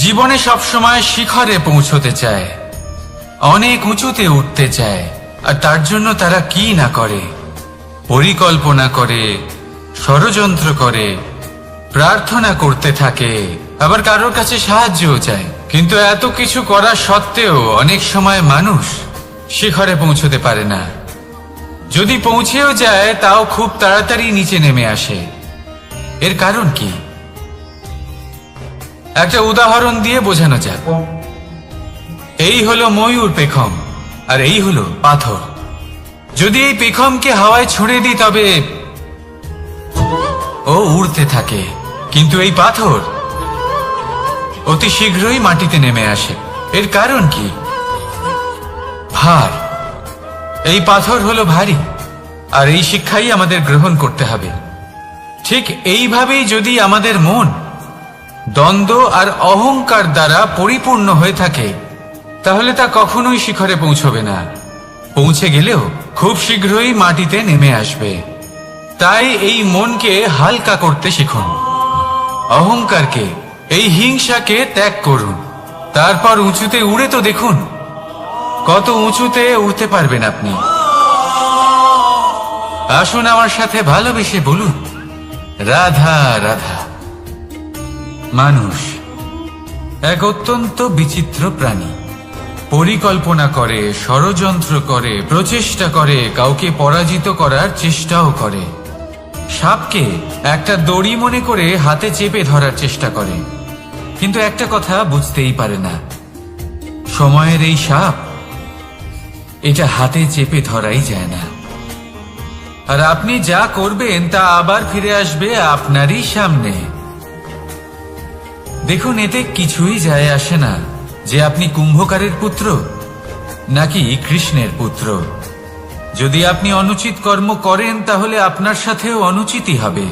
জীবনে সবসময় শিখরে পৌঁছতে চায়, অনেক উঁচুতে উঠতে চায়, আর তার জন্য তারা কি না করে, পরিকল্পনা করে, ষড়যন্ত্র করে, প্রার্থনা করতে থাকে, আবার কারোর কাছে সাহায্যও চায়। কিন্তু এত কিছু করা সত্ত্বেও অনেক সময় মানুষ শিখরে পৌঁছতে পারে না। যদি পৌঁছেও যায় তাও খুব তাড়াতাড়ি নিচে নেমে আসে। এর কারণ কি? একটা উদাহরণ দিয়ে বোঝানো যাক। এই হলো ময়ূর পেখম, আর এই হলো পাথর। যদি এই পেখমকে হাওয়ায় ছুঁড়ে দিই তবে ও উড়তে থাকে, কিন্তু এই পাথর অতি শীঘ্রই মাটিতে নেমে আসে। এর কারণ কি? ভার। এই পাথর হলো ভারী, আর এই শিক্ষাই আমাদের গ্রহণ করতে হবে। ঠিক এইভাবেই যদি আমাদের মন দ্বন্দ্ব আর অহংকার দ্বারা পরিপূর্ণ হয়ে থাকে, তাহলে তা কখনোই শিখরে পৌঁছবে না। পৌঁছে গেলেও খুব শীঘ্রই মাটিতে নেমে আসবে। তাই এই মনকে হালকা করতে শিখুন, অহংকারকে, এই হিংসাকে ত্যাগ করুন। তারপর উঁচুতে উড়ে তো দেখুন কত উঁচুতে উঠতে পারবেন আপনি। আসুন আমার সাথে ভালোবেসে বলুন, রাধা রাধা। মানুষ এক অত্যন্ত বিচিত্র প্রাণী। পরিকল্পনা করে, ষড়যন্ত্র করে, প্রচেষ্টা করে, কাউকে পরাজিত করার চেষ্টাও করে। সাপকে একটা দড়ি মনে করে হাতে চেপে ধরার চেষ্টা করে, কিন্তু একটা কথা বুঝতেই পারে না, সময়ের এই সাপ, এটা হাতে চেপে ধরাই যায় না। আর আপনি যা করবেন তা আবার ফিরে আসবে আপনারই সামনে। দেখুন, এতে কিছুই যায় আসে না যে আপনি কুম্ভকারের পুত্র নাকি কৃষ্ণের পুত্র। যদি আপনি অনুচিত কর্ম করেন তাহলে আপনার সাথেও অনুচিতই হবে।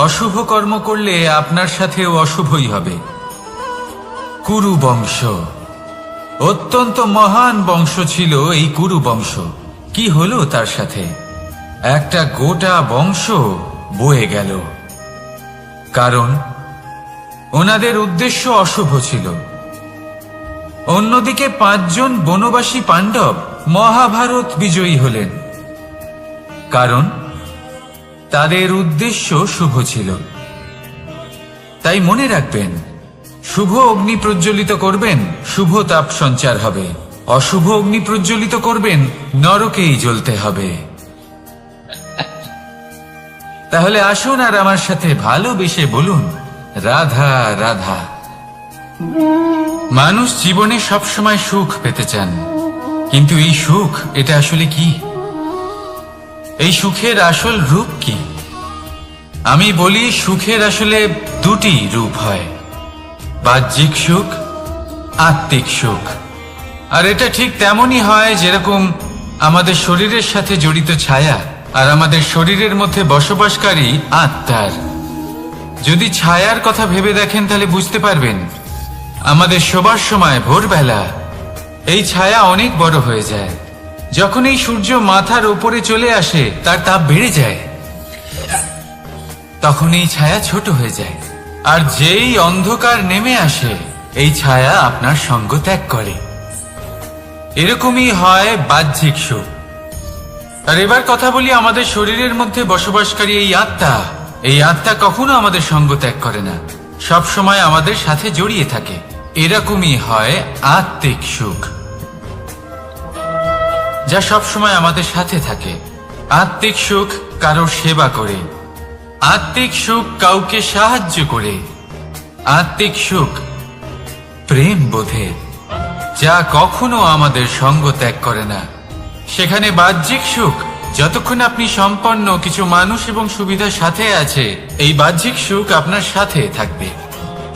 অশুভ কর্ম করলে আপনার সাথেও অশুভই হবে। কুরু বংশ অত্যন্ত মহান বংশ ছিল। এই কুরু বংশ কি হলো তার সাথে? একটা গোটা বংশ বয়ে গেল, কারণ ওনাদের উদ্দেশ্য অশুভ ছিল। অন্যদিকে 5 জন বনবাসী পাণ্ডব মহাভারত বিজয়ী হলেন, কারণ তাদের উদ্দেশ্য শুভ ছিল। তাই মনে রাখবেন, শুভ অগ্নি প্রজ্বলিত করবেন, শুভ তাপ সঞ্চার হবে। অশুভ অগ্নি প্রজ্বলিত করবেন, নরকেই জ্বলতে হবে। তাহলে আসুন আর আমার সাথে ভালোবেসে বলুন, রাধা রাধা। মানুষ জীবনে সবসময় সুখ পেতে চান, কিন্তু এই সুখ, এটা আসলে কি? এই সুখের আসল রূপ কি? আমি বলি, সুখের আসলে 2টি রূপ হয়, বাহ্যিক সুখ, আত্মিক সুখ। আর এটা ঠিক তেমনই হয় যেরকম আমাদের শরীরের সাথে জড়িত ছায়া আর আমাদের শরীরের মধ্যে বসবাসকারী আত্মার। যদি ছায়ার কথা ভেবে দেখেন তাহলে বুঝতে পারবেন, আমাদের শোবার সময় ভোরবেলা এই ছায়া অনেক বড় হয়ে যায়। যখন এই সূর্য মাথার উপরে চলে আসে, তার তাপ বেড়ে যায়, তখন এই ছায়া ছোট হয়ে যায়। আর যেই অন্ধকার নেমে আসে, এই ছায়া আপনার সঙ্গ ত্যাগ করে। এরকমই হয় বাহ্যিক সুখ। আর এবার কথা বলি আমাদের শরীরের মধ্যে বসবাসকারী এই আত্মা। এই আত্মা কখনো আমাদের সঙ্গ ত্যাগ করে না, সব সময় আমাদের সাথে জড়িয়ে থাকে। এরকমই হয় আত্মিক সুখ, যা সব সময় আমাদের সাথে থাকে। আত্মিক সুখ কারোর সেবা করে, আত্মিক সুখ কাউকে সাহায্য করে, আত্মিক সুখ প্রেম বোধে, যা কখনো আমাদের সঙ্গ ত্যাগ করে না। সেখানে বাহ্যিক সুখ, যতক্ষণ আপনি সম্পন্ন কিছু মানুষ এবং সুবিধার সাথে আছে, এই বাহ্যিক সুখ আপনার সাথে থাকবে।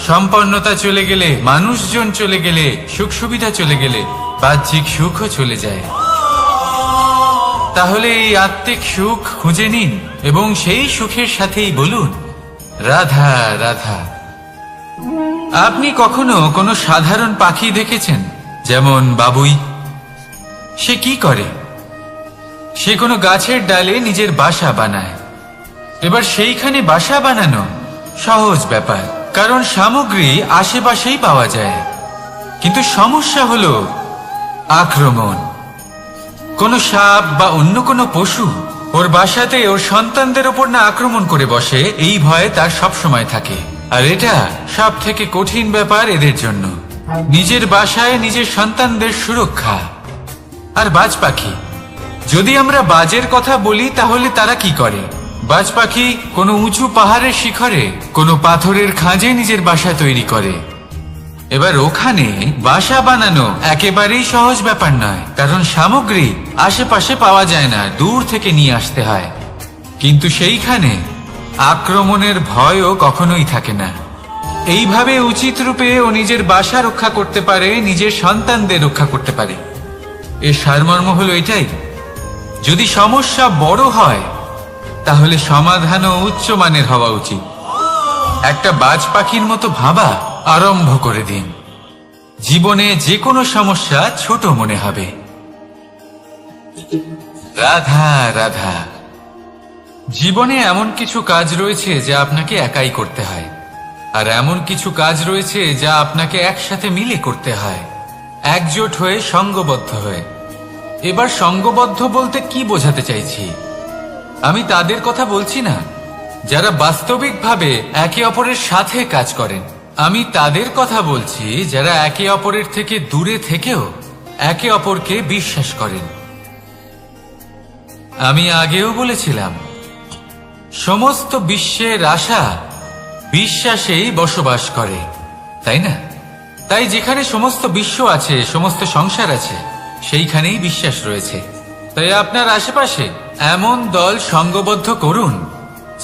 সম্পন্নতা চলে গেলে, মানুষজন চলে গেলে, সুখ সুবিধা চলে গেলে, বাহ্যিক সুখও চলে যায়। তাহলে এই আত্মিক সুখ খুঁজে নিন এবং সেই সুখের সাথেই বলুন, রাধা রাধা। আপনি কখনো কোনো সাধারণ পাখি দেখেছেন? যেমন বাবুই। সে কি করে? সে কোনো গাছের ডালে নিজের বাসা বানায়। এবার সেইখানে বাসা বানানো সহজ ব্যাপার, কারণ সামগ্রী আশেপাশেই পাওয়া যায়, কিন্তু সমস্যা হলো আক্রমণ। কোনো সাপ বা অন্য কোনো পশু ওর বাসাতে ওর সন্তানদের ওপর না আক্রমণ করে বসে, এই ভয়ে তার সব সময় থাকে। আর এটা সব থেকে কঠিন ব্যাপার এদের জন্য, নিজের বাসায় নিজের সন্তানদের সুরক্ষা। আর বাজ পাখি, যদি আমরা বাজের কথা বলি তাহলে তারা কি করে? বাজ পাখি কোনো উঁচু পাহাড়ের শিখরে কোনো পাথরের খাঁজে নিজের বাসা তৈরি করে। এবার ওখানে বাসা বানানো একেবারেই সহজ ব্যাপার নয়, কারণ সামগ্রী আশেপাশে পাওয়া যায় না, দূর থেকে নিয়ে আসতে হয়। কিন্তু সেইখানে আক্রমণের ভয়ও কখনোই থাকে না। এইভাবে উচিত রূপে ও নিজের বাসা রক্ষা করতে পারে, নিজের সন্তানদের রক্ষা করতে পারে। এর সারমর্ম হলো এটাই, যদি সমস্যা বড় হয় তাহলে সমাধানও উচ্চমানের হওয়া উচিত। একটা বাজ পাখির মতো ভাবা আরম্ভ করে দিন, জীবনে যে কোনো সমস্যা ছোট মনে হবে। রাধা রাধা। জীবনে এমন কিছু কাজ রয়েছে যা আপনাকে একাই করতে হয়, আর এমন কিছু কাজ রয়েছে যা আপনাকে একসাথে মিলে করতে হয়, একজোট হয়ে, সঙ্গবদ্ধ হয়ে। এবার সঙ্গবদ্ধ বলতে কি বোঝাতে চাইছি? আমি তাদের কথা বলছি না যারা বাস্তবিকভাবে একে অপরের সাথে কাজ করেন। আমি তাদের কথা বলছি যারা একে অপরের থেকে দূরে থেকেও একে অপরকে বিশ্বাস করেন। আমি আগেও বলেছিলাম, সমস্ত বিশ্বের আশা বিশ্বাসেই বসবাস করে, তাই না? তাই যেখানে সমস্ত বিশ্ব আছে, সমস্ত সংসার আছে, সেইখানেই বিশ্বাস রয়েছে। তাই আপনার আশেপাশে এমন দল সঙ্গবদ্ধ করুন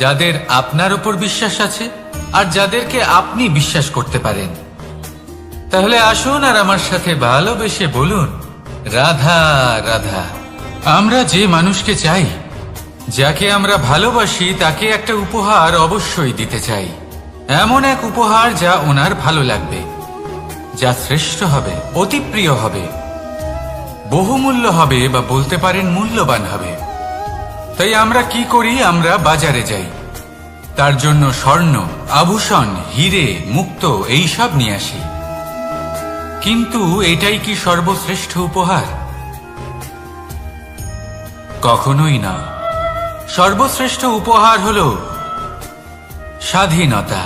যাদের আপনার উপর বিশ্বাস আছে আর যাদেরকে আপনি বিশ্বাস করতে পারেন। তাহলে আসুন আর আমার সাথে ভালোবেসে বলুন, রাধা রাধা। আমরা যে মানুষকে চাই, যাকে আমরা ভালোবাসি, তাকে একটা উপহার অবশ্যই দিতে চাই। এমন এক উপহার যা ওনার ভালো লাগবে, যা শ্রেষ্ঠ হবে, অতি প্রিয় হবে, বহুমূল্য হবে, বা বলতে পারেন মূল্যবান হবে। তাই আমরা কি করি? আমরা বাজারে যাই, তার জন্য স্বর্ণ, আভূষণ, হিরে, মুক্ত এইসব নিয়ে আসি। কিন্তু এটাই কি সর্বশ্রেষ্ঠ উপহার? কখনোই না। সর্বশ্রেষ্ঠ উপহার হলো স্বাধীনতা,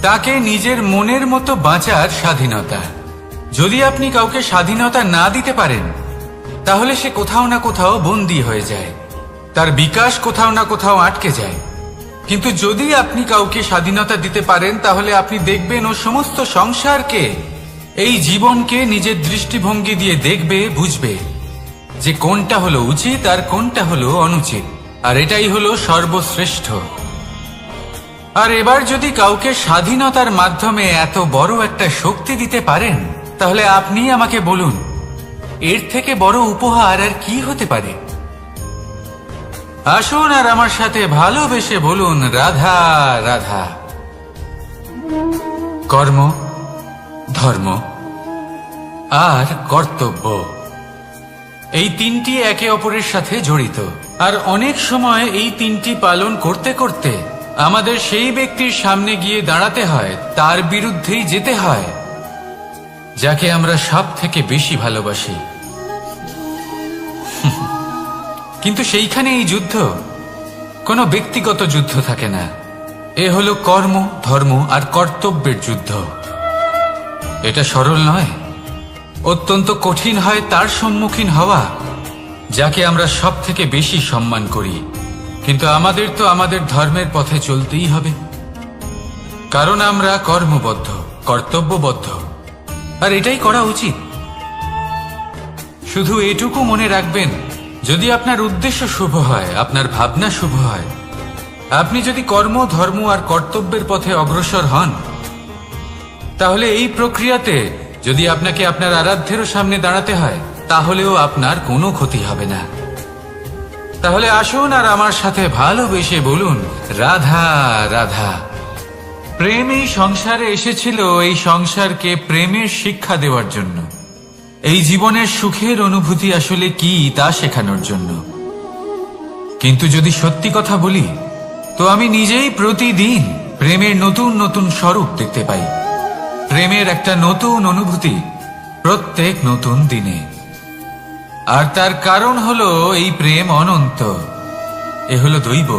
তাকে নিজের মনের মতো বাঁচার স্বাধীনতা। যদি আপনি কাউকে স্বাধীনতা না দিতে পারেন, তাহলে সে কোথাও না কোথাও বন্দী হয়ে যায়, তার বিকাশ কোথাও না কোথাও আটকে যায়। কিন্তু যদি আপনি কাউকে স্বাধীনতা দিতে পারেন, তাহলে আপনি দেখবেন ও সমস্ত সংসারকে, এই জীবনকে নিজের দৃষ্টিভঙ্গি দিয়ে দেখবে, বুঝবে যে কোনটা হলো উচিত আর কোনটা হলো অনুচিত। আর এটাই হলো সর্বশ্রেষ্ঠ। আর এবার যদি কাউকে স্বাধীনতার মাধ্যমে এত বড় একটা শক্তি দিতে পারেন, তাহলে আপনি আমাকে বলুন, এর থেকে বড় উপহার আর কি হতে পারে? আসুন আর আমার সাথে ভালোবেসে বলুন, রাধা রাধা। কর্ম, ধর্ম আর কর্তব্য, এই তিনটি একে অপরের সাথে জড়িত। আর অনেক সময় এই তিনটি পালন করতে করতে আমাদের সেই ব্যক্তির সামনে গিয়ে দাঁড়াতে হয়, তার বিরুদ্ধেই যেতে হয়, যাকে আমরা সব থেকে বেশি ভালোবাসি। কিন্তু সেইখানে এই যুদ্ধ কোনো ব্যক্তিগত যুদ্ধ থাকে না, এ হলো কর্ম, ধর্ম আর কর্তব্যের যুদ্ধ। এটা সরল নয়, অত্যন্ত কঠিন হয় তার সম্মুখীন হওয়া যাকে আমরা সব থেকে বেশি সম্মান করি। কিন্তু আমাদের তো আমাদের ধর্মের পথে চলতেই হবে, কারণ আমরা কর্মবদ্ধ, কর্তব্যবদ্ধ, আর এটাই করা উচিত। শুধু এটুকু মনে রাখবেন, যদি আপনার উদ্দেশ্য শুভ হয়, আপনার ভাবনা শুভ হয়, আপনি যদি কর্ম, ধর্ম আর কর্তব্যের পথে অগ্রসর হন, তাহলে এই প্রক্রিয়াতে যদি আপনাকে আপনার আরাধ্যেরও সামনে দাঁড়াতে হয়, তাহলেও আপনার কোনো ক্ষতি হবে না। তাহলে আসুন আর আমার সাথে ভালোবেসে বলুন, রাধা রাধা। প্রেম এই সংসারে এসেছিল এই সংসারকে প্রেমের শিক্ষা দেওয়ার জন্য, এই জীবনের সুখের অনুভূতি আসলে কি তা শেখানোর জন্য। কিন্তু যদি সত্যি কথা বলি, তো আমি নিজেই প্রতিদিন প্রেমের নতুন নতুন স্বরূপ দেখতে পাই। প্রেমের একটা নতুন অনুভূতি প্রত্যেক নতুন দিনে। আর তার কারণ হলো এই প্রেম অনন্ত, এ হলো দৈব।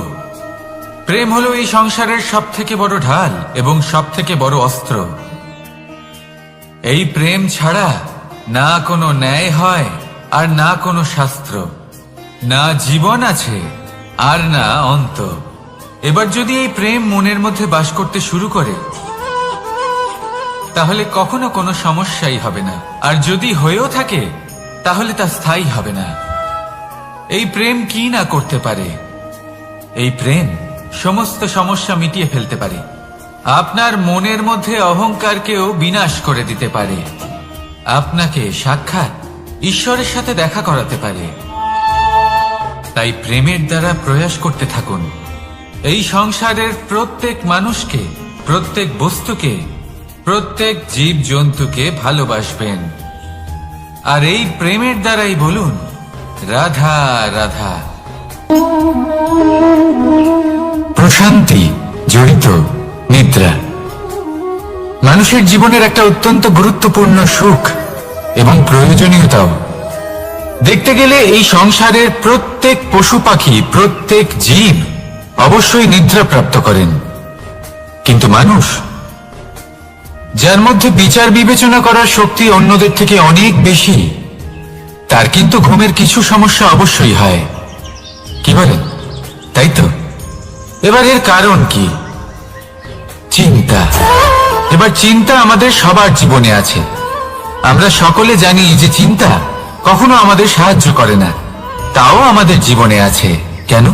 প্রেম হলো এই সংসারের সব থেকে বড় ঢাল এবং সব থেকে বড় অস্ত্র। এই প্রেম ছাড়া না কোনো ন্যায় হয় আর না কোনো শাস্ত্র, না জীবন আছে আর না অন্ত। এবার যদি এই প্রেম মনের মধ্যে বাস করতে শুরু করে তাহলে কখনো কোনো সমস্যাই হবে না, আর যদি হয়েও থাকে তাহলে তা স্থায়ী হবে না। এই প্রেম কি না করতে পারে? এই প্রেম সমস্ত সমস্যা মিটিয়ে ফেলতে পারে। আপনার মনের মধ্যে অহংকারকেও বিনাশ করে দিতে পারে। আপনাকে সাক্ষাৎ ঈশ্বরের সাথে দেখা করাতে পারে। তাই প্রেমের দ্বারা প্রয়াস করতে থাকুন। এই সংসারের প্রত্যেক মানুষকে, প্রত্যেক বস্তুকে, প্রত্যেক জীব জন্তুকে ভালোবাসবেন। আর এই প্রেমের দ্বারাই বলুন রাধা রাধা। প্রশান্তি জড়িত নিদ্রা মানুষের জীবনের একটা অত্যন্ত গুরুত্বপূর্ণ সুখ এবং প্রয়োজনীয়তাও। দেখতে গেলে এই সংসারের প্রত্যেক পশু পাখি, প্রত্যেক জীব অবশ্যই নিদ্রা প্রাপ্ত করেন, কিন্তু মানুষ, যার মধ্যে বিচার বিবেচনা করার শক্তি অন্যদের থেকে অনেক বেশি, তার কিন্তু ঘুমের কিছু সমস্যা অবশ্যই হয়। কি বলেন? তাই তো। এবার এর কারণ কি? চিন্তা। এবার চিন্তা আমাদের সবার জীবনে আছে। আমরা সকলে জানি যে চিন্তা কখনো আমাদের সাহায্য করে না, তাও আমাদের জীবনে আছে। কেন?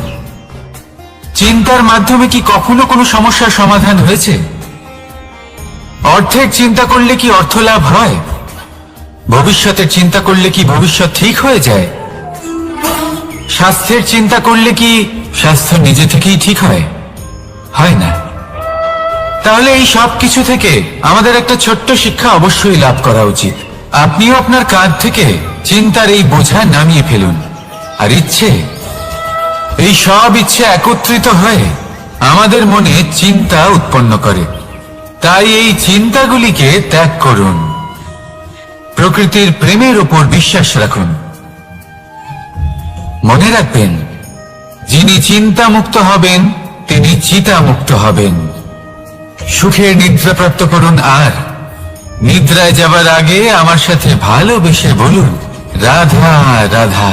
চিন্তার মাধ্যমে কি কখনো কোনো সমস্যার সমাধান হয়েছে? অর্থের চিন্তা করলে কি অর্থ লাভ হয়? ভবিষ্যতের চিন্তা করলে কি ভবিষ্যৎ ঠিক হয়ে যায়? স্বাস্থ্যের চিন্তা করলে কি স্বাস্থ্য নিজে থেকেই ঠিক হয়? হয় না। তাহলে এই সব কিছু থেকে আমাদের একটা ছোট্ট শিক্ষা অবশ্যই লাভ করা উচিত। আপনিও আপনার কাঁধ থেকে চিন্তার এই বোঝা নামিয়ে ফেলুন। আর ইচ্ছে, এই সব ইচ্ছে একত্রিত হয়ে আমাদের মনে চিন্তা উৎপন্ন করে। তাই এই চিন্তাগুলিকে ত্যাগ করুন। প্রকৃতির প্রেমের উপর বিশ্বাস রাখুন। মনে রাখবেন, যিনি চিন্তা মুক্ত হবেন তিনি চিতা মুক্ত হবেন। সুখের নিদ্রা প্রাপ্ত করুন, আর নিদ্রায় যাবার আগে আমার সাথে ভালোবেসে বলুন রাধা রাধা।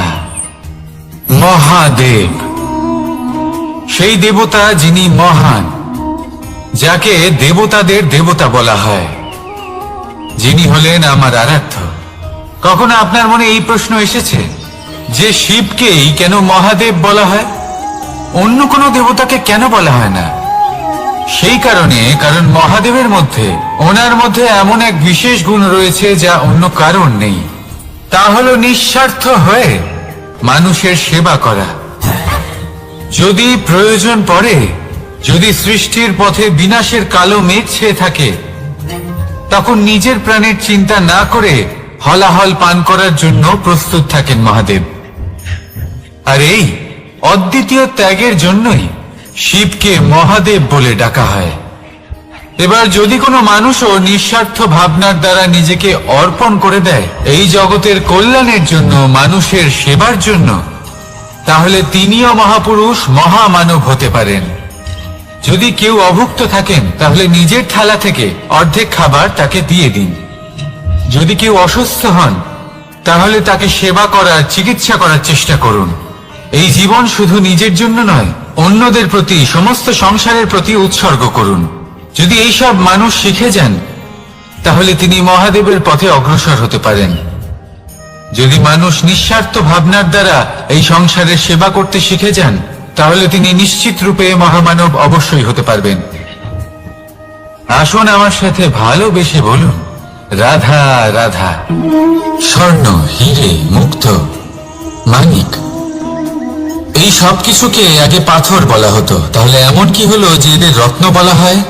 মহাদেব সেই দেবতা যিনি মহান, যাকে দেবতাদের দেবতা বলা হয়, যিনি হলেন আমার আরাধ্য। কখনো আপনার মনে এই প্রশ্ন এসেছে যে শিবকেই কেন মহাদেব বলা হয়, অন্য কোনো দেবতাকে কেন বলা হয় না? সেই কারণে, কারণ মহাদেবের মধ্যে, ওনার মধ্যে এমন এক বিশেষ গুণ রয়েছে যা অন্য কারণ নেই। তা হলো নিঃস্বার্থ হয়ে মানুষের সেবা করা। যদি প্রয়োজন পড়ে, যদি সৃষ্টির পথে বিনাশের কালো মেঘ ছেয়ে থাকে, তখন নিজের প্রাণের চিন্তা না করে হলাহল পান করার জন্য প্রস্তুত থাকেন মহাদেব। আর এই অদ্বিতীয় ত্যাগের জন্যই শিবকে মহাদেব বলে ডাকা হয়। এবার যদি কোনো মানুষও নিঃস্বার্থ ভাবনার দ্বারা নিজেকে অর্পণ করে দেয় এই জগতের কল্যাণের জন্য, মানুষের সেবার জন্য, তাহলে তিনিও মহাপুরুষ, মহামানব হতে পারেন। যদি কেউ অভুক্ত থাকেন তাহলে নিজের থালা থেকে অর্ধেক খাবার তাকে দিয়ে দিন। যদি কেউ অসুস্থ হন তাহলে তাকে সেবা করার, চিকিৎসা করার চেষ্টা করুন। এই জীবন শুধু নিজের জন্য নয়, অন্যদের প্রতি, সমস্ত সংসারের প্রতি উৎসর্গ করুন। যদি এইসব মানুষ শিখে যান তাহলে তিনি মহাদেবের পথে অগ্রসর হতে পারেন। যদি মানুষ নিঃস্বার্থ ভাবনার দ্বারা এই সংসারের সেবা করতে শিখে যান তাহলে তিনি নিশ্চিত রূপে মহামানব অবশ্যই হতে পারবেন। আসুন আমার সাথে ভালোবেসে বলুন রাধা রাধা। স্বর্ণ, হিরে, মুক্ত, মানিক, এই সব কিছুকে আগে পাথর বলা হতো। তাহলে এমন কি হলো যে এদের রত্ন বলা হয়?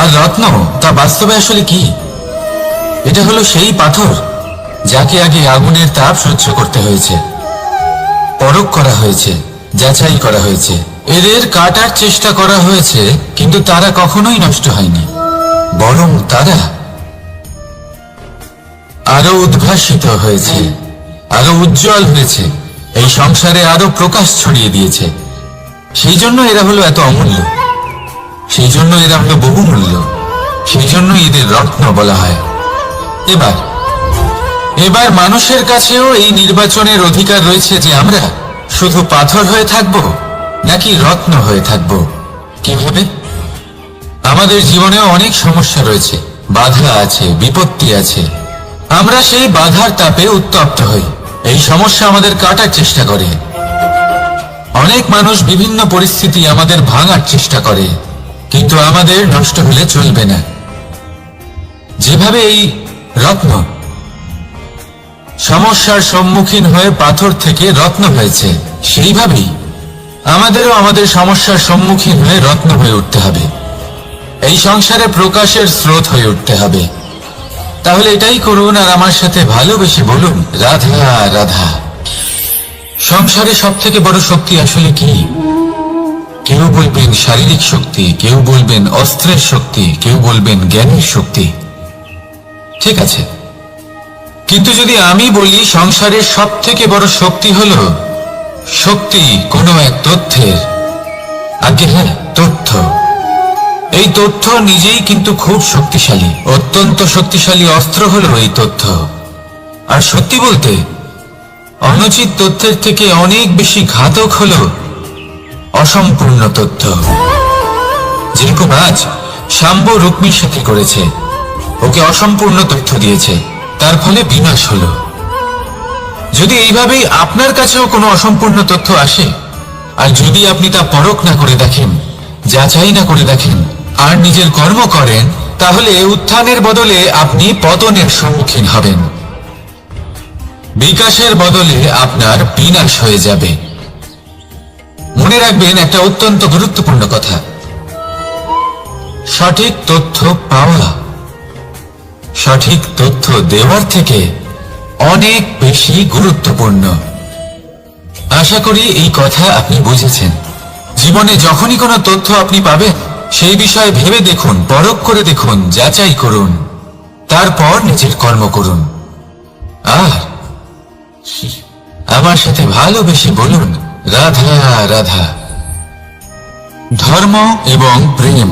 আর রত্ন তা বাস্তবে আসলে কি? এটা হলো সেই পাথর যাকে আগে আগুনের তাপ সহ্য করতে হয়েছে, পরখ করা হয়েছে, যাচাই করা হয়েছে, এদের কাটার চেষ্টা করা হয়েছে, কিন্তু তারা কখনোই নষ্ট হয়নি, বরং তারা আরো উদ্ভাসিত হয়েছে, আরো উজ্জ্বল হয়েছে, এই সংসারে আরো প্রকাশ ছড়িয়ে দিয়েছে। সেই জন্য এরা হলো এত অমূল্য, সেই জন্য এরা হলো বহুমূল্য, সেই জন্য এদের রত্ন বলা হয়। এবার মানুষের কাছেও এই নির্বাচনের অধিকার রয়েছে যে আমরা শুধু পাথর হয়ে থাকব নাকি রত্ন হয়ে থাকব। কিভাবে? আমাদের জীবনেও অনেক সমস্যা রয়েছে, বাধা আছে, বিপত্তি আছে। আমরা সেই বাধার তাপে উত্তপ্ত হই, এই সমস্যা আমাদের কাটার চেষ্টা করে। অনেক মানুষ বিভিন্ন পরিস্থিতি আমাদের ভাঙার চেষ্টা করে, কিন্তু আমাদের নষ্ট হলে চলবে না। যেভাবে এই রত্ন সমস্যার সম্মুখীন হয়ে পাথর থেকে রত্ন হয়েছে, সেইভাবেই আমাদেরও আমাদের সমস্যার সম্মুখীন হয়ে রত্ন হয়ে উঠতে হবে, এই সংসারে প্রকাশের স্রোত হয়ে উঠতে হবে। তাহলে এটাই করুন আর আমার সাথে ভালোবেসে বলুন, রাধা রাধা। সংসারে সব থেকে বড় শক্তি আসলে কি? কেউ বলবেন শারীরিক শক্তি, কেউ বলবেন অস্ত্রের শক্তি, কেউ বলবেন জ্ঞানের শক্তি। ঠিক আছে, কিন্তু যদি আমি বলি সংসারের সব থেকে বড় শক্তি হলো শক্তি কোনো এক তথ্যের, আগে হ্যাঁ, তথ্য। এই তথ্য নিজেই কিন্তু খুব শক্তিশালী, অত্যন্ত শক্তিশালী অস্ত্র হলো এই তথ্য। আর সত্যি বলতে অনুচিত তথ্যের থেকে অনেক বেশি ঘাতক হলো অসম্পূর্ণ তথ্য। যেরকম আজ শাম্ব রুক্মির সাথে করেছে, ওকে অসম্পূর্ণ তথ্য দিয়েছে, তার ফলে বিনাশ হলো। যদি এইভাবেই আপনার কাছেও কোনো অসম্পূর্ণ তথ্য আসে, আর যদি আপনি তা পরখ না করে দেখেন, যাচাই না করে দেখেন, আর নিজের কর্ম করেন, তাহলে উত্থানের বদলে আপনি পতনের সম্মুখীন হবেন, বিকাশের বদলে আপনার বিনাশ হয়ে যাবে। মনে রাখবেন একটা অত্যন্ত গুরুত্বপূর্ণ কথা, সঠিক তথ্য পাওয়া সঠিক তথ্য দেওয়ার থেকে অনেক বেশি গুরুত্বপূর্ণ। আশা করি এই কথা আপনি বুঝেছেন। জীবনে যখনই কোনো তথ্য আপনি পাবেন, সেই বিষয়ে ভেবে দেখুন, পরখ করে দেখুন, যাচাই করুন, তারপর নিজের কর্ম করুন। আর আমার সাথে ভালোবেসে বলুন, রাধা রাধা। ধর্ম এবং প্রেম,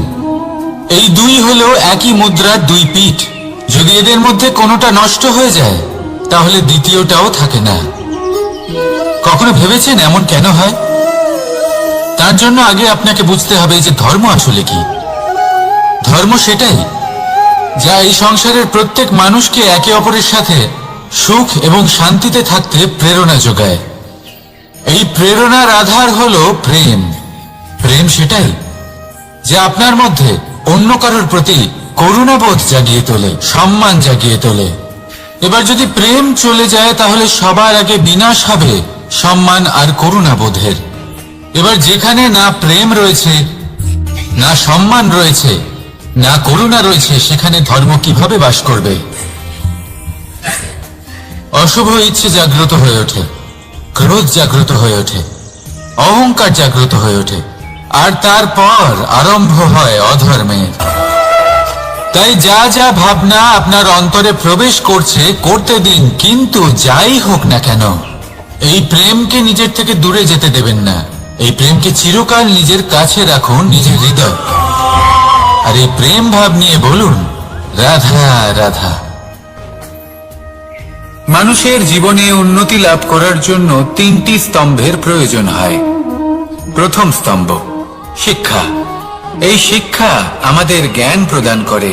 এই দুই হলো একই মুদ্রার দুই পিঠ। যদি এদের মধ্যে কোনোটা নষ্ট হয়ে যায়, তাহলে দ্বিতীয়টাও থাকে না। কখনো ভেবেছেন এমন কেন হয়? তার জন্য আগে আপনাকে বুঝতে হবে যে ধর্ম আসলে কি। ধর্ম সেটাই যা এই সংসারের প্রত্যেক মানুষকে একে অপরের সাথে সুখ এবং শান্তিতে থাকতে প্রেরণা যোগায়। এই প্রেরণার আধার হলো প্রেম। প্রেম সেটাই যা আপনার মধ্যে অন্য কারোর প্রতি করুণাবোধ জাগিয়ে তোলে, সম্মান জাগিয়ে তোলে। এবার যদি প্রেম চলে যায়, তাহলে সবার আগে বিনাশ হবে সম্মান আর করুণাবোধের। এবার যেখানে না প্রেম রয়েছে, না সম্মান রয়েছে, না করুণা রয়েছে, সেখানে ধর্ম কিভাবে বাস করবে? অশুভ ইচ্ছে জাগ্রত হয়ে ওঠে, ক্রোধ জাগ্রত হয়ে ওঠে, অহংকার জাগ্রত হয়ে ওঠে, আর তারপর আরম্ভ হয় অধর্মের। তাই যা যা ভাবনা আপনার অন্তরে প্রবেশ করছে, করতে দিন, কিন্তু যাই হোক না কেন, এই প্রেমকে নিজের থেকে দূরে যেতে দেবেন না। এই প্রেমকে চিরকাল নিজের কাছে রাখুন, নিজের হৃদয়। আর এই প্রেম ভাব নিয়ে বলুন, রাধা রাধা। মানুষের জীবনে উন্নতি লাভ করার জন্য তিনটি স্তম্ভের প্রয়োজন হয়। প্রথম স্তম্ভ শিক্ষা। এই শিক্ষা আমাদের জ্ঞান প্রদান করে।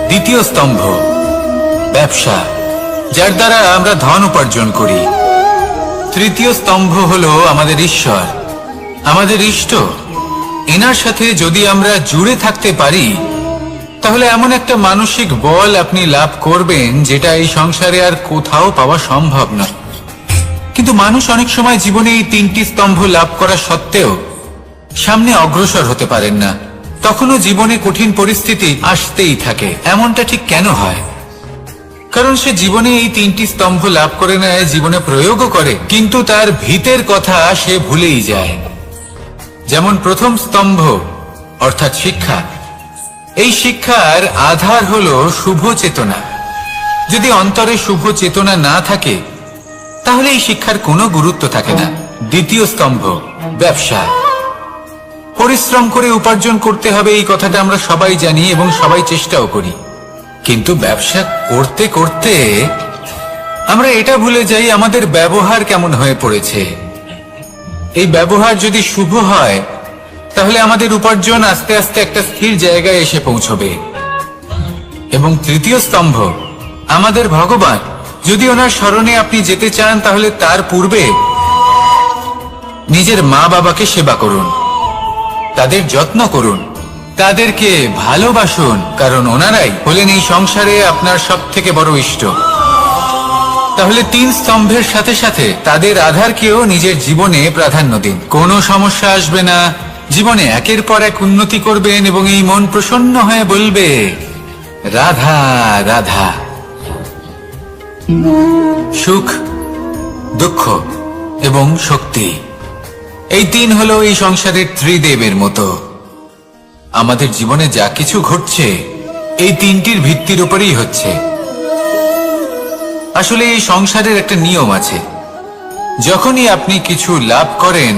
দ্বিতীয় স্তম্ভ ব্যবসা, যার দ্বারা আমরা ধন উপার্জন করি। তৃতীয় স্তম্ভ হলো আমাদের ঈশ্বর, আমাদের ইষ্ট। এনার সাথে যদি আমরা জুড়ে থাকতে পারি, তাহলে এমন একটা মানসিক বল আপনি লাভ করবেন যেটা এই সংসারে আর কোথাও পাওয়া সম্ভব না। কিন্তু মানুষ অনেক সময় জীবনে এই তিনটি স্তম্ভ লাভ করা সত্ত্বেও সামনে অগ্রসর হতে পারেন না। তখনও জীবনে কঠিন পরিস্থিতি আসতেই থাকে। এমনটা ঠিক কেন হয়? কারণ সে জীবনে এই তিনটি স্তম্ভ লাভ করে নেয়, জীবনে প্রয়োগও করে, কিন্তু তার ভিতের কথা সে ভুলেই যায়। যেমন প্রথম স্তম্ভ অর্থাৎ শিক্ষা। এই শিক্ষার আধার হলো শুভ চেতনা। যদি অন্তরে শুভ চেতনা না থাকে তাহলে এই শিক্ষার কোনো গুরুত্ব থাকে না। দ্বিতীয় স্তম্ভ ব্যবসা। পরিশ্রম করে উপার্জন করতে হবে, এই কথাটা আমরা সবাই জানি এবং সবাই চেষ্টাও করি। কিন্তু ব্যবসা করতে করতে আমরা এটা ভুলে যাই আমাদের ব্যবহার কেমন হয়ে পড়েছে। এই ব্যবহার যদি শুভ হয় তাহলে আমাদের উপার্জন আস্তে আস্তে একটা স্থির জায়গায় এসে পৌঁছবে। এবং তৃতীয় স্তম্ভ আমাদের ভগবান। যদি ওনার স্মরণে আপনি যেতে চান তাহলে তার পূর্বে নিজের মা বাবাকে সেবা করুন, তাদের যত্ন করুন, তাদেরকে ভালোবাসুন, কারণ ওনারাই হলেন এই সংসারে আপনার সবথেকে বড় ইষ্ট। তাহলে তিন স্তম্ভের সাথে সাথে তাদের আধারকেও নিজের জীবনে প্রাধান্য দিন। কোনো সমস্যা আসবে না, জীবনে একের পর এক উন্নতি করবেন এবং এই মন প্রসন্ন হয়ে বলবে রাধা রাধা। সুখ, দুঃখ এবং শক্তি, এই তিন হলো এই সংসারের ত্রিদেবের মতো। আমাদের জীবনে যা কিছু ঘটছে এই তিনটির ভিত্তির উপরেই হচ্ছে। আসলে এই সংসারের একটা নিয়ম আছে, যখনই আপনি কিছু লাভ করেন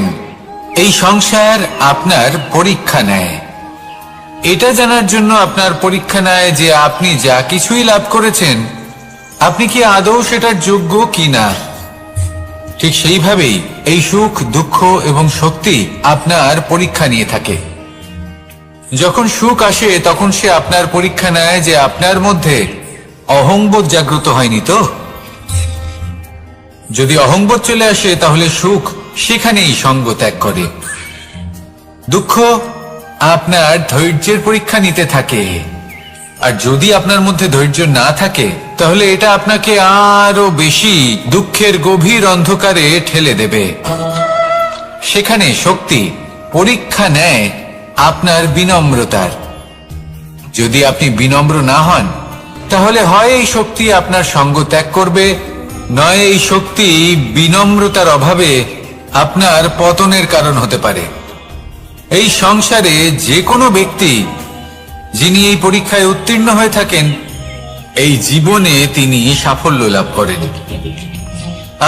এই সংসার আপনার পরীক্ষা নেয়। এটা জানার জন্য আপনার পরীক্ষা নেয় যে আপনি যা কিছুই লাভ করেছেন আপনি কি আদৌ সেটার যোগ্য কিনা। ঠিক সেইভাবেই এই সুখ, দুঃখ এবং শক্তি আপনার পরীক্ষা নিয়ে থাকে। যখন সুখ আসে তখন সে আপনার পরীক্ষা নেয় যে আপনার মধ্যে অহংবোধ জাগ্রত হয়নি তো। যদি অহংবোধ চলে আসে তাহলে সুখ সেখানেই সঙ্গ ত্যাগ করে। দুঃখ আপনার ধৈর্যের পরীক্ষা নিতে থাকে, আর যদি আপনার মধ্যে ধৈর্য না থাকে তাহলে এটা আপনাকে আরো বেশি দুঃখের গভীর অন্ধকারে ঠেলে দেবে। সেখানে শক্তি পরীক্ষা নেয় আপনার বিনম্রতার। যদি আপনি বিনম্র না হন তাহলে হয় এই শক্তি আপনার সঙ্গ ত্যাগ করবে, নয় এই শক্তি বিনম্রতার অভাবে আপনার পতনের কারণ হতে পারে। এই সংসারে যে কোনো ব্যক্তি যিনি এই পরীক্ষায় উত্তীর্ণ হয়ে থাকেন এই জীবনে তিনি সাফল্য লাভ করেন।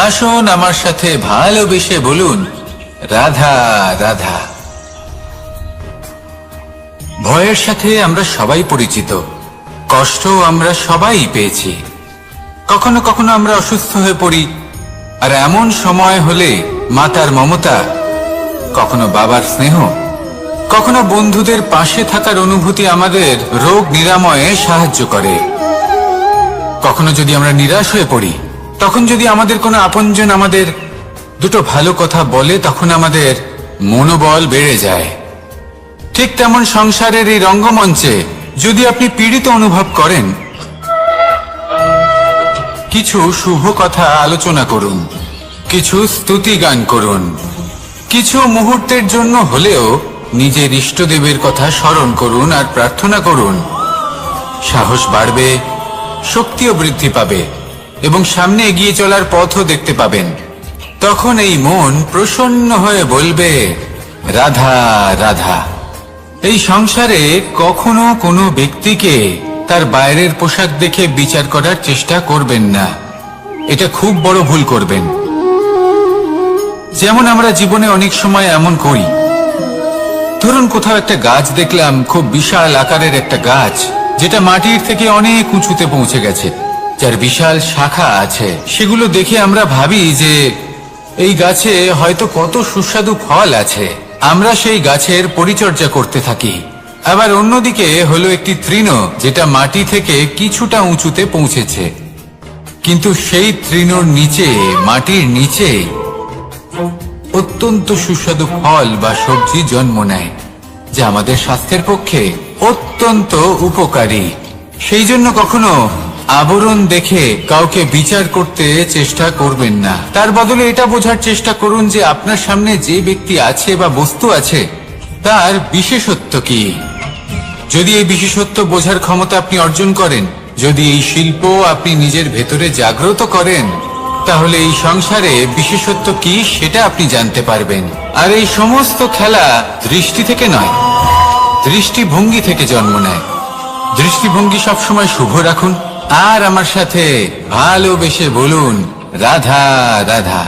আসুন আমার সাথে ভালোবেসে বলুন রাধা রাধা। ভয়ের সাথে আমরা সবাই পরিচিত, কষ্ট আমরা সবাই পেয়েছি। কখনো কখনো আমরা অসুস্থ হয়ে পড়ি, আর এমন সময় হলে মাতার মমতা, কখনো বাবার স্নেহ, কখনো বন্ধুদের পাশে থাকার অনুভূতি আমাদের রোগ নিরাময়ে সাহায্য করে। কখনো যদি আমরা নিরাশ হয়ে পড়ি তখন যদি আমাদের কোনো আপনজন আমাদের দুটো ভালো কথা বলে তখন আমাদের মনোবল বেড়ে যায়। ঠিক তেমন সংসারের এই রঙ্গমঞ্চে যদি আপনি পীড়িত অনুভব করেন কিছু শুভ কথা আলোচনা করুন, কিছু স্তুতি গান করুন, কিছু মুহূর্তের জন্য হলেও নিজের ইষ্টদেবের কথা স্মরণ করুন আর প্রার্থনা করুন। সাহস বাড়বে, শক্তিও বৃদ্ধি পাবে এবং সামনে এগিয়ে চলার পথও দেখতে পাবেন। তখন এই মন প্রসন্ন হয়ে বলবে রাধা রাধা। এই সংসারে কখনো কোনো ব্যক্তিকে তার বাইরের পোশাক দেখে বিচার করার চেষ্টা করবেন না, এটা খুব বড় ভুল করবেন। যেমন আমরা জীবনে অনেক সময় এমন করি, ধরুন কোথাও একটা গাছ দেখলাম, খুব বিশাল আকারের একটা গাছ যেটা মাটির থেকে অনেক উঁচুতে পৌঁছে গেছে, যার বিশাল শাখা আছে। সেগুলো দেখে আমরা ভাবি যে এই গাছে হয়তো কত সুস্বাদু ফল আছে, আমরা সেই গাছের পরিচর্যা করতে থাকি। আবার অন্যদিকে হলো একটি তৃণ যেটা মাটি থেকে কিছুটা উঁচুতে পৌঁছেছে, কিন্তু সেই তৃণর নিচে, মাটির নিচে অত্যন্ত সুস্বাদু ফল বা সবজি জন্ম নেয়, যা আমাদের স্বাস্থ্যের পক্ষে অত্যন্ত উপকারী। সেই জন্য কখনো আবরণ দেখে কাউকে বিচার করতে চেষ্টা করবেন না। তার বদলে এটা বোঝার চেষ্টা করুন যে আপনার সামনে যে ব্যক্তি আছে বা বস্তু আছে তার বিশেষত্ব কি। যদি এই বিশেষত্ব বোঝার ক্ষমতা আপনি অর্জন করেন, যদি এই শিল্প আপনি নিজের ভেতরে জাগ্রত করেন, তাহলে এই সংসারে বিশেষত্ব কি সেটা আপনি জানতে পারবেন। আর এই সমস্ত খেলা দৃষ্টি থেকে নয়, দৃষ্টিভঙ্গি থেকে জন্ম নেয়। দৃষ্টিভঙ্গি সবসময় শুভ রাখুন আর আমার সাথে ভালোবেসে বলুন, রাধা রাধা।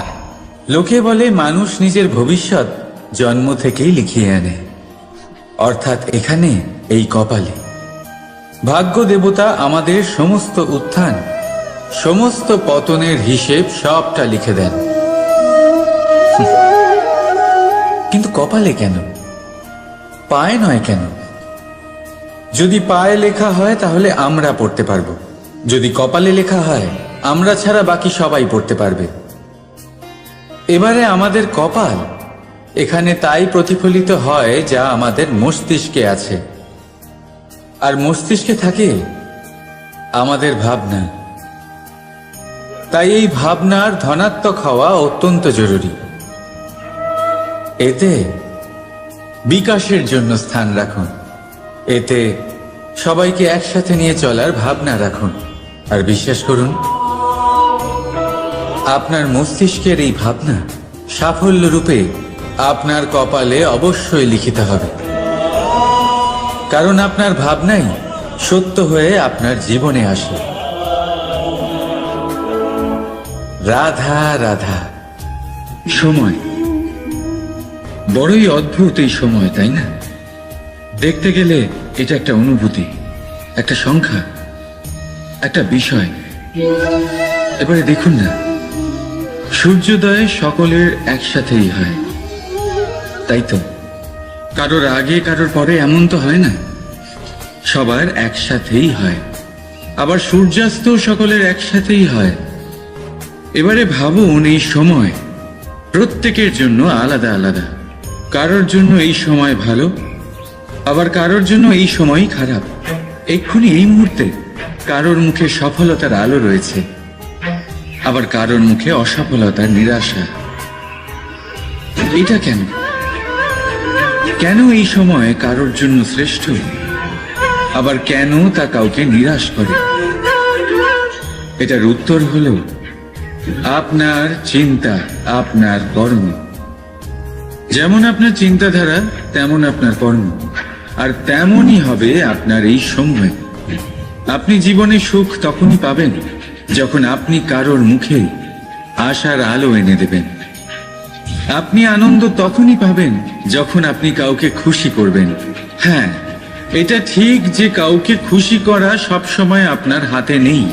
লোকে বলে মানুষ নিজের ভবিষ্যৎ জন্ম থেকেই লিখিয়ে আনে, অর্থাৎ এখানে এই কপালে। ভাগ্য দেবতা আমাদের সমস্ত উত্থান, সমস্ত পতনের হিসেব সবটা লিখে দেন। কিন্তু কপালে কেন, পায়ে নয় কেন? যদি পায়ে লেখা হয় তাহলে আমরা পড়তে পারবো, যদি কপালে লেখা হয় আমরা ছাড়া বাকি সবাই পড়তে পারবে। এবারে আমাদের কপাল এখানে তাই প্রতিফলিত হয় যা আমাদের মস্তিষ্কে আছে, আর মস্তিষ্কে থাকে আমাদের ভাবনা। তাই এই ভাবনার ধনাত্মক হওয়া অত্যন্ত জরুরি। এতে বিকাশের জন্য স্থান রাখুন, এতে সবাইকে একসাথে নিয়ে চলার ভাবনা রাখুন। আর বিশ্বাস করুন, আপনার মস্তিষ্কের এই ভাবনা সাফল্য রূপে আপনার কপালে অবশ্যই লিখিত হবে, কারণ আপনার ভাবনাই সত্য হয়ে আপনার জীবনে আসে। রাধা রাধা। সময় বড়ই অদ্ভুত, এই সময়, তাই না? দেখতে গেলে এটা একটা অনুভূতি, একটা সংখ্যা, একটা বিষয়। এবারে দেখুন না, সূর্যোদয় সকলের একসাথেই হয়, তাই তো? কারোর আগে কারোর পরে এমন তো হয় না, সবার একসাথেই হয়। আবার সূর্যাস্ত সকলের একসাথেই হয়। এবারে ভাবুন, এই সময় প্রত্যেকের জন্য আলাদা আলাদা। কারোর জন্য এই সময় ভালো, আবার কারোর জন্য এই সময়ই খারাপ। এক্ষুনি এই মুহূর্তে কারোর মুখে সফলতার আলো রয়েছে, আবার কারোর মুখে অসফলতার নিরাশা। এটা কেন? কেন এই সময় কারোর জন্য শ্রেষ্ঠ, আবার কেন তা কাউকে নিরাশ করে? এটার উত্তর হলো আপনার চিন্তা, আপনার কর্ম। যেমন আপনার চিন্তাধারা তেমন আপনার কর্ম, আর তেমনই হবে আপনার এই সময়। আপনি জীবনে সুখ তখনই পাবেন যখন আপনি কারোর মুখে আশার আলো এনে দেবেন। আপনি আনন্দ তখনই পাবেন যখন আপনি কাউকে খুশি করবেন। হ্যাঁ, এটা ঠিক যে কাউকে খুশি করা সবসময় আপনার হাতে নেই,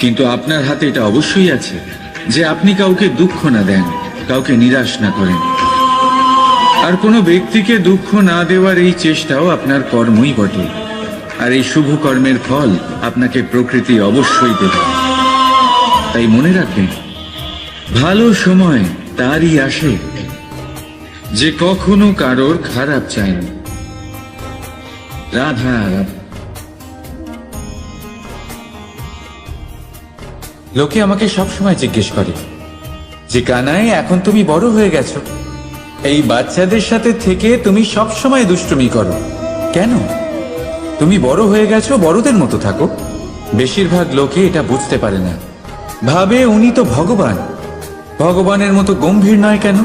কিন্তু আপনার হাতে এটা অবশ্যই আছে যে আপনি কাউকে দুঃখ না দেন, কাউকে নিরাশ না করেন। আর কোনো ব্যক্তিকে দুঃখ না দেওয়ার এই চেষ্টাও আপনার কর্মই বটে। আর এই শুভ কর্মের ফল আপনাকে প্রকৃতি অবশ্যই দেবে। তাই মনে রাখবেন, ভালো সময় তারই আসে যে কখনো কারোর খারাপ চায়নি। রাধা রাধা। লোকে আমাকে সবসময় জিজ্ঞেস করে যে কানাই, এখন তুমি বড় হয়ে গেছো, এই বাচ্চাদের সাথে থেকে তুমি সবসময় দুষ্টুমি করো কেন? তুমি বড় হয়ে গেছো, বড়দের মতো থাকো। বেশিরভাগ লোকে এটা বুঝতে পারে না, ভাবে উনি তো ভগবান, ভগবানের মতো গম্ভীর নয় কেন?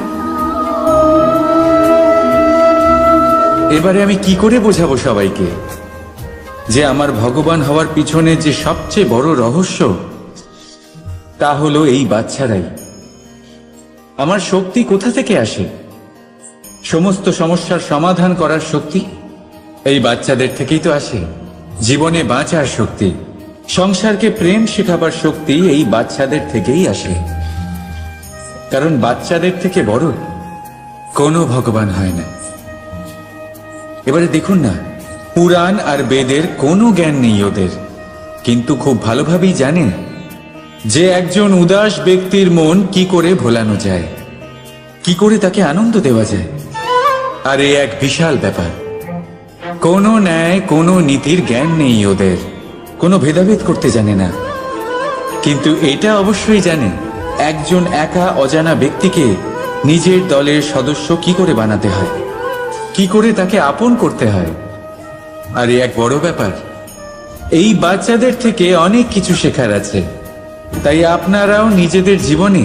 এবারে আমি কি করে বোঝাবো সবাইকে যে আমার ভগবান হওয়ার পিছনে যে সবচেয়ে বড় রহস্য, তা হলো এই বাচ্চারাই। আমার শক্তি কোথা থেকে আসে? সমস্ত সমস্যার সমাধান করার শক্তি এই বাচ্চাদের থেকেই তো আসে। জীবনে বাঁচার শক্তি, সংসারকে প্রেম শেখাবার শক্তি এই বাচ্চাদের থেকেই আসে। কারণ বাচ্চাদের থেকে বড় কোনো ভগবান হয় না। এবারে দেখুন না, পুরাণ আর বেদের কোনো জ্ঞান নেই ওদের, কিন্তু খুব ভালোভাবেই জানেন যে একজন উদাস ব্যক্তির মন কি করে ভোলানো যায়, কি করে তাকে আনন্দ দেওয়া যায়। আর এই এক বিশাল ব্যাপার। কোনো ন্যায়, কোনো নীতির জ্ঞান নেই ওদের, কোনো ভেদাভেদ করতে জানে না। কিন্তু এটা অবশ্যই জানে একজন একা অজানা ব্যক্তিকে নিজের দলের সদস্য কি করে বানাতে হয়, কি করে তাকে আপন করতে হয়। আর এক বড় ব্যাপার, এই বাচ্চাদের থেকে অনেক কিছু শেখার আছে। তাই আপনারাও নিজেদের জীবনে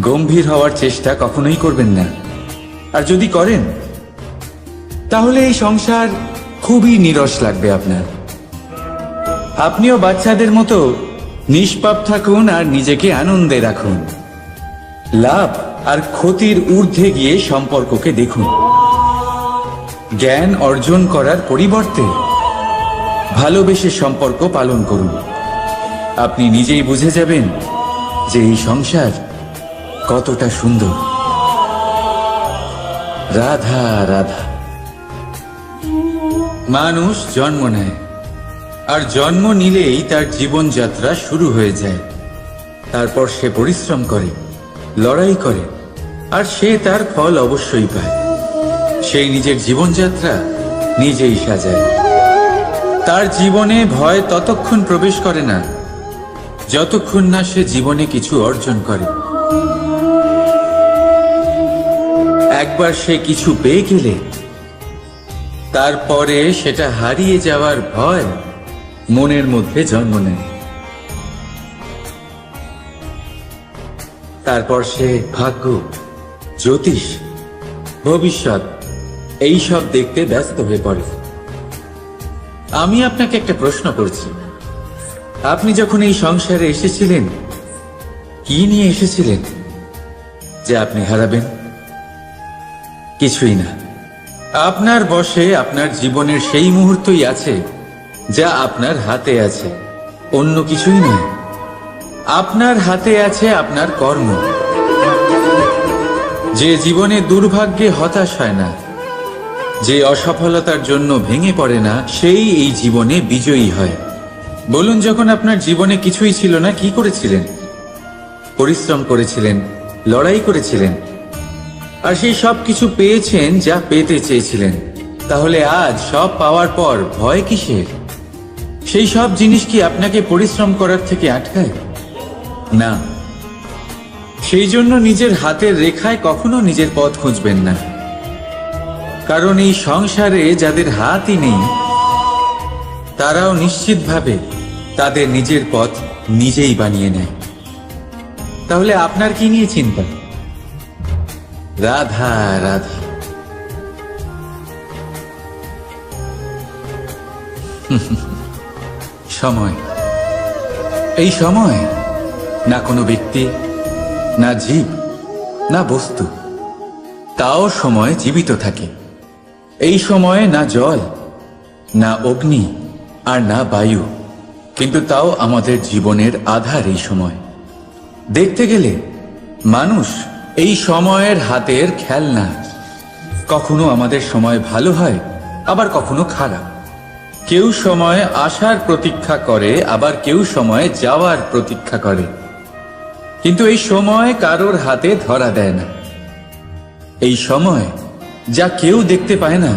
গম্ভীর হওয়ার চেষ্টা কখনোই করবেন না। আর যদি করেন তাহলে এই সংসার খুবই নিরস লাগবে আপনার। আপনিও বাচ্চাদের মতো নিষ্পাপ থাকুন আর নিজেকে আনন্দে রাখুন। লাভ আর ক্ষতির ঊর্ধ্বে গিয়ে সম্পর্ককে দেখুন। জ্ঞান অর্জন করার পরিবর্তে ভালোবেসে সম্পর্ক পালন করুন। আপনি নিজেই বুঝে যাবেন যে এই সংসার কতটা সুন্দর। রাধা রাধা। মানুষ জন্ম নেয়, আর জন্ম নিলেই তার জীবনযাত্রা শুরু হয়ে যায়। তারপর সে পরিশ্রম করে, লড়াই করে, আর সে তার ফল অবশ্যই পায়। সেই নিজের জীবনযাত্রা নিজেই সাজায়। তার জীবনে ভয় ততক্ষণ প্রবেশ করে না যতক্ষণ না সে জীবনে কিছু অর্জন করে। একবার সে কিছু পেয়ে গেলে তারপরে সেটা হারিয়ে যাওয়ার ভয় মনের মধ্যে জন্ম নেয়। তারপর সে ভাগ্য, জ্যোতিষ, ভবিষ্যৎ এইসব দেখতে ব্যস্ত হয়ে পড়ে। আমি আপনাকে একটা প্রশ্ন করছি, আপনি যখন এই সংসারে এসেছিলেন কি নিয়ে এসেছিলেন যে আপনি হারাবেন? কিছুই না। আপনার বশে আপনার জীবনের সেই মুহূর্তই আছে যা আপনার হাতে আছে, অন্য কিছুই নয়। আপনার হাতে আছে আপনার কর্ম। যে জীবনে দুর্ভাগ্যে হতাশ হয় না, যে অসফলতার জন্য ভেঙে পড়ে না, সেই এই জীবনে বিজয়ী হয়। বলুন, যখন আপনার জীবনে কিছুই ছিল না, কি করেছিলেন? পরিশ্রম করেছিলেন, লড়াই করেছিলেন, আর সেই সব কিছু পেয়েছেন যা পেতে চেয়েছিলেন। তাহলে আজ সব পাওয়ার পর ভয় কিসের? সেই সব জিনিস কি আপনাকে পরিশ্রম করার থেকে আটকায়? না। সেই জন্য নিজের হাতের রেখায় কখনো নিজের পথ খুঁজবেন না, কারণ এই সংসারে যাদের হাতই নেই তারাও নিশ্চিতভাবে তাদের নিজের পথ নিজেই বানিয়ে নেয়। তাহলে আপনার কি নিয়ে চিন্তা? রাধা রাধা। সময়, এই সময় না কোনো ব্যক্তি, না জীব, না বস্তু, তাও সময় জীবিত থাকে। এই সময়ে না জল, না অগ্নি, আর না বায়ু, কিন্তু তাও আমাদের জীবনের আধার। এই সময় দেখতে গেলে মানুষ এই সময়ের হাতের খেলনা। কখনো আমাদের সময় ভালো হয়, আবার কখনো খারাপ। কেউ সময় আসার প্রতীক্ষা করে, আবার কেউ সময় যাওয়ার প্রতীক্ষা করে, কিন্তু এই সময় কারোর হাতে ধরা দেয় না। এই সময় যা কেউ দেখতে পায় না,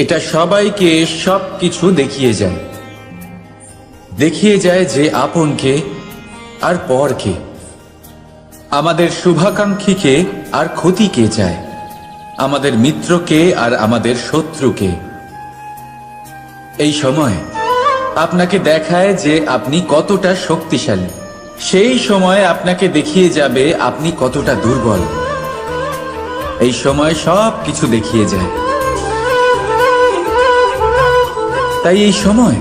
এটা সবাইকে সব কিছু দেখিয়ে যায়। দেখিয়ে যায় যে আপনকে আর পরকে, আমাদের শুভাকাঙ্ক্ষীকে আর ক্ষতিকে চায়, আমাদের মিত্রকে আর আমাদের শত্রুকে। এই সময় আপনাকে দেখায় যে আপনি কতটা শক্তিশালী, সেই সময় আপনাকে দেখিয়ে যাবে আপনি কতটা দুর্বল। এই সময় সব কিছু দেখিয়ে যায়। তাই এই সময়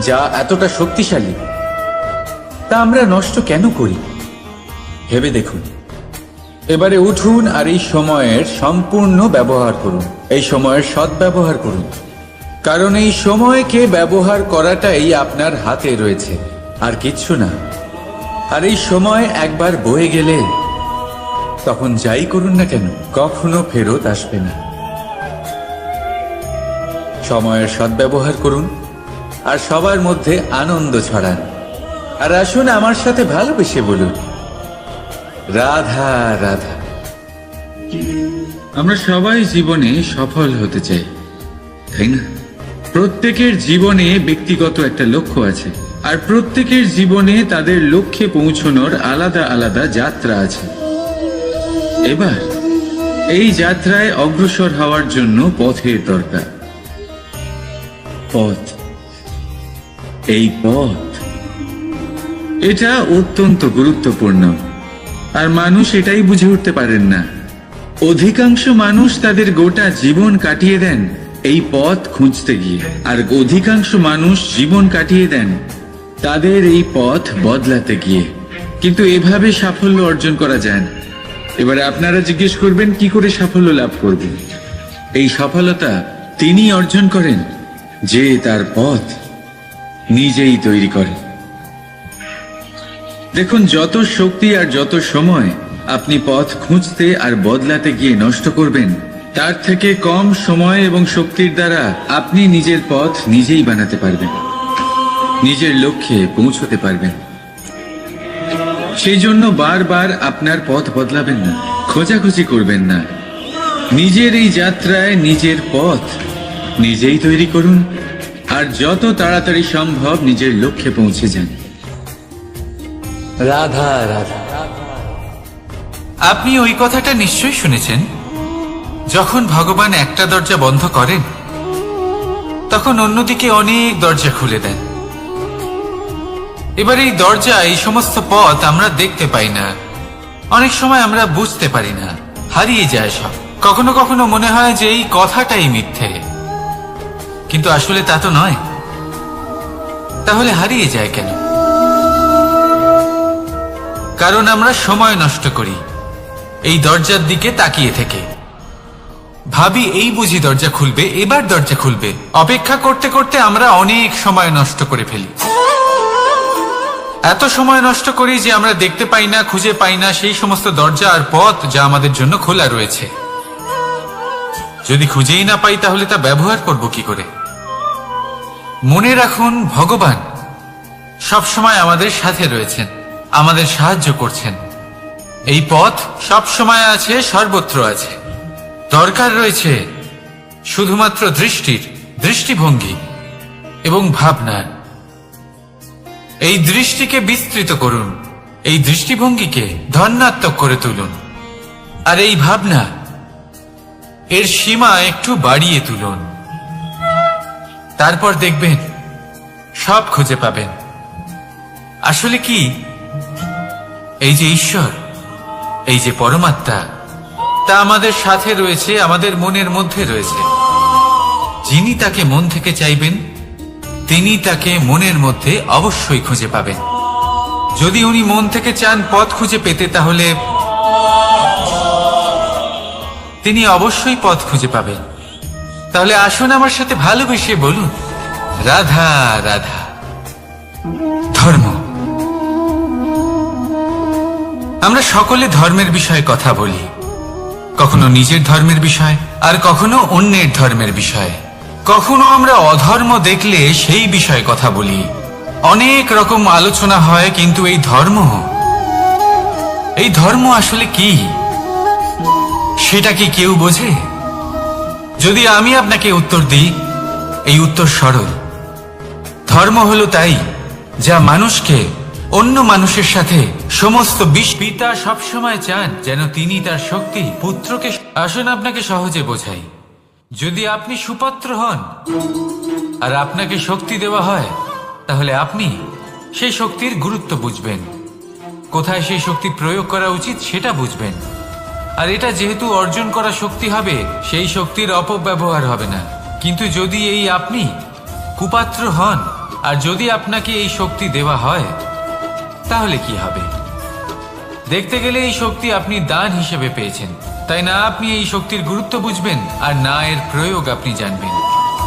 যা এতটা শক্তিশালী, তা আমরা নষ্ট কেন করি? ভেবে দেখুন। এবারে উঠুন আর এই সময়ের সম্পূর্ণ ব্যবহার করুন। এই সময়ের সদ্ব্যবহার করুন, কারণ এই সময়কে ব্যবহার করাটাই আপনার হাতে রয়েছে, আর কিচ্ছু না। আর এই সময় একবার বয়ে গেলে তখন যাই করুন না কেন, কখনো ফেরত আসবে না। সময়ের সদ্ব্যবহার করুন আর সবার মধ্যে আনন্দ ছড়ান। আর আসুন আমার সাথে ভালোবেসে বলুন, রাধা রাধা। আমরা সবাই জীবনে সফল হতে চাই, তাই না? প্রত্যেকের জীবনে ব্যক্তিগত একটা লক্ষ্য আছে, আর প্রত্যেকের জীবনে তাদের লক্ষ্যে পৌঁছানোর আলাদা আলাদা যাত্রা আছে। এবার এই যাত্রায় অগ্রসর হওয়ার জন্য পথের দরকার। পথ, এই পথ এটা অত্যন্ত গুরুত্বপূর্ণ, আর মানুষ এটাই বুঝে উঠতে পারেন না। অধিকাংশ মানুষ তাদের গোটা জীবন কাটিয়ে দেন এই পথ খুঁজতে গিয়ে, আর অধিকাংশ মানুষ জীবন কাটিয়ে দেন তাদের এই পথ বদলাতে গিয়ে। কিন্তু এভাবে সাফল্য অর্জন করা যায় না। এবারে আপনারা জিজ্ঞেস করবেন কি করে সাফল্য লাভ করবেন। এই সফলতা তিনি অর্জন করেন যে তার পথ নিজেই তৈরি করেন। দেখুন, যত শক্তি আর যত সময় আপনি পথ খুঁজতে আর বদলাতে গিয়ে নষ্ট করবেন, তার থেকে কম সময় এবং শক্তির দ্বারা আপনি নিজের পথ নিজেই বানাতে পারবেন, নিজের লক্ষ্যে পৌঁছতে পারবেন। সেই জন্য বারবার আপনার পথ বদলাবেন না, খোঁজাখুঁজি করবেন না। নিজের এই যাত্রায় নিজের পথ নিজেই তৈরি করুন, আর যত তাড়াতাড়ি সম্ভব নিজের লক্ষ্যে পৌঁছে যান। রাধা রাধা। আপনি ওই কথাটা নিশ্চয়ই শুনেছেন, যখন ভগবান একটা দরজা বন্ধ করেন তখন অন্যদিকে অনেক দরজা খুলে দেন। এবার এই দরজা, এই সমস্ত পথ আমরা দেখতে পাই না, অনেক সময় আমরা বুঝতে পারি না, হারিয়ে যায় সব। কখনো কখনো মনে হয় যে এই কথাটাই মিথ্যে, কিন্তু আসলে তা তো নয়। তাহলে হারিয়ে যায় কেন? কারণ আমরা সময় নষ্ট করি এই দরজার দিকে তাকিয়ে থেকে। ভাবি এই বুঝি দরজা খুলবে, এবার দরজা খুলবে। অপেক্ষা করতে করতে আমরা অনেক সময় নষ্ট করে ফেলি। এত সময় নষ্ট করি যে আমরা দেখতে পাই না, খুঁজে পাই না সেই সমস্ত দরজা আর পথ যা আমাদের জন্য খোলা রয়েছে। যদি খুঁজেই না পাই তাহলে তা ব্যবহার করব কি করে? মনে রাখুন, ভগবান সবসময় আমাদের সাথে রয়েছেন, আমাদের সাহায্য করছেন। এই পথ সব সময় আছে, সর্বত্র আছে। দরকার রয়েছে শুধুমাত্র দৃষ্টির, দৃষ্টিভঙ্গি এবং ভাবনার। এই দৃষ্টিকে বিস্তৃত করুন, এই দৃষ্টিভঙ্গিকে ধন্যাত্মক করে তুলুন, আর এই ভাবনা, এর সীমা একটু বাড়িয়ে তুলুন। তারপর দেখবেন সব খুঁজে পাবেন। আসলে কি, এই যে ঈশ্বর, এই যে পরমাত্মা, তা আমাদের সাথে রয়েছে, আমাদের মনের মধ্যে রয়েছে। যিনি তাকে মন থেকে চাইবেন তিনি তাকে মনের মধ্যে অবশ্যই খুঁজে পাবেন। যদি উনি মন থেকে চান পথ খুঁজে পেতে, তাহলে তিনি অবশ্যই পথ খুঁজে পাবেন। তাহলে আসুন আমার সাথে ভালোবেসে বলুন, রাধা রাধা। ধর্ম, আমরা সকলে ধর্মের বিষয়ে কথা বলি, কখনো নিজের ধর্মের বিষয়, আর কখনো অন্যের ধর্মের বিষয়। কখনো আমরা অধর্ম দেখলে সেই বিষয়ে কথা বলি। অনেক রকম আলোচনা হয়, কিন্তু এই ধর্ম আসলে কি, সেটা কি কেউ বোঝে? যদি আমি আপনাকে উত্তর দিই, এই উত্তর সরল। ধর্ম হলো তাই যা মানুষকে অন্য মানুষের সাথে সমস্ত পিতা সবসময় চান যেন তিনি তার শক্তি পুত্রকে। আসুন আপনাকে সহজে বোঝাই। যদি আপনি সুপাত্র হন আর আপনাকে শক্তি দেওয়া হয়, তাহলে আপনি সেই শক্তির গুরুত্ব বুঝবেন, কোথায় সেই শক্তি প্রয়োগ করা উচিত সেটা বুঝবেন। আর এটা যেহেতু অর্জন করা শক্তি হবে, সেই শক্তির অপব্যবহার হবে না। কিন্তু যদি এই আপনি কুপাত্র হন আর যদি আপনাকে এই শক্তি দেওয়া হয়, তাহলে কি হবে? দেখতে গেলে এই শক্তি আপনি দান হিসেবে পেয়েছেন, তাই না আপনি এই শক্তির গুরুত্ব বুঝবেন, আর না এর প্রয়োগ আপনি জানবেন।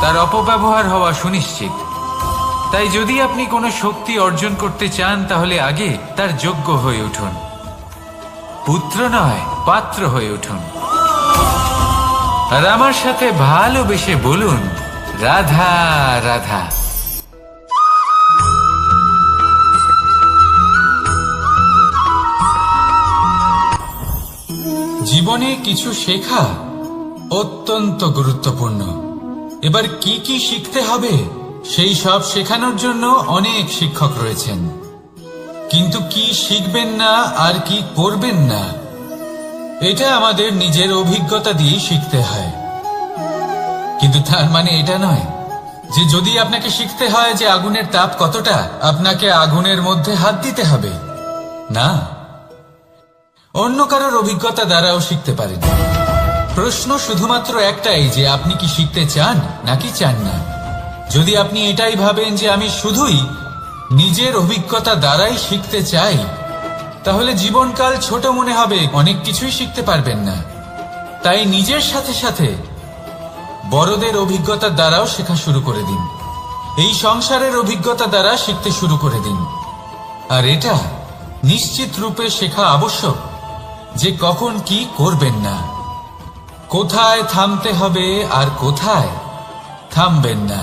তার অপব্যবহার হওয়া সুনিশ্চিত। তাই যদি আপনি কোনো শক্তি অর্জন করতে চান, তাহলে আগে তার যোগ্য হয়ে উঠুন। পুত্র নয়, পাত্র হয়ে উঠুন। আর আমার সাথে ভালোবেসে বলুন, রাধা রাধা। জীবনে কিছু শেখা অত্যন্ত গুরুত্বপূর্ণ। এবার কি কি শিখতে হবে, সেই সব শেখানোর জন্য অনেক শিক্ষক রয়েছেন। কিন্তু কি শিখবেন না আর কি করবেন না, এটা আমাদের নিজের অভিজ্ঞতা দিয়ে শিখতে হয়। কিন্তু তার মানে এটা নয় যে যদি আপনাকে শিখতে হয় যে আগুনের তাপ কতটা, আপনাকে আগুনের মধ্যে হাত দিতে হবে না, অন্য কারোর অভিজ্ঞতা দ্বারাও শিখতে পারেন। প্রশ্ন শুধুমাত্র একটাই যে আপনি কি শিখতে চান নাকি চান না। যদি আপনি এটাই ভাবেন যে আমি শুধুই নিজের অভিজ্ঞতা দ্বারাই শিখতে চাই, তাহলে জীবনকাল ছোট মনে হবে, অনেক কিছুই শিখতে পারবেন না। তাই নিজের সাথে সাথে বড়দের অভিজ্ঞতার দ্বারাও শেখা শুরু করে দিন। এই সংসারের অভিজ্ঞতা দ্বারা শিখতে শুরু করে দিন। আর এটা নিশ্চিত রূপে শেখা আবশ্যক যে কখন কি করবেন না, কোথায় থামতে হবে আর কোথায় থামবেন না।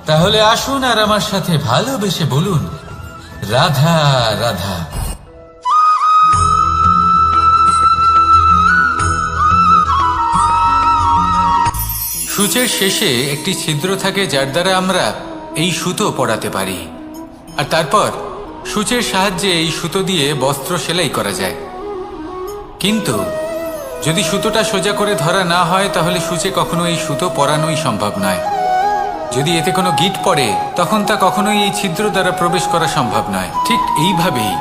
তাহলে আসুন আর আমার সাথে ভালোবেসে বলুন, রাধা রাধা। সূচের শেষে একটি ছিদ্র থাকে যার দ্বারা আমরা এই সুতো পরাতে পারি, আর তারপর সূচের সাহায্যে এই সুতো দিয়ে বস্ত্র সেলাই করা যায়। কিন্তু যদি সুতোটা সোজা করে ধরা না হয় তাহলে সূচে কখনো এই সুতো পরানোই সম্ভব নয়। যদি এতে কোনো গিঁট পড়ে তখন তা কখনোই এই ছিদ্র দ্বারা প্রবেশ করা সম্ভব নয়। ঠিক এইভাবেই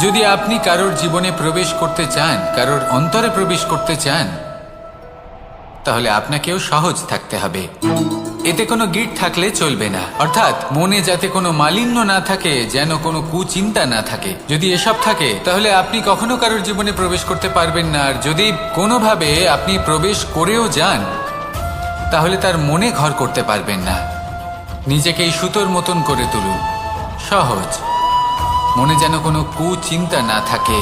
যদি আপনি কারোর জীবনে প্রবেশ করতে চান, কারোর অন্তরে প্রবেশ করতে চান, তাহলে আপনাকেও সহজ থাকতে হবে। এতে কোনো গিঁট থাকলে চলবে না, অর্থাৎ মনে যাতে কোনো মালিন্য না থাকে, যেন কোনো কুচিন্তা না থাকে। যদি এসব থাকে তাহলে আপনি কখনো কারোর জীবনে প্রবেশ করতে পারবেন না। আর যদি কোনোভাবে আপনি প্রবেশ করেও যান তাহলে তার মনে ঘর করতে পারবেন না। নিজেকে এই সুতোর মতন করে তুলুন, সহজ। মনে যেন কোনো কুচিন্তা না থাকে,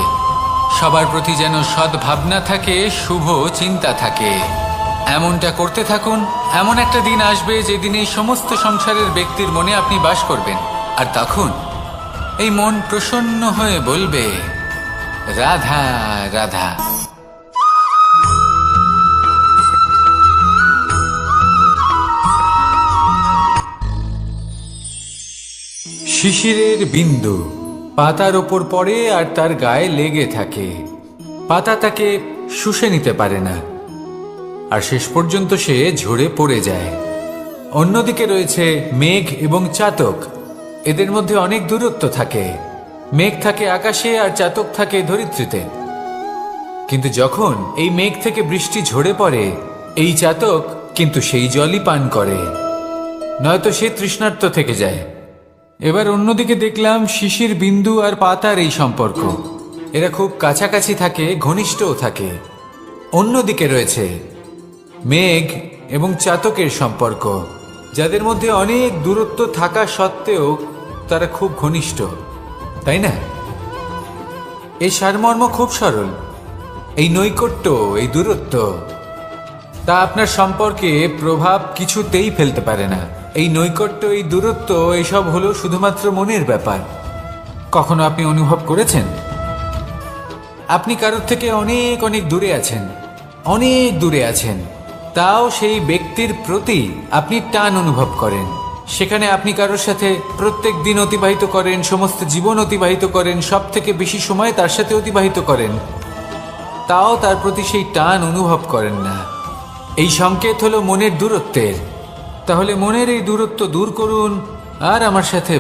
সবার প্রতি যেন সদ্ভাবনা থাকে, শুভ চিন্তা থাকে। এমনটা করতে থাকুন। এমন একটা দিন আসবে যেদিন এই সমস্ত সংসারের ব্যক্তির মনে আপনি বাস করবেন, আর তখন এই মন প্রসন্ন হয়ে বলবে, রাধা রাধা। শিশিরের বিন্দু পাতার ওপর পড়ে আর তার গায়ে লেগে থাকে। পাতা তাকে শুষে নিতে পারে না, আর শেষ পর্যন্ত সে ঝরে পড়ে যায়। অন্যদিকে রয়েছে মেঘ এবং চাতক। এদের মধ্যে অনেক দূরত্ব থাকে। মেঘ থাকে আকাশে আর চাতক থাকে ধরিত্রীতে। কিন্তু যখন এই মেঘ থেকে বৃষ্টি ঝরে পড়ে, এই চাতক কিন্তু সেই জলই পান করে, নয়তো সে তৃষ্ণার্ত থেকে যায়। এবার অন্যদিকে দেখলাম শিশির বিন্দু আর পাতার এই সম্পর্ক। এরা খুব কাছাকাছি থাকে, ঘনিষ্ঠও থাকে। অন্যদিকে রয়েছে মেঘ এবং চাতকের সম্পর্ক, যাদের মধ্যে অনেক দূরত্ব থাকা সত্ত্বেও তারা খুব ঘনিষ্ঠ, তাই না? এই সারমর্ম খুব সরল। এই নৈকট্য, এই দূরত্ব, তা আপনার সম্পর্কে প্রভাব কিছুতেই ফেলতে পারে না। এই নৈকট্য, এই দূরত্ব, এসব হলো শুধুমাত্র মনের ব্যাপার। কখনো আপনি অনুভব করেছেন আপনি কারোর থেকে অনেক অনেক দূরে আছেন, অনেক দূরে আছেন, তাও সেই ব্যক্তির প্রতি আপনি টান অনুভব করেন। সেখানে আপনি কারোর সাথে প্রত্যেক দিন অতিবাহিত করেন, সমস্ত জীবন অতিবাহিত করেন, সব থেকে বেশি সময় তার সাথে অতিবাহিত করেন, তাও তার প্রতি সেই টান অনুভব করেন না। এই সংকেত হলো মনের দূরত্বের। তাহলে মনের এই দূরত্ব দূর করুন আর আমার সাথে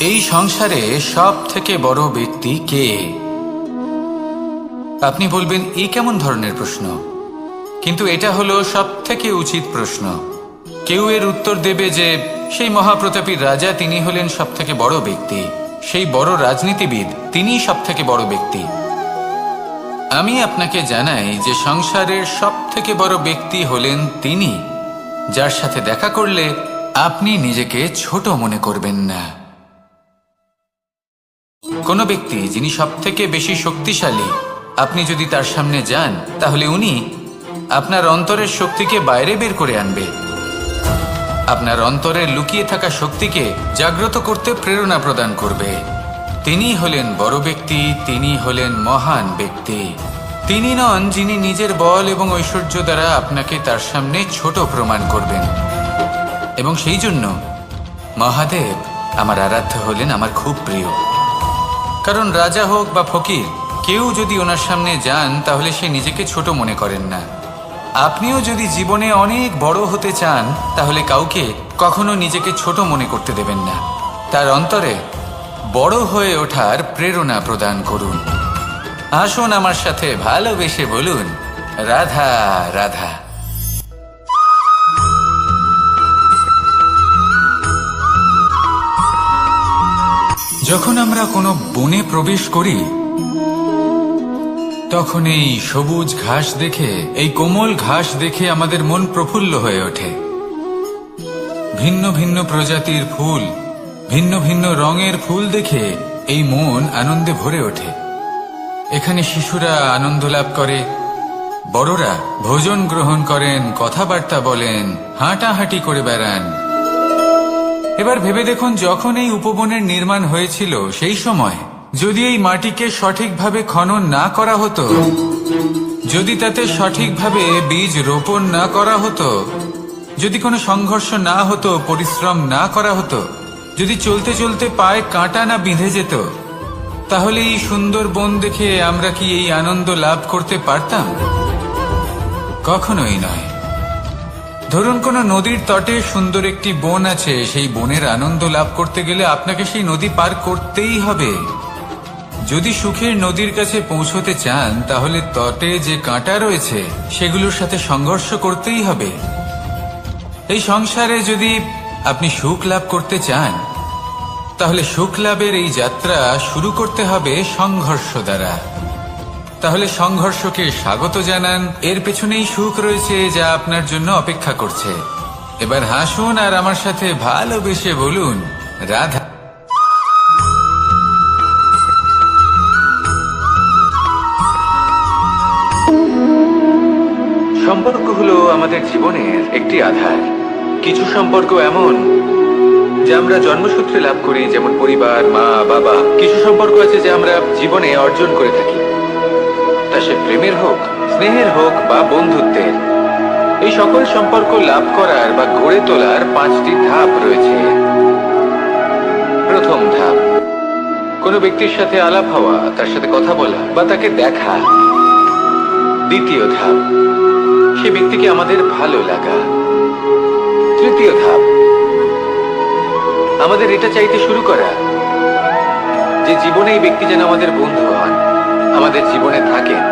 এই সংসারে সব থেকে বড় ব্যক্তি কে? আপনি বলবেন এই কেমন ধরনের প্রশ্ন, কিন্তু এটা হলো সব থেকে উচিত প্রশ্ন। কেউ এর উত্তর দেবে যে সেই মহাপ্রতাপী রাজা, তিনি হলেন সব থেকে বড় ব্যক্তি, সেই বড় রাজনীতিবিদ, তিনিই সব থেকে বড় ব্যক্তি। আমি আপনাকে জানাই যে সংসারের সব থেকে বড় ব্যক্তি হলেন তিনি, যার সাথে দেখা করলে আপনি নিজেকে ছোট মনে করবেন না। কোনো ব্যক্তি যিনি সব থেকে বেশি শক্তিশালী, আপনি যদি তার সামনে যান তাহলে উনি আপনার অন্তরের শক্তিকে বাইরে বের করে আনবে, আপনার অন্তরের লুকিয়ে থাকা শক্তিকে জাগ্রত করতে প্রেরণা প্রদান করবে। তিনি হলেন বড় ব্যক্তি, তিনি হলেন মহান ব্যক্তি। তিনি নন যিনি নিজের বল এবং ঐশ্বর্য দ্বারা আপনাকে তার সামনে ছোট প্রমাণ করবেন। এবং সেই জন্য মহাদেব আমার আরাধ্য হলেন আমার খুব প্রিয়। কারণ রাজা হোক বা ফকির, কেউ যদি ওনার সামনে যান তাহলে সে নিজেকে ছোট মনে করেন না। আপনিও যদি জীবনে অনেক বড় হতে চান তাহলে কাউকে কখনো নিজেকে ছোট মনে করতে দেবেন না। তার অন্তরে বড় হয়ে ওঠার প্রেরণা প্রদান করুন। আসুন আমার সাথে ভালোবেসে বলুন, রাধা রাধা। যখন আমরা কোনো বনে প্রবেশ করি তখন এই সবুজ ঘাস দেখে, এই কোমল ঘাস দেখে আমাদের মন প্রফুল্ল হয়ে ওঠে। ভিন্ন ভিন্ন প্রজাতির ফুল, ভিন্ন ভিন্ন রঙের ফুল দেখে এই মন আনন্দে ভরে ওঠে। এখানে শিশুরা আনন্দ লাভ করে, বড়রা ভোজন গ্রহণ করেন, কথাবার্তা বলেন, হাঁটাহাঁটি করে বেড়ান। এবার ভেবে দেখুন, যখন এই উপবনের নির্মাণ হয়েছিল সেই সময় যদি এই মাটিকে সঠিকভাবে খনন না করা হতো, যদি তাতে সঠিকভাবে বীজ রোপণ না করা হতো, যদি কোনো সংঘর্ষ না হতো, পরিশ্রম না করা হতো, যদি চলতে চলতে পায়ে কাঁটা না বিঁধে যেত, তাহলে এই সুন্দর বন দেখে আমরা কি এই আনন্দ লাভ করতে পারতাম? কখনোই নয়। ধরুন কোনো নদীর তটে সুন্দর একটি বন আছে, সেই বনের আনন্দ লাভ করতে গেলে আপনাকে সেই নদী পার করতেই হবে। যদি সুখের নদীর কাছে পৌঁছতে চান তাহলে তটে যে কাঁটা রয়েছে সেগুলোর সাথে সংঘর্ষ করতেই হবে। এই সংসারে যদি আপনি সুখ লাভ করতে চান তাহলে সুখ লাভের এই যাত্রা শুরু করতে হবে সংঘর্ষ দ্বারা। তাহলে সংঘর্ষকে স্বাগত জানান, এর পেছনেই সুখ রয়েছে যা আপনার জন্য অপেক্ষা করছে। এবার হাসুন আর আমার সাথে ভালোবেসে বলুন, রাধা। সম্পর্ক হলো আমাদের জীবনের একটি আধার। কিছু সম্পর্ক এমন যা আমরা জন্মসূত্রে লাভ করি, যেমন পরিবার, মা, বাবা। কিছু সম্পর্ক আছে যা আমরা জীবনে অর্জন করে থাকি, তা সে প্রেমের হোক, স্নেহের হোক বা বন্ধুত্বের। এই সকল সম্পর্ক লাভ করার বা গড়ে তোলার 5টি ধাপ রয়েছে। প্রথম ধাপ, কোনো ব্যক্তির সাথে আলাপ হওয়া, তার সাথে কথা বলা বা তাকে দেখা। দ্বিতীয় ধাপ, সে ব্যক্তিকে আমাদের ভালো লাগা। তৃতীয় ধাপ, আমাদের এটা চাইতে শুরু করা যে জীবনে এই ব্যক্তি যেন আমাদের বন্ধু হন, আমাদের জীবনে থাকেন,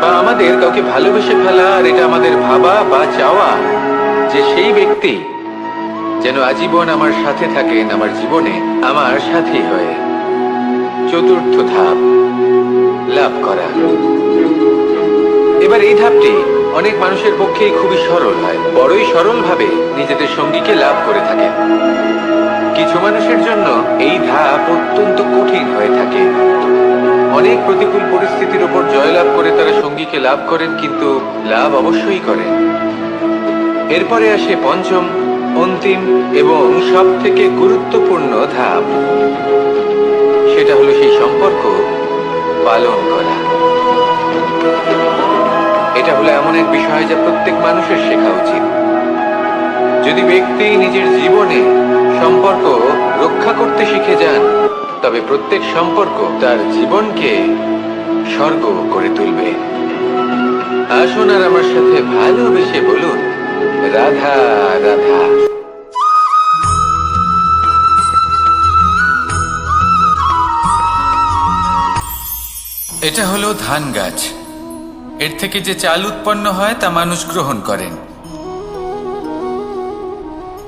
বা আমাদের কাউকে ভালোবেসে ফেলা আর এটা আমাদের ভাবা বা চাওয়া যে সেই ব্যক্তি যেন আজীবন আমার সাথে থাকেন, আমার জীবনে আমার সাথী হয়ে। চতুর্থ ধাপ, লাভ করা। এবার এই ধাপটি অনেক মানুষের পক্ষেই খুবই সরল হয়, বড়ই সরলভাবে নিজেদের সঙ্গীকে লাভ করে থাকেন। কিছু মানুষের জন্য এই ধাপ অত্যন্ত কঠিন হয়ে থাকে। অনেক প্রতিকূল পরিস্থিতির উপর জয়লাভ করে তারা সঙ্গীকে লাভ করেন, কিন্তু লাভ অবশ্যই করেন। এরপরে আসে পঞ্চম, অন্তিম এবং সব থেকে গুরুত্বপূর্ণ ধাপ। সেটা হলো সেই সম্পর্ক পালন করা। এটা হলো এমন এক বিষয় যা প্রত্যেক মানুষের শেখা উচিত। যদি ব্যক্তি নিজের জীবনে সম্পর্ক রক্ষা করতে শিখে যান, তবে প্রত্যেক সম্পর্ক তার জীবনকে স্বর্গ করে তুলবে। আসুন আর আমার সাথে ভালোবেসে বলুন, রাধা রাধা। এটা হলো ধান গাছ। এর থেকে যে চাল উৎপন্ন হয় তা মানুষ গ্রহণ করেন।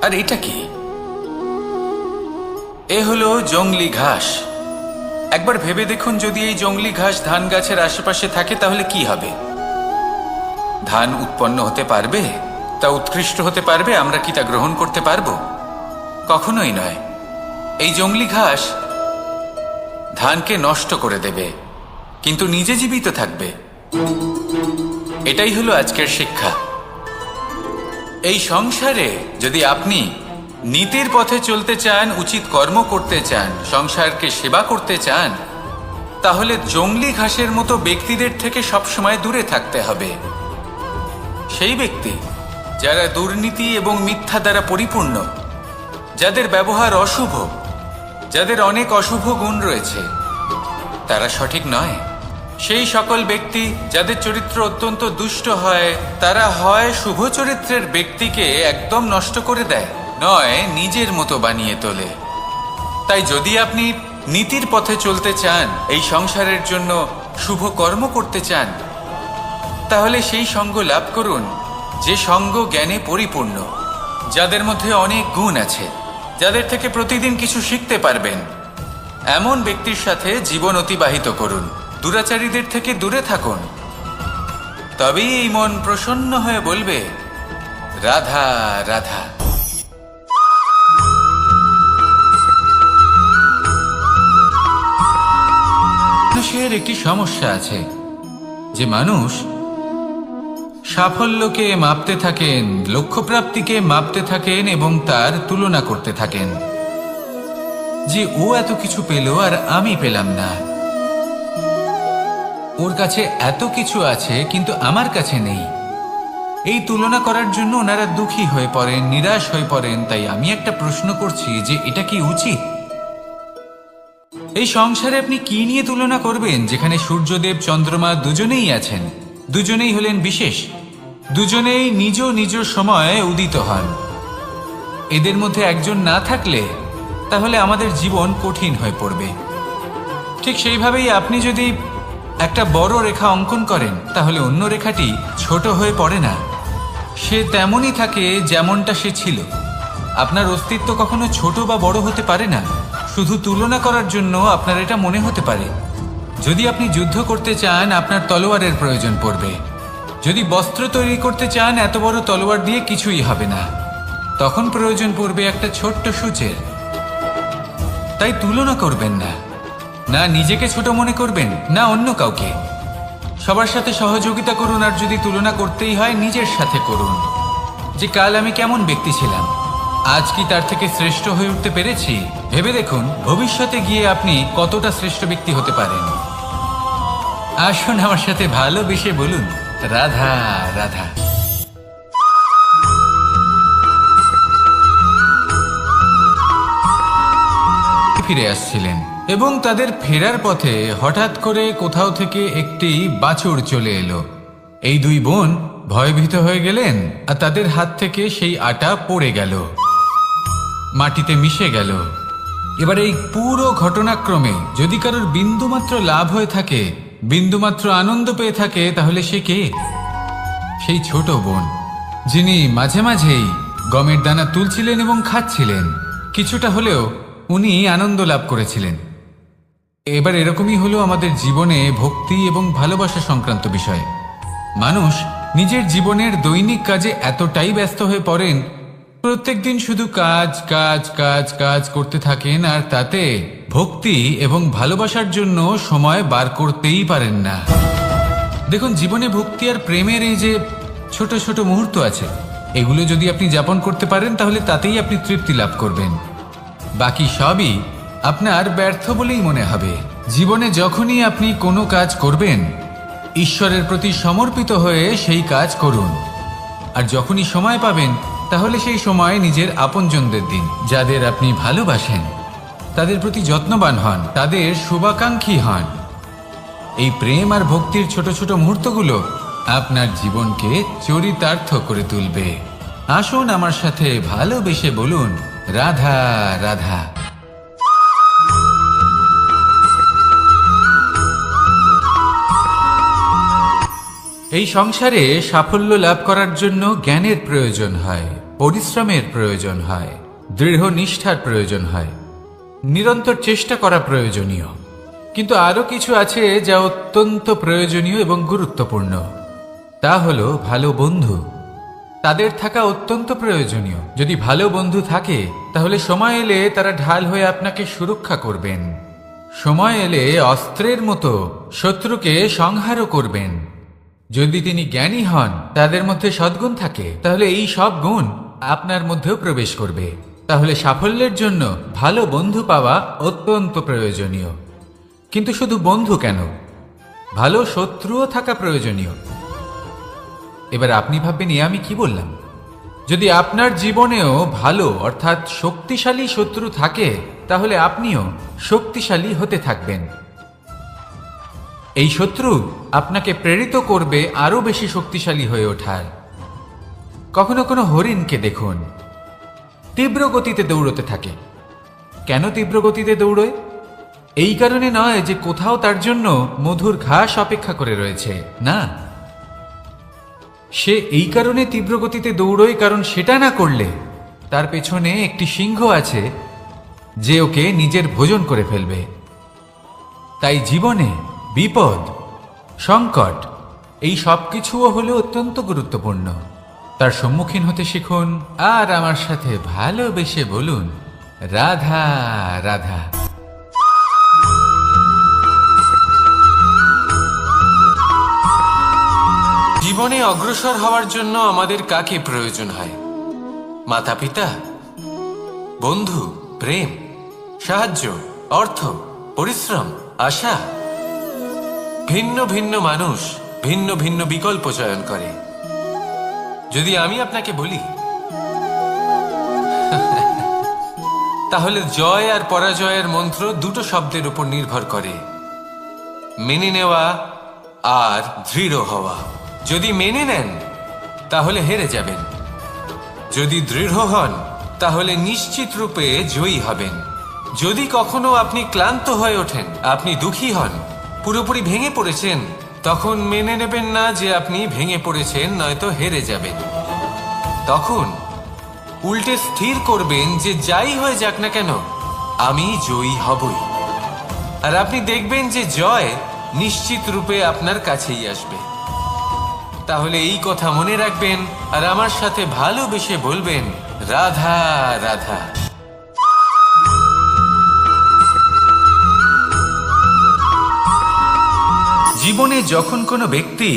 আর এটা কি? এ হলো জংলি ঘাস। একবার ভেবে দেখুন, যদি এই জংলি ঘাস ধান গাছের আশেপাশে থাকে তাহলে কি হবে? ধান উৎপন্ন হতে পারবে? তা উৎকৃষ্ট হতে পারবে? আমরা কি তা গ্রহণ করতে পারবো? কখনোই নয়। এই জংলি ঘাস ধানকে নষ্ট করে দেবে, কিন্তু নিজে জীবিত থাকবে। এটাই হলো আজকের শিক্ষা। এই সংসারে যদি আপনি নীতির পথে চলতে চান, উচিত কর্ম করতে চান, সংসারকে সেবা করতে চান, তাহলে জংলি ঘাসের মতো ব্যক্তিদের থেকে সবসময় দূরে থাকতে হবে। সেই ব্যক্তি যারা দুর্নীতি এবং মিথ্যা দ্বারা পরিপূর্ণ, যাদের ব্যবহার অশুভ, যাদের অনেক অশুভ গুণ রয়েছে, তারা সঠিক নয়। সেই সকল ব্যক্তি যাদের চরিত্র অত্যন্ত দুষ্ট হয়, তারা হয় শুভ চরিত্রের ব্যক্তিকে একদম নষ্ট করে দেয়, নয় নিজের মতো বানিয়ে তোলে। তাই যদি আপনি নীতির পথে চলতে চান, এই সংসারের জন্য শুভ কর্ম করতে চান, তাহলে সেই সঙ্গ লাভ করুন যে সঙ্গ জ্ঞানে পরিপূর্ণ, যাদের মধ্যে অনেক গুণ আছে, যাদের থেকে প্রতিদিন কিছু শিখতে পারবেন। এমন ব্যক্তির সাথে জীবন অতিবাহিত করুন, দুরাচারীদের থেকে দূরে থাকুন। তবেই এই মন প্রসন্ন হয়ে বলবে, রাধা রাধা। মানুষের একটি সমস্যা আছে যে মানুষ সাফল্যকে মাপতে থাকেন, লক্ষ্যপ্রাপ্তিকে মাপতে থাকেন এবং তার তুলনা করতে থাকেন যে ও এত কিছু পেল আর আমি পেলাম না, ওর কাছে এত কিছু আছে কিন্তু আমার কাছে নেই। এই তুলনা করার জন্য ওনারা দুঃখী হয়ে পড়েন, নিরাশ হয়ে পড়েন। তাই আমি একটা প্রশ্ন করছি যে এটা কি উচিত? এই সংসারে আপনি কি নিয়ে তুলনা করবেন, যেখানে সূর্যদেব চন্দ্রমা দুজনেই আছেন, দুজনেই হলেন বিশেষ, দুজনেই নিজ নিজ সময়ে উদিত হন। এদের মধ্যে একজন না থাকলে তাহলে আমাদের জীবন কঠিন হয়ে পড়বে। ঠিক সেইভাবেই আপনি যদি একটা বড় রেখা অঙ্কন করেন, তাহলে অন্য রেখাটি ছোট হয়ে পড়ে না, সে তেমনই থাকে যেমনটা সে ছিল। আপনার অস্তিত্ব কখনো ছোট বা বড় হতে পারে না। শুধু তুলনা করার জন্য আপনার এটা মনে হতে পারে। যদি আপনি যুদ্ধ করতে চান, আপনার তলোয়ারের প্রয়োজন পড়বে। যদি বস্ত্র তৈরি করতে চান, এত বড় তলোয়ার দিয়ে কিছুই হবে না, তখন প্রয়োজন পড়বে একটা ছোট্ট সূচের। তাই তুলনা করবেন না, না নিজেকে ছোট মনে করবেন, না অন্য কাউকে। সবার সাথে সহযোগিতা করুন, আর যদি তুলনা করতেই হয় নিজের সাথে করুন, যে কাল আমি কেমন ব্যক্তি ছিলাম, আজ কি তার থেকে শ্রেষ্ঠ হয়ে উঠতে পেরেছি। ভেবে দেখুন ভবিষ্যতে গিয়ে আপনি কতটা শ্রেষ্ঠ ব্যক্তি হতে পারেন। আসুন আমার সাথে ভালোবেসে বলুন, রাধা রাধা। ফিরে আসছিলেন এবং তাদের ফেরার পথে হঠাৎ করে কোথাও থেকে একটি বাছুর চলে এলো। এই দুই বোন ভয়ভীত হয়ে গেলেন, আর তাদের হাত থেকে সেই আটা পড়ে গেল, মাটিতে মিশে গেল। এবার এই পুরো ঘটনাক্রমে যদি কারোর বিন্দুমাত্র লাভ হয়ে থাকে, বিন্দুমাত্র আনন্দ পেয়ে থাকে, তাহলে সে কে? সেই ছোট বোন, যিনি মাঝে মাঝেই গমের দানা তুলছিলেন এবং খাচ্ছিলেন। কিছুটা হলেও উনি আনন্দ লাভ করেছিলেন। এবার এরকমই হলো আমাদের জীবনে ভক্তি এবং ভালোবাসা সংক্রান্ত বিষয়। মানুষ নিজের জীবনের দৈনিক কাজে এতটাই ব্যস্ত হয়ে পড়েন, প্রত্যেকদিন শুধু কাজ কাজ কাজ কাজ করতে থাকেন, আর তাতে ভক্তি এবং ভালোবাসার জন্য সময় বার করতেই পারেন না। দেখুন, জীবনে ভক্তি আর প্রেমের এই যে ছোট ছোট মুহূর্ত আছে, এগুলো যদি আপনি যাপন করতে পারেন, তাহলে তাতেই আপনি তৃপ্তি লাভ করবেন। বাকি সবই আপনার ব্যর্থ বলেই মনে হবে। জীবনে যখনই আপনি কোনো কাজ করবেন, ঈশ্বরের প্রতি সমর্পিত হয়ে সেই কাজ করুন। আর যখনই সময় পাবেন, তাহলে সেই সময় নিজের আপনজনদের দিন, যাদের আপনি ভালোবাসেন, তাদের প্রতি যত্নবান হন, তাদের শুভাকাঙ্ক্ষী হন। এই প্রেম আর ভক্তির ছোট ছোট মুহূর্তগুলো আপনার জীবনকে চরিতার্থ করে তুলবে। আসুন আমার সাথে ভালোবেসে বলুন, রাধা রাধা। এই সংসারে সাফল্য লাভ করার জন্য জ্ঞানের প্রয়োজন হয়, পরিশ্রমের প্রয়োজন হয়, দৃঢ় নিষ্ঠার প্রয়োজন হয়, নিরন্তর চেষ্টা করা প্রয়োজনীয়। কিন্তু আরো কিছু আছে যা অত্যন্ত প্রয়োজনীয় এবং গুরুত্বপূর্ণ। তা হলো ভালো বন্ধু। তাদের থাকা অত্যন্ত প্রয়োজনীয়। যদি ভালো বন্ধু থাকে, তাহলে সময় এলে তারা ঢাল হয়ে আপনাকে সুরক্ষা করবেন। সময় এলে অস্ত্রের মতো শত্রুকে সংহারও করবেন। যদি তিনি জ্ঞানী হন, তাদের মধ্যে সদ্গুণ থাকে, তাহলে এই সব গুণ আপনার মধ্যেও প্রবেশ করবে। তাহলে সাফল্যের জন্য ভালো বন্ধু পাওয়া অত্যন্ত প্রয়োজনীয়। কিন্তু শুধু বন্ধু কেন, ভালো শত্রুও থাকা প্রয়োজনীয়। এবার আপনি ভাববেন, আমি কি বললাম? যদি আপনার জীবনেও ভালো অর্থাৎ শক্তিশালী শত্রু থাকে, তাহলে আপনিও শক্তিশালী হতে থাকবেন। এই শত্রু আপনাকে প্রেরিত করবে আরো বেশি শক্তিশালী হয়ে ওঠার। কখনো কোনো হরিণকে দেখুন, তীব্র গতিতে দৌড়তে থাকে। কেন তীব্র গতিতে দৌড়য়? এই কারণে নয় যে কোথাও তার জন্য মধুর ঘাস অপেক্ষা করে রয়েছে, না। সে এই কারণে তীব্র গতিতে দৌড়য় কারণ সেটা না করলে তার পেছনে একটি সিংহ আছে যে ওকে নিজের ভোজন করে ফেলবে। তাই জীবনে বিপদ, সংকট এই সব কিছুও হলো অত্যন্ত গুরুত্বপূর্ণ। তার সম্মুখীন হতে শিখুন আর আমার সাথে ভালোবেসে বলুন, রাধা রাধা। জীবনে অগ্রসর হওয়ার জন্য আমাদের কাকে প্রয়োজন হয়? মাতা পিতা, বন্ধু, প্রেম, সাহায্য, অর্থ, পরিশ্রম, আশা। ভিন্ন ভিন্ন মানুষ ভিন্ন ভিন্ন বিকল্প চয়ন করে। যদি আমি আপনাকে বলি তাহলে জয় আর পরাজয়ের মন্ত্র দুটো শব্দের উপর নির্ভর করে, মেনে নেওয়া আর দৃঢ় হওয়া। যদি মেনে নেন তাহলে হেরে যাবেন, যদি দৃঢ় হন তাহলে নিশ্চিত রূপে জয়ী হবেন। যদি কখনো আপনি ক্লান্ত হয়ে ওঠেন, আপনি দুঃখী হন, পুরোপুরি ভেঙে পড়েছেন, তখন মেনে নেবেন না যে আপনি ভেঙে পড়েছেন, নয়তো হেরে যাবেন। তখন উল্টে স্থির করবেন যে যাই হয়ে যাক না কেন আমি জয়ী হবই। আর আপনি দেখবেন যে জয় নিশ্চিত রূপে আপনার কাছেই আসবে। তাহলে এই কথা মনে রাখবেন আর আমার সাথে ভালোবেসে বলবেন, রাধা রাধা। জীবনে যখন কোনো ব্যক্তি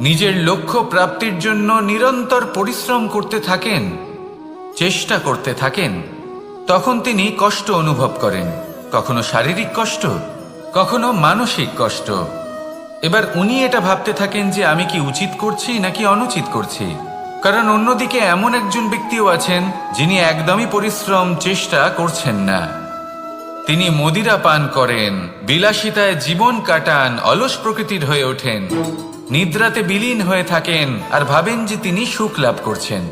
নিজের লক্ষ্য প্রাপ্তির জন্য নিরন্তর পরিশ্রম করতে থাকেন, চেষ্টা করতে থাকেন, তখন তিনি কষ্ট অনুভব করেন। কখনো শারীরিক কষ্ট, কখনো মানসিক কষ্ট। এবার উনি এটা ভাবতে থাকেন যে আমি কি উচিত করছি নাকি অনুচিত করছি। কারণ অন্যদিকে এমন একজন ব্যক্তিও আছেন যিনি একদমই পরিশ্রম চেষ্টা করছেন না। তিনি মদিরা পান করেন, বিলাসিতায় জীবন কাটান, অলস প্রকৃতির হয়ে ওঠেন, নিদ্রাতে বিলীন হয়ে থাকেন আর ভাবেন যে তিনি সুখ লাভ করছেন।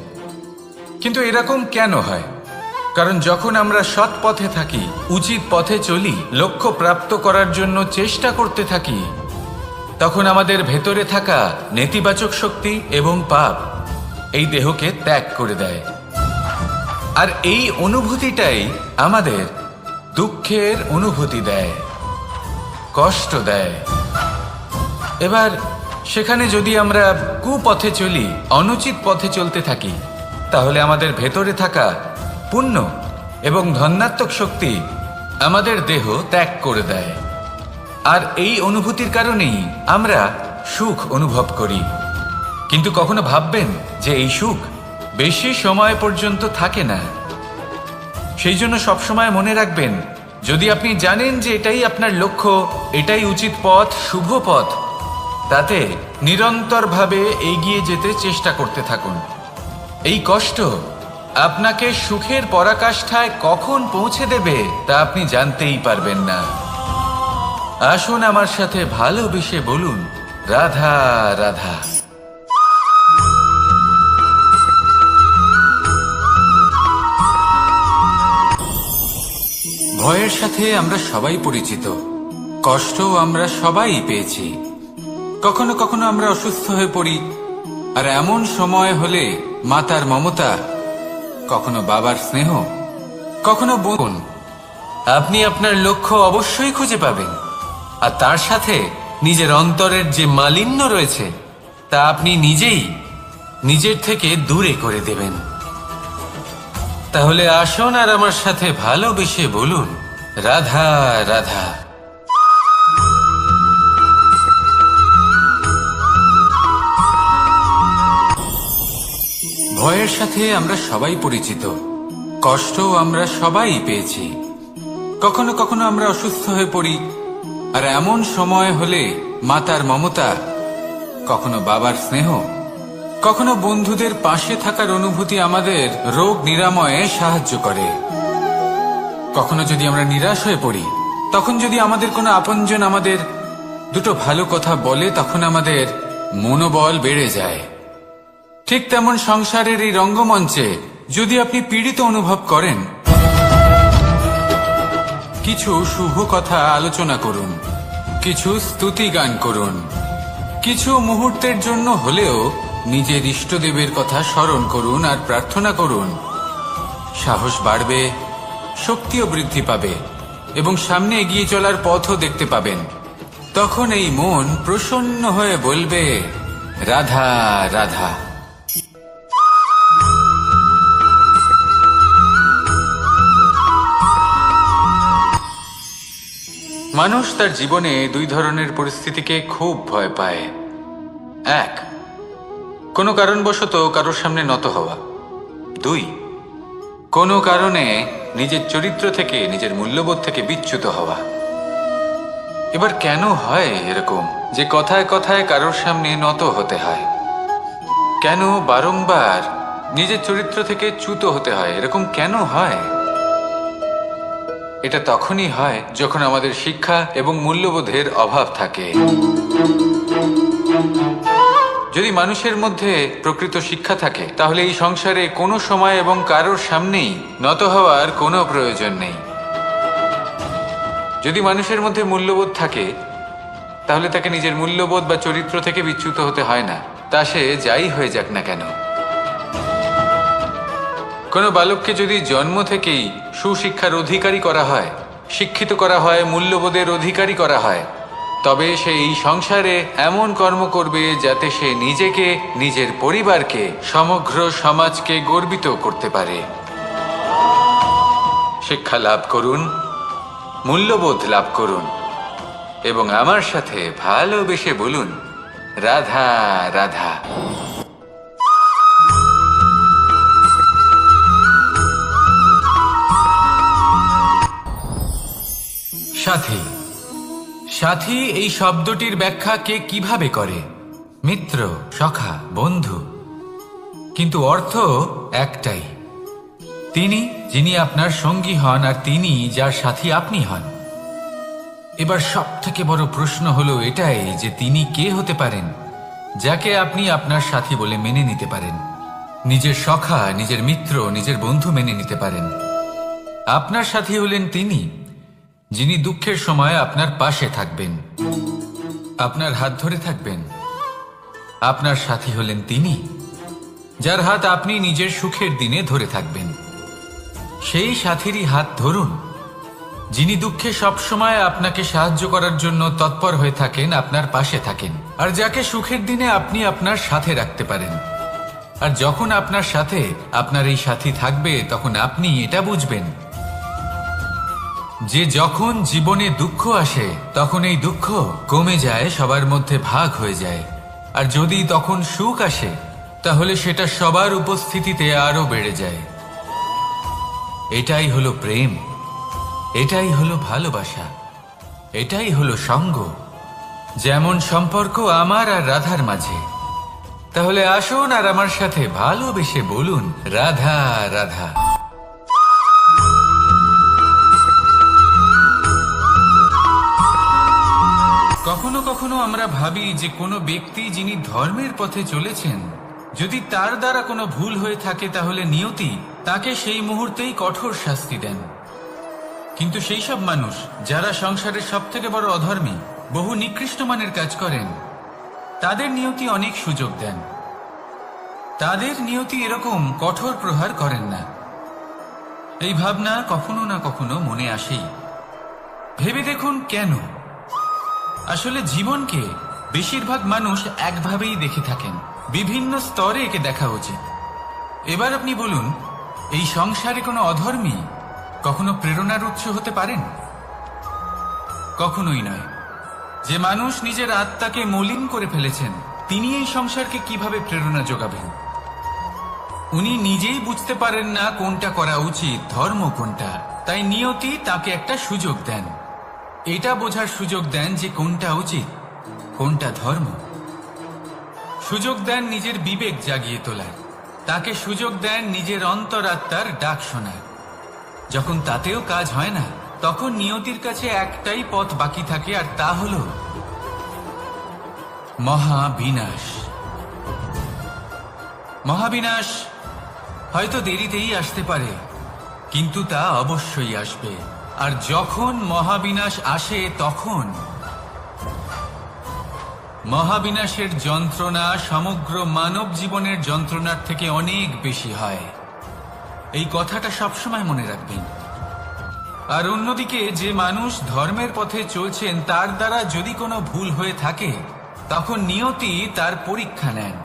কিন্তু এরকম কেন হয়? কারণ যখন আমরা সৎ পথে থাকি, উচিত পথে চলি, লক্ষ্য প্রাপ্ত করার জন্য চেষ্টা করতে থাকি, তখন আমাদের ভেতরে থাকা নেতিবাচক শক্তি এবং পাপ এই দেহকে ত্যাগ করে দেয়। আর এই অনুভূতিটাই আমাদের দুঃখের অনুভূতি দেয়, কষ্ট দেয়। এবার সেখানে যদি আমরা কুপথে চলি, অনুচিত পথে চলতে থাকি, তাহলে আমাদের ভেতরে থাকা পুণ্য এবং ধনাত্মক শক্তি আমাদের দেহ ত্যাগ করে দেয়। আর এই অনুভূতির কারণেই আমরা সুখ অনুভব করি। কিন্তু কখনো ভাববেন যে এই সুখ বেশি সময় পর্যন্ত থাকে না। সেই জন্য সবসময় মনে রাখবেন, যদি আপনি জানেন যে এটাই আপনার লক্ষ্য, এটাই উচিত পথ, শুভ পথ, তাতে নিরন্তরভাবে এগিয়ে যেতে চেষ্টা করতে থাকুন। এই কষ্ট আপনাকে সুখের পরাকাষ্ঠায় কখন পৌঁছে দেবে তা আপনি জানতেই পারবেন না। আসুন আমার সাথে ভালোবেসে বলুন, রাধা রাধা। ভয়ের সাথে আমরা সবাই পরিচিত, কষ্টও আমরা সবাই পেয়েছি। কখনো কখনো আমরা অসুস্থ হয়ে পড়ি, আর এমন সময় হলে মাতার মমতা, কখনো বাবার স্নেহ, কখনো বোন। আপনি আপনার লক্ষ্য অবশ্যই খুঁজে পাবেন, আর তার সাথে নিজের অন্তরের যে মালিন্য রয়েছে তা আপনি নিজেই নিজের থেকে দূরে করে দেবেন। তাহলে আসুন আর আমার সাথে ভালোবেসে বলুন, রাধা রাধা। ভয়ের সাথে আমরা সবাই পরিচিত, কষ্টও আমরা সবাই পেয়েছি। কখনো কখনো আমরা অসুস্থ হয়ে পড়ি, আর এমন সময় হলে মাতার মমতা, কখনো বাবার স্নেহ, কখনো বন্ধুদের পাশে থাকার অনুভূতি আমাদের রোগ নিরাময়ে সাহায্য করে। কখনো যদি আমরা নিরাশ হয়ে পড়ি, তখন যদি আমাদের কোনো আপনজন আমাদের দুটো ভালো কথা বলে তখন আমাদের মনোবল বেড়ে যায়। ঠিক তেমন সংসারের এই রঙ্গমঞ্চে যদি আপনি পীড়িত অনুভব করেন, কিছু শুভ কথা আলোচনা করুন, কিছু স্তুতি গান করুন, কিছু মুহূর্তের জন্য হলেও নিজের ইষ্টদেবের কথা স্মরণ করুন আর প্রার্থনা করুন। সাহস বাড়বে, শক্তিও বৃদ্ধি পাবে এবং সামনে এগিয়ে চলার পথও দেখতে পাবেন। তখন এই মন প্রসন্ন হয়ে বলবে, রাধা রাধা। মানুষ তার জীবনে দুই ধরনের পরিস্থিতিকে খুব ভয় পায়। এক, কোনো কারণবশত কারোর সামনে নত হওয়া। দুই, কোনো কারণে নিজের চরিত্র থেকে, নিজের মূল্যবোধ থেকে বিচ্যুত হওয়া। এবার কেন হয় এরকম যে কথায় কথায় কারোর সামনে নত হতে হয়? কেন বারংবার নিজের চরিত্র থেকে চ্যুত হতে হয়? এরকম কেন হয়? এটা তখনই হয় যখন আমাদের শিক্ষা এবং মূল্যবোধের অভাব থাকে। যদি মানুষের মধ্যে প্রকৃত শিক্ষা থাকে তাহলে এই সংসারে কোনো সময় এবং কারোর সামনেই নত হওয়ার কোনো প্রয়োজন নেই। যদি মানুষের মধ্যে মূল্যবোধ থাকে তাহলে তাকে নিজের মূল্যবোধ বা চরিত্র থেকে বিচ্যুত হতে হয় না, তা সে যাই হয়ে যাক না কেন। কোনো বালককে যদি জন্ম থেকেই সুশিক্ষার অধিকারী করা হয়, শিক্ষিত করা হয়, মূল্যবোধের অধিকারী করা হয়, তবে সে এই সংসারে এমন কর্ম করবে যাতে সে নিজেকে, নিজের পরিবারকে, সমগ্র সমাজকে গর্বিত করতে পারে। শিক্ষা লাভ করুন, মূল্যবোধ লাভ করুন এবং আমার সাথে ভালোবেসে বলুন, রাধা রাধা। সাথী। সাথী এই শব্দটির ব্যাখ্যা কে কিভাবে করে? মিত্র, সখা, বন্ধু। কিন্তু অর্থ একটাই, তিনি যিনি আপনার সঙ্গী হন আর তিনি যার সাথী আপনি হন। এবার সব থেকে বড় প্রশ্ন হলো এটাই যে তিনি কে হতে পারেন যাকে আপনি আপনার সাথী বলে মেনে নিতে পারেন, নিজের সখা, নিজের মিত্র, নিজের বন্ধু মেনে নিতে পারেন। আপনার সাথী হলেন তিনি যিনি দুঃখের সময় আপনার পাশে থাকবেন, আপনার হাত ধরে থাকবেন। আপনার সাথী হলেন তিনি যার হাত আপনি নিজের সুখের দিনে ধরে থাকবেন। সেই সাথীরই হাত ধরুন যিনি দুঃখে সবসময় আপনাকে সাহায্য করার জন্য তৎপর হয়ে থাকেন, আপনার পাশে থাকেন, আর যাকে সুখের দিনে আপনি আপনার সাথে রাখতে পারেন। আর যখন আপনার সাথে আপনার এই সাথী থাকবে তখন আপনি এটা বুঝবেন যে যখন জীবনে দুঃখ আসে তখন এই দুঃখ কমে যায়, সবার মধ্যে ভাগ হয়ে যায়। আর যদি তখন সুখ আসে তাহলে সেটা সবার উপস্থিতিতে আরো বেড়ে যায়। এটাই হলো প্রেম, এটাই হলো ভালোবাসা, এটাই হলো সঙ্গ। যেমন সম্পর্ক আমার আর রাধার মাঝে। তাহলে আসুন আর আমার সাথে ভালোবেসে বলুন, রাধা রাধা। কখনো কখনো আমরা ভাবি যে কোনো ব্যক্তি যিনি ধর্মের পথে চলেছেন, যদি তার দ্বারা কোনো ভুল হয়ে থাকে তাহলে নিয়তি তাকে সেই মুহূর্তেই কঠোর শাস্তি দেন। কিন্তু সেই সব মানুষ যারা সংসারের সব থেকে বড় অধর্মী, বহু নিকৃষ্ট মানের কাজ করেন, তাদের নিয়তি অনেক সুযোগ দেন। তাদের নিয়তি এরকম কঠোর প্রহার করেন না। এই ভাবনা কখনো না কখনো মনে আসেই। ভেবে দেখুন কেন? আসলে জীবনকে বেশিরভাগ মানুষ একভাবেই দেখে থাকেন, বিভিন্ন স্তরে একে দেখা উচিত। এবার আপনি বলুন, এই সংসারে কোনো অধর্মী কখনো প্রেরণার উৎস হতে পারেন? কখনোই নয়। যে মানুষ নিজের আত্মাকে মলিন করে ফেলেছেন তিনি এই সংসারকে কিভাবে প্রেরণা যোগাবেন? উনি নিজেই বুঝতে পারেন না কোনটা করা উচিত, ধর্ম কোনটা। তাই নিয়তি তাকে একটা সুযোগ দেন, এটা বোঝার সুযোগ দেন যে কোনটা উচিত, কোনটা ধর্ম। সুযোগ দেন নিজের বিবেক জাগিয়ে তোলার, তাকে সুযোগ দেন নিজের অন্তরাত্মার ডাক শোনার। যখন তাতেও কাজ হয় না তখন নিয়তির কাছে একটাই পথ বাকি থাকে, আর তা হলো মহাবিনাশ। মহাবিনাশ হয়তো দেরিতেই আসতে পারে, কিন্তু তা অবশ্যই আসবে। আর যখন মহাবিনাশ আসে তখন মহাবিনাশের যন্ত্রণা সমগ্র মানব জীবনের যন্ত্রণার থেকে অনেক বেশি হয়। এই কথাটা সবসময় মনে রাখবেন। আর অন্যদিকে যে মানুষ ধর্মের পথে চলছেন তার দ্বারা যদি কোনো ভুল হয়ে থাকে তখন নিয়তি তার পরীক্ষা নেন।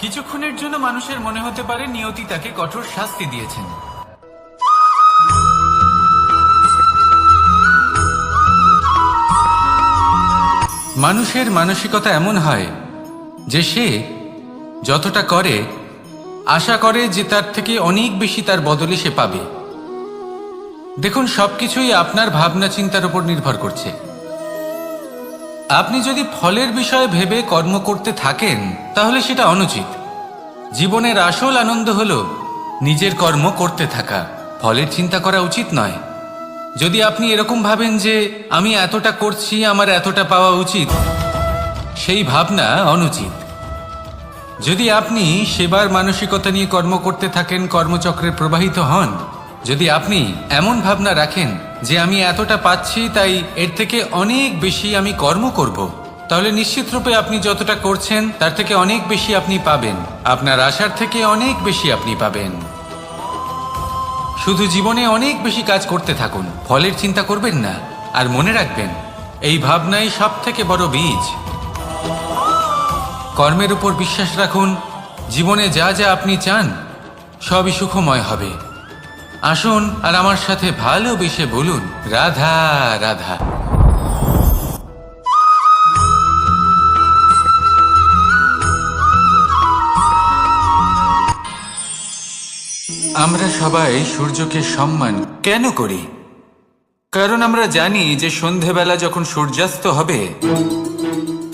কিছুক্ষণের জন্য মানুষের মনে হতে পারে নিয়তি তাকে কঠোর শাস্তি দিয়েছেন, মানুষের মানসিকতা এমন হয় যে সে যতটা করে আশা করে যে তার থেকে অনেক বেশি তার বদলে সে পাবে। দেখুন, সবকিছুই আপনার ভাবনা চিন্তার উপর নির্ভর করছে। আপনি যদি ফলের বিষয়ে ভেবে কর্ম করতে থাকেন তাহলে সেটা অনুচিত। জীবনের আসল আনন্দ হলো নিজের কর্ম করতে থাকা, ফলের চিন্তা করা উচিত নয়। যদি আপনি এরকম ভাবেন যে আমি এতটা করছি, আমার এতটা পাওয়া উচিত, সেই ভাবনা অনুচিত। যদি আপনি সেবার মানসিকতা নিয়ে কর্ম করতে থাকেন, কর্মচক্রে প্রবাহিত হন, যদি আপনি এমন ভাবনা রাখেন যে আমি এতটা পাচ্ছি তাই এর থেকে অনেক বেশি আমি কর্ম করব, তাহলে নিশ্চিতরূপে আপনি যতটা করছেন তার থেকে অনেক বেশি আপনি পাবেন। আপনার আশার থেকে অনেক বেশি আপনি পাবেন। শুধু জীবনে অনেক বেশি কাজ করতে থাকুন, ফলের চিন্তা করবেন না। আর মনে রাখবেন, এই ভাবনাই সব থেকে বড় বীজ। কর্মের উপর বিশ্বাস রাখুন। জীবনে যা যা আপনি চান সবই সুখময় হবে। আসুন আর আমার সাথে ভালোবেসে বলুন, রাধা রাধা। আমরা সবাই সূর্যকে সম্মান কেন করি? কারণ আমরা জানি যে সন্ধেবেলা যখন সূর্যাস্ত হবে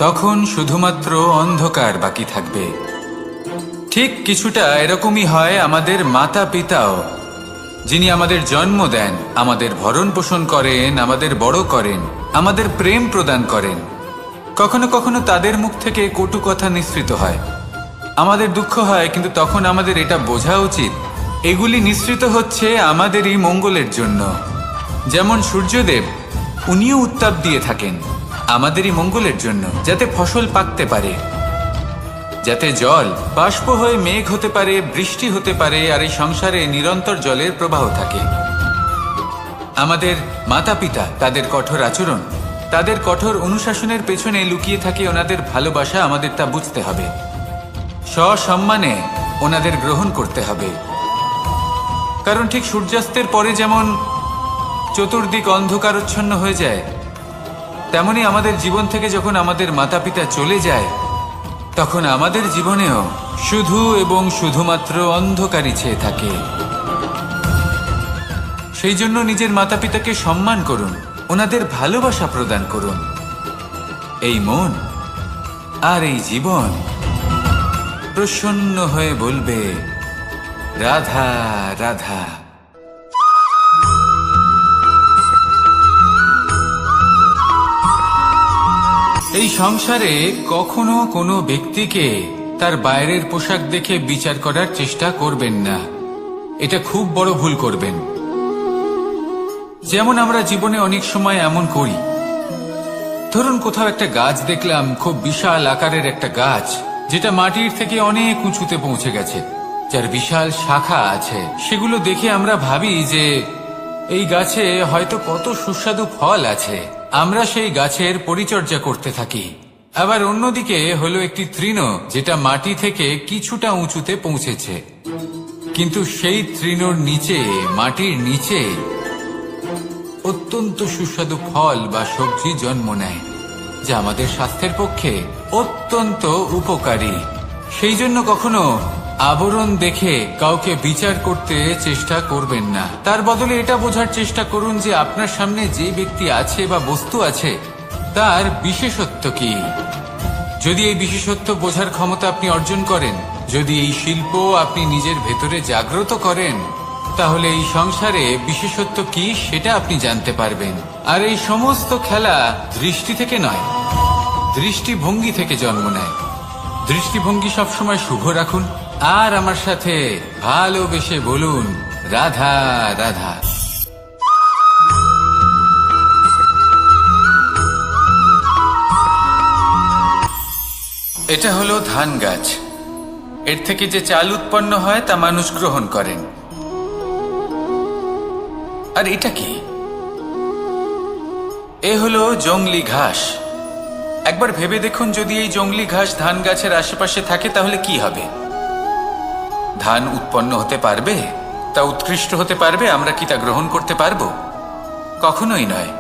তখন শুধুমাত্র অন্ধকার বাকি থাকবে। ঠিক কিছুটা এরকমই হয় আমাদের মাতা পিতাও, যিনি আমাদের জন্ম দেন, আমাদের ভরণ পোষণ করেন, আমাদের বড় করেন, আমাদের প্রেম প্রদান করেন। কখনো কখনো তাদের মুখ থেকে কটু কথা নিঃসৃত হয়, আমাদের দুঃখ হয়, কিন্তু তখন আমাদের এটা বোঝা উচিত এগুলি নিঃসৃত হচ্ছে আমাদেরই মঙ্গলের জন্য। যেমন সূর্যদেব, উনিও উত্তাপ দিয়ে থাকেন আমাদেরই মঙ্গলের জন্য, যাতে ফসল পাকতে পারে, যাতে জল বাষ্প হয়ে মেঘ হতে পারে, বৃষ্টি হতে পারে, আর এই সংসারে নিরন্তর জলের প্রবাহ থাকে। আমাদের মাতা পিতা, তাদের কঠোর আচরণ, তাদের কঠোর অনুশাসনের পেছনে লুকিয়ে থাকে ওনাদের ভালোবাসা। আমাদের তা বুঝতে হবে, সসম্মানে ওনাদের গ্রহণ করতে হবে। কারণ ঠিক সূর্যাস্তের পরে যেমন চতুর্দিক অন্ধকারচ্ছন্ন হয়ে যায়, তেমনি আমাদের জীবন থেকে যখন আমাদের মাতা পিতা চলে যায় তখন আমাদের জীবনেও শুধু এবং শুধুমাত্র অন্ধকারই ছেয়ে থাকে। সেই জন্য নিজের মাতা পিতাকে সম্মান করুন, ওনাদের ভালোবাসা প্রদান করুন। এই মন আর এই জীবন প্রসন্ন হয়ে বলবে, রাধা রাধা। এই সংসারে কখনো কোনো ব্যক্তিকে তার বাইরের পোশাক দেখে বিচার করার চেষ্টা করবেন না, এটা খুব বড় ভুল করবেন। যেমন আমরা জীবনে অনেক সময় এমন করি, ধরুন কোথাও একটা গাছ দেখলাম, খুব বিশাল আকারের একটা গাছ, যেটা মাটির থেকে অনেক উঁচুতে পৌঁছে গেছে, যার বিশাল শাখা আছে। সেগুলো দেখে আমরা ভাবি যে এই গাছে হয়তো কত সুস্বাদু ফল আছে, আমরা সেই গাছের পরিচর্যা করতে থাকি। আবার অন্যদিকে হলো একটি তৃণ, যেটা মাটি থেকে কিছুটা উঁচুতে পৌঁছেছে, কিন্তু সেই তৃণর নিচে, মাটির নিচে অত্যন্ত সুস্বাদু ফল বা সবজি জন্ম নেয়, যা আমাদের স্বাস্থ্যের পক্ষে অত্যন্ত উপকারী। সেই জন্য কখনো আবরণ দেখে কাউকে বিচার করতে চেষ্টা করবেন না। তার বদলে এটা বোঝার চেষ্টা করুন যে আপনার সামনে যে ব্যক্তি আছে বা বস্তু আছে তার বিশেষত্ব কি। যদি এই বিশেষত্ব বোঝার ক্ষমতা আপনি অর্জন করেন, যদি এই শিল্প আপনি নিজের ভেতরে জাগ্রত করেন, তাহলে এই সংসারে বিশেষত্ব কি সেটা আপনি জানতে পারবেন। আর এই সমস্ত খেলা দৃষ্টি থেকে নয়, দৃষ্টিভঙ্গি থেকে জন্ম নেয়। দৃষ্টিভঙ্গি সবসময় শুভ রাখুন আর আমার সাথে ভালোবেসে বলুন, রাধা রাধা। এটা হলো ধান গাছ। এর থেকে যে চাল উৎপন্ন হয় তা মানুষ গ্রহণ করেন। আর এটা কি? এ হলো জংলি ঘাস। একবার ভেবে দেখুন, যদি এই জংলি ঘাস ধান গাছের আশেপাশে থাকে তাহলে কি হবে? ধান উৎপন্ন হতে পারবে? তা উৎকৃষ্ট হতে পারবে? আমরা কি তা গ্রহণ করতে পারবো? কখনোই নয়।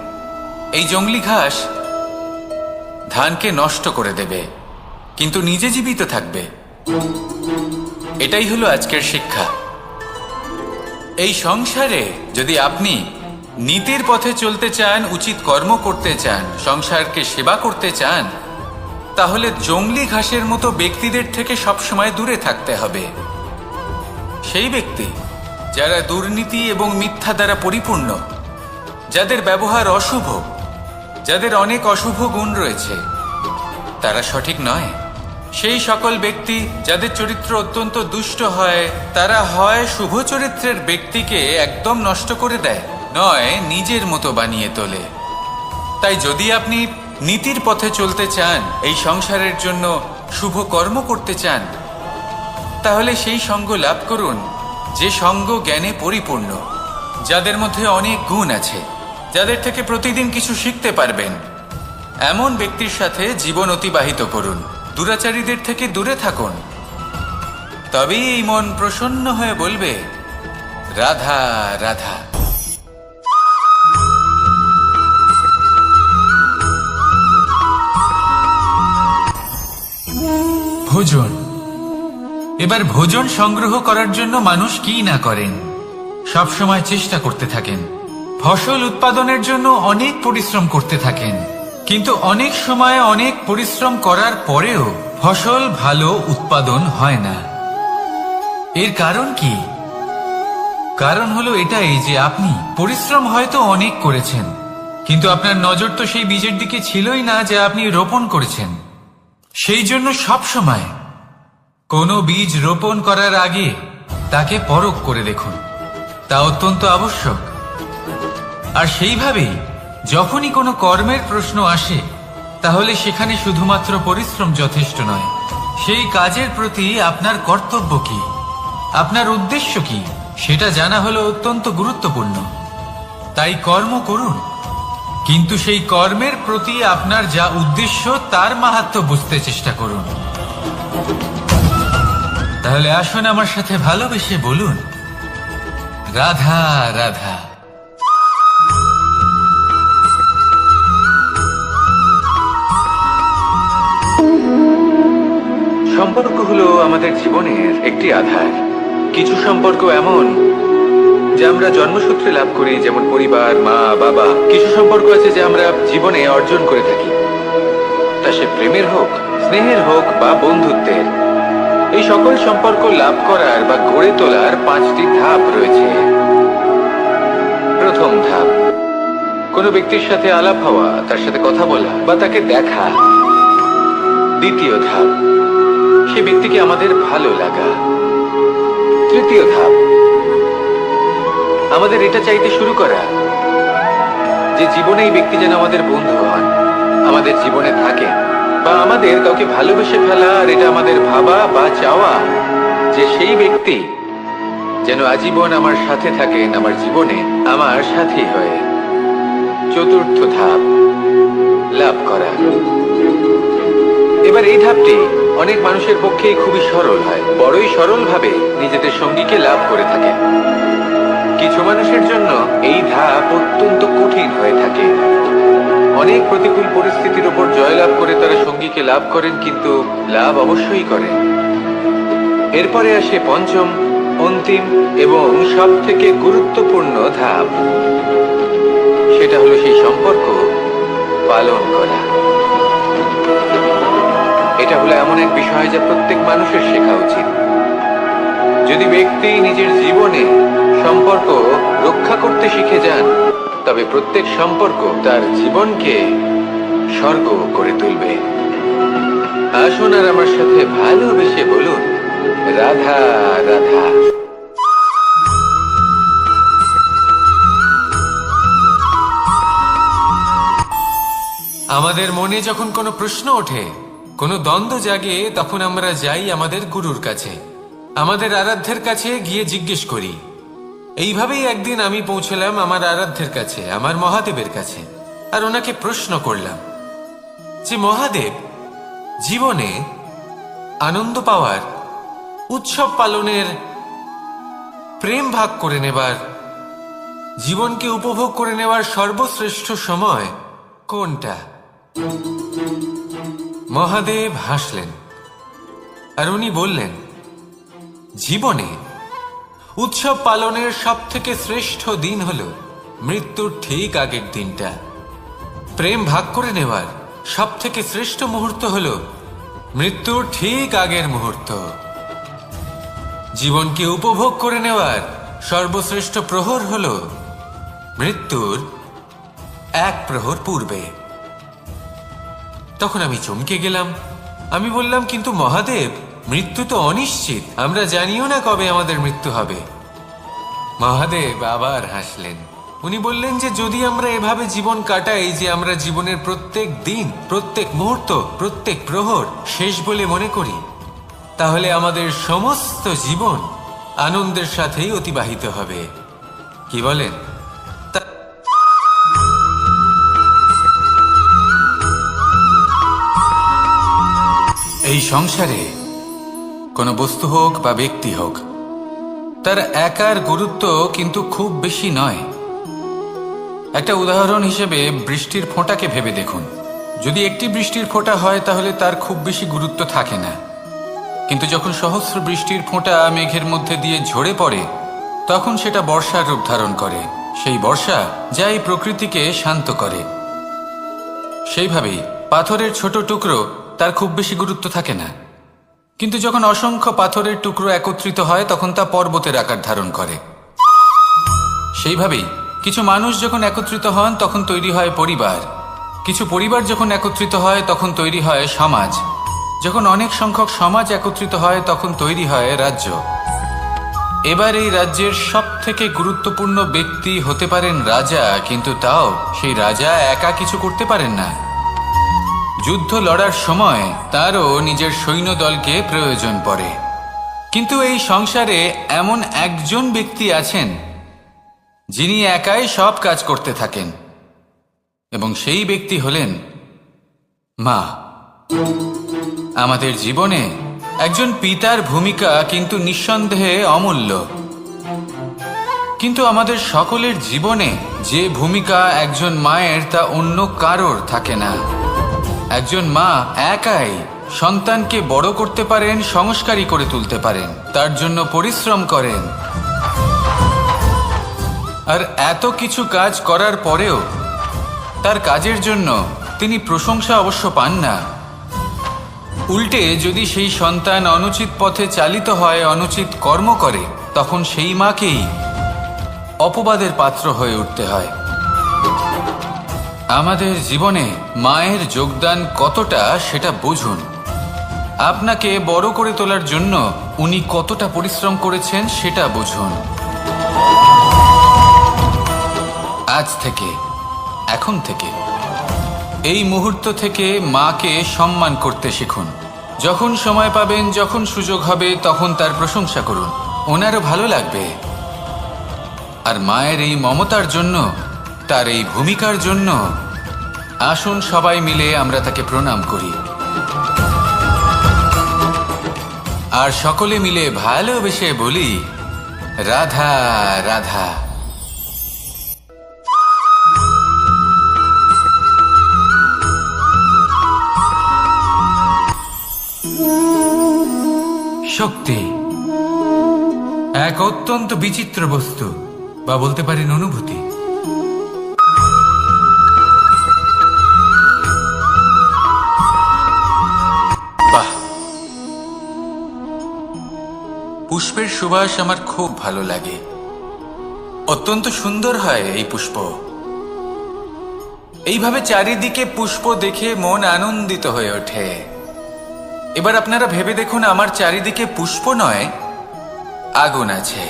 এই জংলি ঘাস ধানকে নষ্ট করে দেবে, কিন্তু নিজে জীবিত থাকবে। এটাই হলো আজকের শিক্ষা। এই সংসারে যদি আপনি নীতির পথে চলতে চান, উচিত কর্ম করতে চান, সংসারকে সেবা করতে চান, তাহলে জংলি ঘাসের মতো ব্যক্তিদের থেকে সবসময় দূরে থাকতে হবে। সেই ব্যক্তি যারা দুর্নীতি এবং মিথ্যা দ্বারা পরিপূর্ণ, যাদের ব্যবহার অশুভ, যাদের অনেক অশুভ গুণ রয়েছে, তারা সঠিক নয়। সেই সকল ব্যক্তি যাদের চরিত্র অত্যন্ত দুষ্ট হয়, তারা হয় শুভ চরিত্রের ব্যক্তিকে একদম নষ্ট করে দেয়, নয় নিজের মতো বানিয়ে তোলে। তাই যদি আপনি নীতির পথে চলতে চান, এই সংসারের জন্য শুভ কর্ম করতে চান, তাহলে সেই সঙ্গ লাভ করুন যে সঙ্গ জ্ঞানে পরিপূর্ণ, যাদের মধ্যে অনেক গুণ আছে, যাদের থেকে প্রতিদিন কিছু শিখতে পারবেন। এমন ব্যক্তির সাথে জীবন অতিবাহিত করুন। দুরাচারীদের থেকে দূরে থাকুন। তবেই এই মন প্রসন্ন হয়ে বলবে, রাধা রাধা। ভোজন। এবার ভোজন সংগ্রহ করার জন্য মানুষ কি না করেন, সবসময় চেষ্টা করতে থাকেন। ফসল উৎপাদনের জন্য অনেক পরিশ্রম করতে থাকেন, কিন্তু অনেক সময় অনেক পরিশ্রম করার পরেও ফসল ভালো উৎপাদন হয় না। এর কারণ কি? কারণ হলো এটাই যে আপনি পরিশ্রম হয়তো অনেক করেছেন, কিন্তু আপনার নজর তো সেই বীজের দিকে ছিলই না যা আপনি রোপণ করেছেন। সেই জন্য সব সময় কোনো বীজ রোপণ করার আগে তাকে পরখ করে দেখুন, তা অত্যন্ত আবশ্যক। আর সেইভাবেই যখনই কোনো কর্মের প্রশ্ন আসে, তাহলে সেখানে শুধুমাত্র পরিশ্রম যথেষ্ট নয়। সেই কাজের প্রতি আপনার কর্তব্য কি, আপনার উদ্দেশ্য কি, সেটা জানা হলো অত্যন্ত গুরুত্বপূর্ণ। তাই কর্ম করুন, কিন্তু সেই কর্মের প্রতি আপনার যা উদ্দেশ্য তার মাহাত্ম্য বুঝতে চেষ্টা করুন। তাহলে আসুন আমার সাথে ভালোবেসে বলুন, রাধা রাধা। সম্পর্ক হলো আমাদের জীবনের একটি আধার। কিছু সম্পর্ক এমন যা আমরা জন্মসূত্রে লাভ করি, যেমন পরিবার, মা, বাবা। কিছু সম্পর্ক আছে যা আমরা জীবনে অর্জন করে থাকি, তা সে প্রেমের হোক, স্নেহের হোক বা বন্ধুত্বের। এই সকল সম্পর্ক লাভ করার বা গড়ে তোলার 5টি ধাপ রয়েছে। প্রথম ধাপ, কোনো ব্যক্তির সাথে আলাপ হওয়া, তার সাথে কথা বলা বা তাকে দেখা। দ্বিতীয় ধাপ, সে ব্যক্তিকে আমাদের ভালো লাগা। তৃতীয় ধাপ, আমাদের এটা চাইতে শুরু করা যে জীবনে এই ব্যক্তি যেন আমাদের বন্ধু হন, আমাদের জীবনে থাকে, বা আমাদের কাউকে ভালোবেসে ফেলা। আর এটা আমাদের ভাবা বা চাওয়া যে সেই ব্যক্তি যেন আজীবন আমার সাথে থাকেন, আমার জীবনে আমার সাথী হয়ে। চতুর্থ ধাপ, লাভ করা। এবার এই ধাপটি অনেক মানুষের পক্ষেই খুবই সরল হয়, বড়ই সরলভাবে নিজেদের সঙ্গীকে লাভ করে থাকে। কিছু মানুষের জন্য এই ধাপ অত্যন্ত কঠিন হয়ে থাকে। অনেক প্রতিকূল পরিস্থিতির উপর জয়লাভ করে তারা সঙ্গীকে লাভ করেন, কিন্তু লাভ অবশ্যই করেন। এরপরে আসে পঞ্চম, অন্তিম এবং সব থেকে গুরুত্বপূর্ণ ধাপ। সেটা হলো সেই সম্পর্ক পালন করা। এটা হলো এমন এক বিষয় যা প্রত্যেক মানুষের শেখা উচিত। যদি ব্যক্তি নিজের জীবনে সম্পর্ক রক্ষা করতে শিখে যান, তবে প্রত্যেক সম্পর্ক তার জীবনকে স্বর্গ করে তুলবে। আসুন আর আমার সাথে ভালোবেসে বলুন, রাধা রাধা। আমাদের মনে যখন কোনো প্রশ্ন ওঠে, কোনো দ্বন্দ্ব জাগে, তখন আমরা যাই আমাদের গুরুর কাছে, আমাদের আরাধ্যের কাছে গিয়ে জিজ্ঞেস করি। এইভাবেই একদিন আমি পৌঁছলাম আমার আরাধ্যের কাছে, আমার মহাদেবের কাছে, আর ওনাকে প্রশ্ন করলাম যে মহাদেব, জীবনে আনন্দ পাওয়ার, উৎসব পালনের, প্রেম ভাগ করে নেবার, জীবনকে উপভোগ করে নেওয়ার সর্বশ্রেষ্ঠ সময় কোনটা? মহাদেব হাসলেন আর উনি বললেন, জীবনে উৎসব পালনের সব থেকে শ্রেষ্ঠ দিন হল মৃত্যুর ঠিক আগের দিনটা। প্রেম ভাগ করে নেওয়ার সব থেকে শ্রেষ্ঠ মুহূর্ত হল মৃত্যুর ঠিক আগের মুহূর্ত। জীবনকে উপভোগ করে নেওয়ার সর্বশ্রেষ্ঠ প্রহর হল মৃত্যুর এক প্রহর পূর্বে। তখন আমি চমকে গেলাম। আমি বললাম, কিন্তু মহাদেব, মৃত্যু তো অনিশ্চিত, আমরা জানিও না কবে আমাদের মৃত্যু হবে। মহাদেব আবার হাসলেন। উনি বললেন যে যদি আমরা এভাবে জীবন কাটাই যে আমরা জীবনের প্রত্যেক দিন, প্রত্যেক মুহূর্ত, প্রত্যেক প্রহর শেষ বলে মনে করি, তাহলে আমাদের সমস্ত জীবন আনন্দের সাথেই অতিবাহিত হবে। কি বলেন? এই সংসারে কোনো বস্তু হোক বা ব্যক্তি হোক, তার একার গুরুত্ব কিন্তু খুব বেশি নয়। একটা উদাহরণ হিসেবে বৃষ্টির ফোঁটাকে ভেবে দেখুন। যদি একটি বৃষ্টির ফোঁটা হয় তাহলে তার খুব বেশি গুরুত্ব থাকে না, কিন্তু যখন সহস্র বৃষ্টির ফোঁটা মেঘের মধ্যে দিয়ে ঝরে পড়ে, তখন সেটা বর্ষার রূপ ধারণ করে। সেই বর্ষা যা এই প্রকৃতিকে শান্ত করে। সেইভাবেই পাথরের ছোট টুকরো, তার খুব বেশি গুরুত্ব থাকে না, কিন্তু যখন অসংখ্য পাথরের টুকরো একত্রিত হয় তখন তা পর্বতের আকার ধারণ করে। সেইভাবেই কিছু মানুষ যখন একত্রিত হন তখন তৈরি হয় পরিবার, কিছু পরিবার যখন একত্রিত হয় তখন তৈরি হয় সমাজ, যখন অনেক সংখ্যক সমাজ একত্রিত হয় তখন তৈরি হয় রাজ্য। এবার এই রাজ্যের সব থেকে গুরুত্বপূর্ণ ব্যক্তি হতে পারেন রাজা, কিন্তু তাও সেই রাজা একা কিছু করতে পারেন না। যুদ্ধ লড়ার সময় তারও নিজের সৈন্যদলকে প্রয়োজন পড়ে। কিন্তু এই সংসারে এমন একজন ব্যক্তি আছেন যিনি একাই সব কাজ করতে থাকেন, এবং সেই ব্যক্তি হলেন মা। আমাদের জীবনে একজন পিতার ভূমিকা কিন্তু নিঃসন্দেহে অমূল্য, কিন্তু আমাদের সকলের জীবনে যে ভূমিকা একজন মায়ের তা অন্য কারোর থাকে না। একজন মা একাই সন্তানকে বড় করতে পারেন, সংস্কারী করে তুলতে পারেন, তার জন্য পরিশ্রম করেন। আর এত কিছু কাজ করার পরেও তার কাজের জন্য তিনি প্রশংসা অবশ্য পান না। উল্টে যদি সেই সন্তান অনুচিত পথে চালিত হয়, অনুচিত কর্ম করে, তখন সেই মাকেই অপবাদের পাত্র হয়ে উঠতে হয়। আমাদের জীবনে মায়ের যোগদান কতটা সেটা বুঝুন। আপনাকে বড় করে তোলার জন্য উনি কতটা পরিশ্রম করেছেন সেটা বুঝুন। আজ থেকে, এখন থেকে, এই মুহূর্ত থেকে মাকে সম্মান করতে শিখুন। যখন সময় পাবেন, যখন সুযোগ হবে, তখন তার প্রশংসা করুন, ওনারও ভালো লাগবে। আর মায়ের এই মমতার জন্য, তার এই ভূমিকার জন্য আসুন সবাই মিলে আমরা তাকে প্রণাম করি, আর সকলে মিলে ভালোবেসে বলি, রাধা রাধা। শক্তি এক অত্যন্ত বিচিত্র বস্তু, বা বলতে পারেন অনুভূতি। বাহ, পুষ্পের সুবাস আমার খুব ভালো লাগে। অত্যন্ত সুন্দর হয় এই পুষ্প। এইভাবে চারিদিকে পুষ্প দেখে মন আনন্দিত হয়ে ওঠে। এবার আপনারা ভেবে দেখুন, আমার চারিদিকে পুষ্প নয়, আগুন আছে।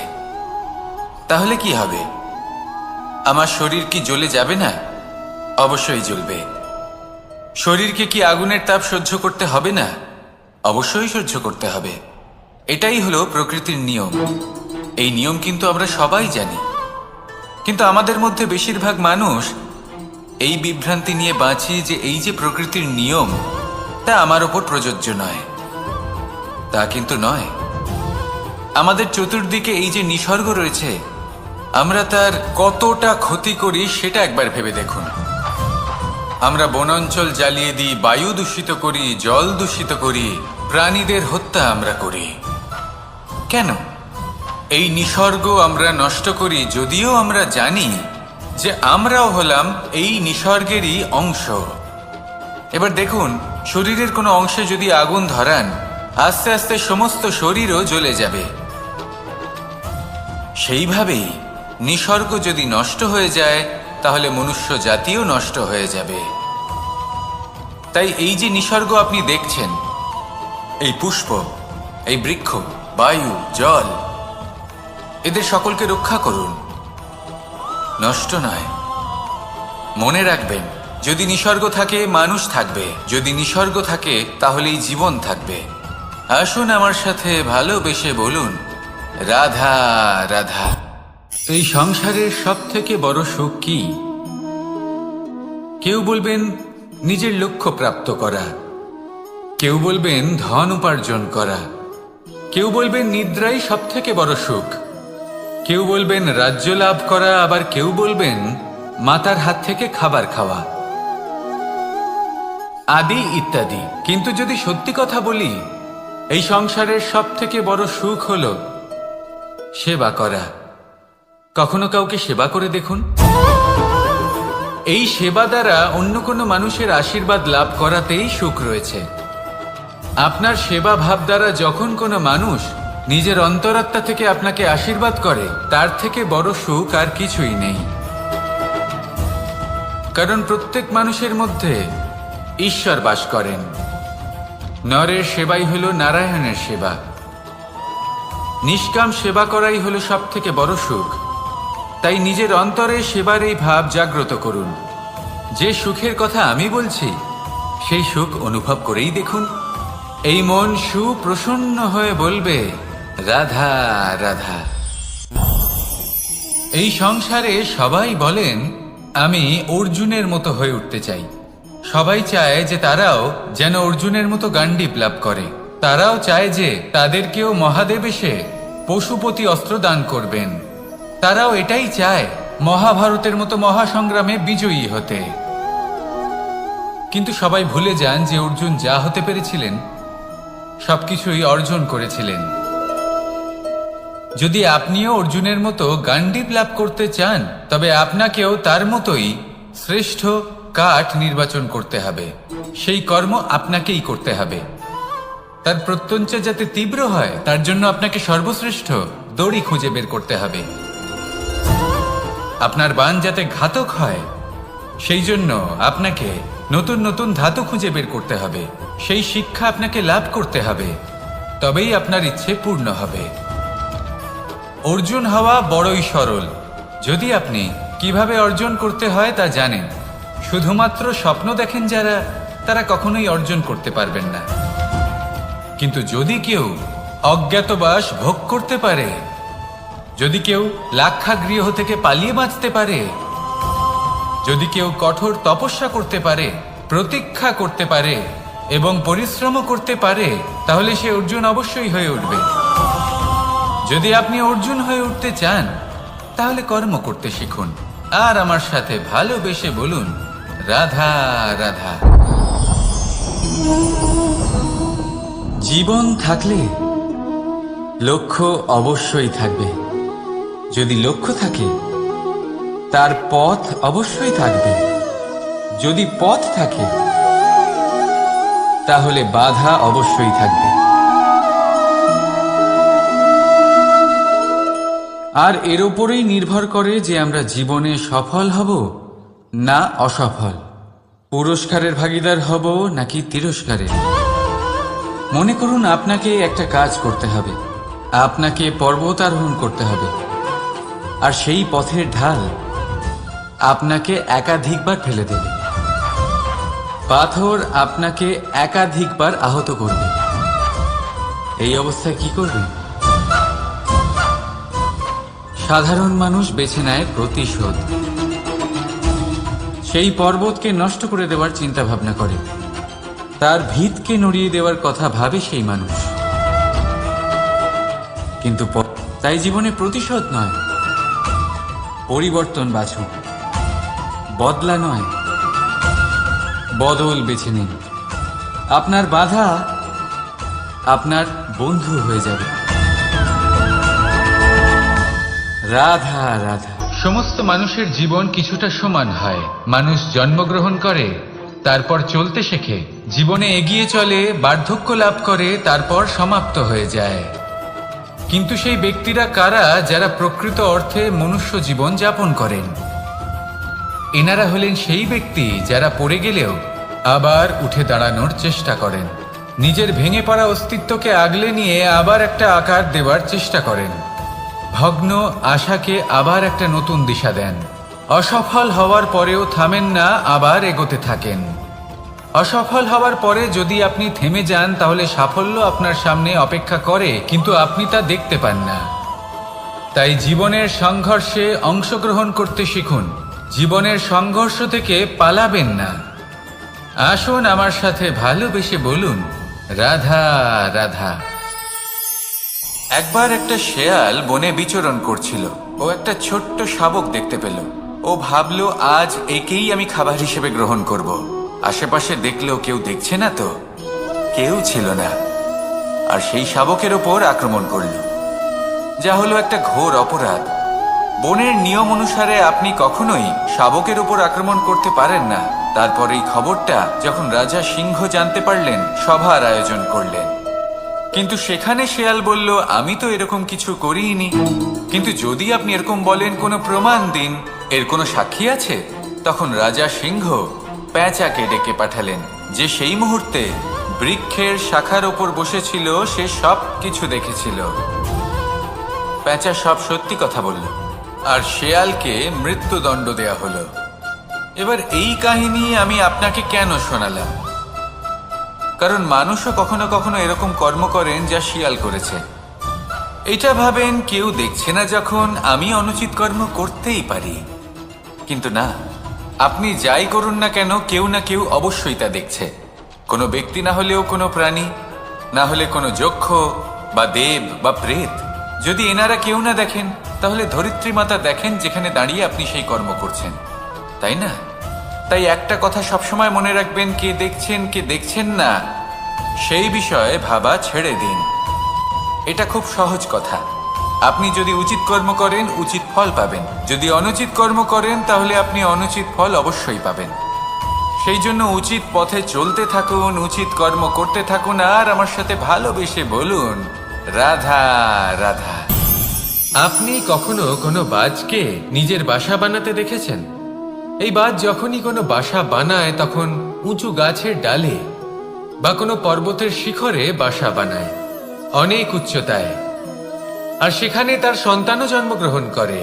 তাহলে কি হবে? আমার শরীর কি জ্বলে যাবে না? অবশ্যই জ্বলবে। শরীরকে কি আগুনের তাপ সহ্য করতে হবে না? অবশ্যই সহ্য করতে হবে। এটাই হলো প্রকৃতির নিয়ম। এই নিয়ম কিন্তু আমরা সবাই জানি, কিন্তু আমাদের মধ্যে বেশিরভাগ মানুষ এই বিভ্রান্তি নিয়ে বাঁচি যে এই যে প্রকৃতির নিয়ম, তা আমার ওপর প্রযোজ্য নয়। তা কিন্তু নয়। আমাদের চতুর্দিকে এই যে নিসর্গ রয়েছে, আমরা তার কতটা ক্ষতি করি সেটা একবার ভেবে দেখুন। আমরা বনাঞ্চল জ্বালিয়ে দিই, বায়ু দূষিত করি, জল দূষিত করি, প্রাণীদের হত্যা আমরা করি। কেন? এই নিসর্গ আমরা নষ্ট করি, যদিও আমরা জানি যে আমরাও হলাম এই নিসর্গেরই অংশ। এবার দেখুন, শরীরের কোনো অংশে যদি আগুন ধরান, আস্তে আস্তে সমস্ত শরীরও জ্বলে যাবে। সেইভাবেই নিসর্গ যদি নষ্ট হয়ে যায়, তাহলে মনুষ্য জাতিও নষ্ট হয়ে যাবে। তাই এই যে নিসর্গ আপনি দেখছেন, এই পুষ্প, এই বৃক্ষ, বায়ু, জল, এদের সকলকে রক্ষা করুন, নষ্ট নয়। মনে রাখবেন, যদি নিসর্গ থাকে মানুষ থাকবে, যদি নিসর্গ থাকে তাহলেই জীবন থাকবে। আসুন আমার সাথে ভালোবেসে বলুন, রাধা রাধা। এই সংসারের সব থেকে বড় সুখ কি? কেউ বলবেন নিজের লক্ষ্য প্রাপ্ত করা, কেউ বলবেন ধন উপার্জন করা, কেউ বলবেন নিদ্রাই সব থেকে বড় সুখ, কেউ বলবেন রাজ্য লাভ করা, আবার কেউ বলবেন মাতার হাত থেকে খাবার খাওয়া, আদি ইত্যাদি। কিন্তু যদি সত্যি কথা বলি, এই সংসারের সব থেকে বড় সুখ হলো সেবা করা। কখনো কাউকে সেবা করে দেখুন। এই সেবা দ্বারা অন্য কোনো মানুষের আশীর্বাদ লাভ করাতেই সুখ রয়েছে। আপনার সেবা ভাব দ্বারা যখন কোনো মানুষ নিজের অন্তরাত্মা থেকে আপনাকে আশীর্বাদ করে, তার থেকে বড় সুখ আর কিছুই নেই। কারণ প্রত্যেক মানুষের মধ্যে ঈশ্বর বাস করেন। নরের সেবাই হল নারায়ণের সেবা। নিষ্কাম সেবা করাই হলো সব থেকে বড় সুখ। তাই নিজের অন্তরে সেবার এই ভাব জাগ্রত করুন। যে সুখের কথা আমি বলছি, সেই সুখ অনুভব করেই দেখুন। এই মন সুপ্রসন্ন হয়ে বলবে, রাধা রাধা। এই সংসারে সবাই বলেন, আমি অর্জুনের মতো হয়ে উঠতে চাই। সবাই চায় যে তারাও যেন অর্জুনের মতো গান্ডীব লাভ করে। তারাও চায় যে তাদেরকেও মহাদেব এসে পশুপতি অস্ত্র দান করবেন। তারাও এটাই চায় মহাভারতের মতো মহাসংগ্রামে বিজয়ী হতে। কিন্তু সবাই ভুলে যান যে অর্জুন যা হতে পেরেছিলেন সবকিছুই অর্জন করেছিলেন। যদি আপনিও অর্জুনের মতো গান্ডীব লাভ করতে চান, তবে আপনাকেও তার মতোই শ্রেষ্ঠ কাঠ নির্বাচন করতে হবে। সেই কর্ম আপনাকেই করতে হবে। তার প্রত্যঞ্চা যাতে তীব্র হয়, তার জন্য আপনাকে সর্বশ্রেষ্ঠ দড়ি খুঁজে বের করতে হবে। আপনার বাণ যাতে ঘাতক হয়, সেই জন্য আপনাকে নতুন নতুন ধাতু খুঁজে বের করতে হবে। সেই শিক্ষা আপনাকে লাভ করতে হবে, তবেই আপনার ইচ্ছে পূর্ণ হবে। অর্জুন হওয়া বড়ই সরল, যদি আপনি কিভাবে অর্জন করতে হয় তা জানেন। শুধুমাত্র স্বপ্ন দেখেন যারা, তারা কখনোই অর্জন করতে পারবেন না। কিন্তু যদি কেউ অজ্ঞাতবাস ভোগ করতে পারে, যদি কেউ লাক্ষাগৃহ থেকে পালিয়ে বাঁচতে পারে, যদি কেউ কঠোর তপস্যা করতে পারে, প্রতীক্ষা করতে পারে এবং পরিশ্রম করতে পারে, তাহলে সে অর্জুন অবশ্যই হয়ে উঠবে। যদি আপনি অর্জুন হয়ে উঠতে চান, তাহলে কর্ম করতে শিখুন। আর আমার সাথে ভালোবেসে বলুন, রাধা রাধা। জীবন থাকলে লক্ষ্য অবশ্যই থাকবে। যদি লক্ষ্য থাকে, তার পথ অবশ্যই থাকবে। যদি পথ থাকে, তাহলে বাধা অবশ্যই থাকবে। আর এর উপরেই নির্ভর করে যে আমরা জীবনে সফল হব না অসফল, পুরস্কারের ভাগীদার হব নাকি তিরস্কারের। মনে করুন আপনাকে একটা কাজ করতে হবে, আপনাকে পর্বত আরোহণ করতে হবে, আর সেই পথের ঢাল আপনাকে একাধিকবার ফেলে দেবে। পাথর আপনাকে একাধিকবার আহত করবে। এই অবস্থায় কি করবেন? সাধারণ মানুষ বেছে নেয় প্রতিশোধ। সেই পর্বতকে নষ্ট করে দেওয়ার চিন্তা ভাবনা করে, তার ভিতকে নড়িয়ে দেওয়ার কথা ভাবে সেই মানুষ। কিন্তু তাই জীবনে প্রতিশোধ নয়, পরিবর্তন বাছুন। বদলা নয়, বদল বেছে নিন। আপনার বাধা আপনার বন্ধু হয়ে যাবে। রাধা রাধা। সমস্ত মানুষের জীবন কিছুটা সমান হয়। মানুষ জন্মগ্রহণ করে, তারপর চলতে শেখে, জীবনে এগিয়ে চলে, বার্ধক্য লাভ করে, তারপর সমাপ্ত হয়ে যায়। কিন্তু সেই ব্যক্তিরা কারা যারা প্রকৃত অর্থে মনুষ্য জীবন যাপন করেন? এনারা হলেন সেই ব্যক্তি যারা পড়ে গেলেও আবার উঠে দাঁড়ানোর চেষ্টা করেন, নিজের ভেঙে পড়া অস্তিত্বকে আগলে নিয়ে আবার একটা আকার দেওয়ার চেষ্টা করেন, ভগ্ন আশাকে আবার একটা নতুন দিশা দেন। অসফল হওয়ার পরেও থামেন না, আবার এগোতে থাকেন। অসফল হওয়ার পরে যদি আপনি থেমে যান তাহলে সাফল্য আপনার সামনে অপেক্ষা করে, কিন্তু আপনি তা দেখতে পান না। তাই জীবনের সংঘর্ষে অংশগ্রহণ করতে শিখুন। জীবনের সংঘর্ষ থেকে পালাবেন না। আসুন আমার সাথে ভালোবেসে বলুন, রাধা রাধা। একবার একটা শেয়াল বনে বিচরণ করছিল। ও একটা ছোট্ট শাবক দেখতে পেল। ও ভাবলো, আজ একেই আমি খাবার হিসেবে গ্রহণ করব। আশেপাশে দেখলেও কেউ দেখছে না তো, কেউ ছিল না। আর সেই শাবকের ওপর আক্রমণ করল, যা হলো একটা ঘোর অপরাধ। বনের নিয়ম অনুসারে আপনি কখনোই শাবকের উপর আক্রমণ করতে পারেন না। তারপর এই খবরটা যখন রাজা সিংহ জানতে পারলেন, সভার আয়োজন করলেন। কিন্তু সেখানে শেয়াল বলল, আমি তো এরকম কিছু করিনি। কিন্তু যদি আপনি এরকম বলেন, কোনো প্রমাণ দিন, এর কোনো সাক্ষী আছে? তখন রাজা সিংহ পেঁচাকে ডেকে পাঠালেন, যে সেই মুহূর্তে বৃক্ষের শাখার ওপর বসেছিল। সে সব কিছু দেখেছিল। পেঁচা সব সত্যি কথা বলল, আর শেয়ালকে মৃত্যুদণ্ড দেয়া হলো। এবার এই কাহিনী আমি আপনাকে কেন শোনালাম? কারণ মানুষও কখনো কখনো এরকম কর্ম করেন যা শিয়াল করেছে। এটা ভাবেন কেউ দেখছে না, যখন আমি অনুচিত কর্ম করতেই পারি। কিন্তু না, আপনি যাই করুন না কেন, কেউ না কেউ অবশ্যই তা দেখছে। কোনো ব্যক্তি না হলেও কোনো প্রাণী, না হলে কোনো যক্ষ বা দেব বা প্রেত। যদি এনারা কেউ না দেখেন, তাহলে ধরিত্রী মাতা দেখেন, যেখানে দাঁড়িয়ে আপনি সেই কর্ম করছেন, তাই না? তাই একটা কথা সবসময় মনে রাখবেন, কে দেখছেন কে দেখছেন না সেই বিষয়ে ভাবা ছেড়ে দিন। এটা খুব সহজ কথা। আপনি যদি উচিত কর্ম করেন, উচিত ফল পাবেন। যদি অনুচিত কর্ম করেন, তাহলে আপনি অনুচিত ফল অবশ্যই পাবেন। সেই জন্য উচিত পথে চলতে থাকুন, উচিত কর্ম করতে থাকুন, আর আমার সাথে ভালোবেসে বলুন, রাধা রাধা। আপনি কখনো কোনো বাজকে নিজের বাসা বানাতে দেখেছেন? এই বাজ যখনই কোনো বাসা বানায়, তখন উঁচু গাছের ডালে বা কোনো পর্বতের শিখরে বাসা বানায়, অনেক উচ্চতায়। আর সেখানে তার সন্তানও জন্মগ্রহণ করে।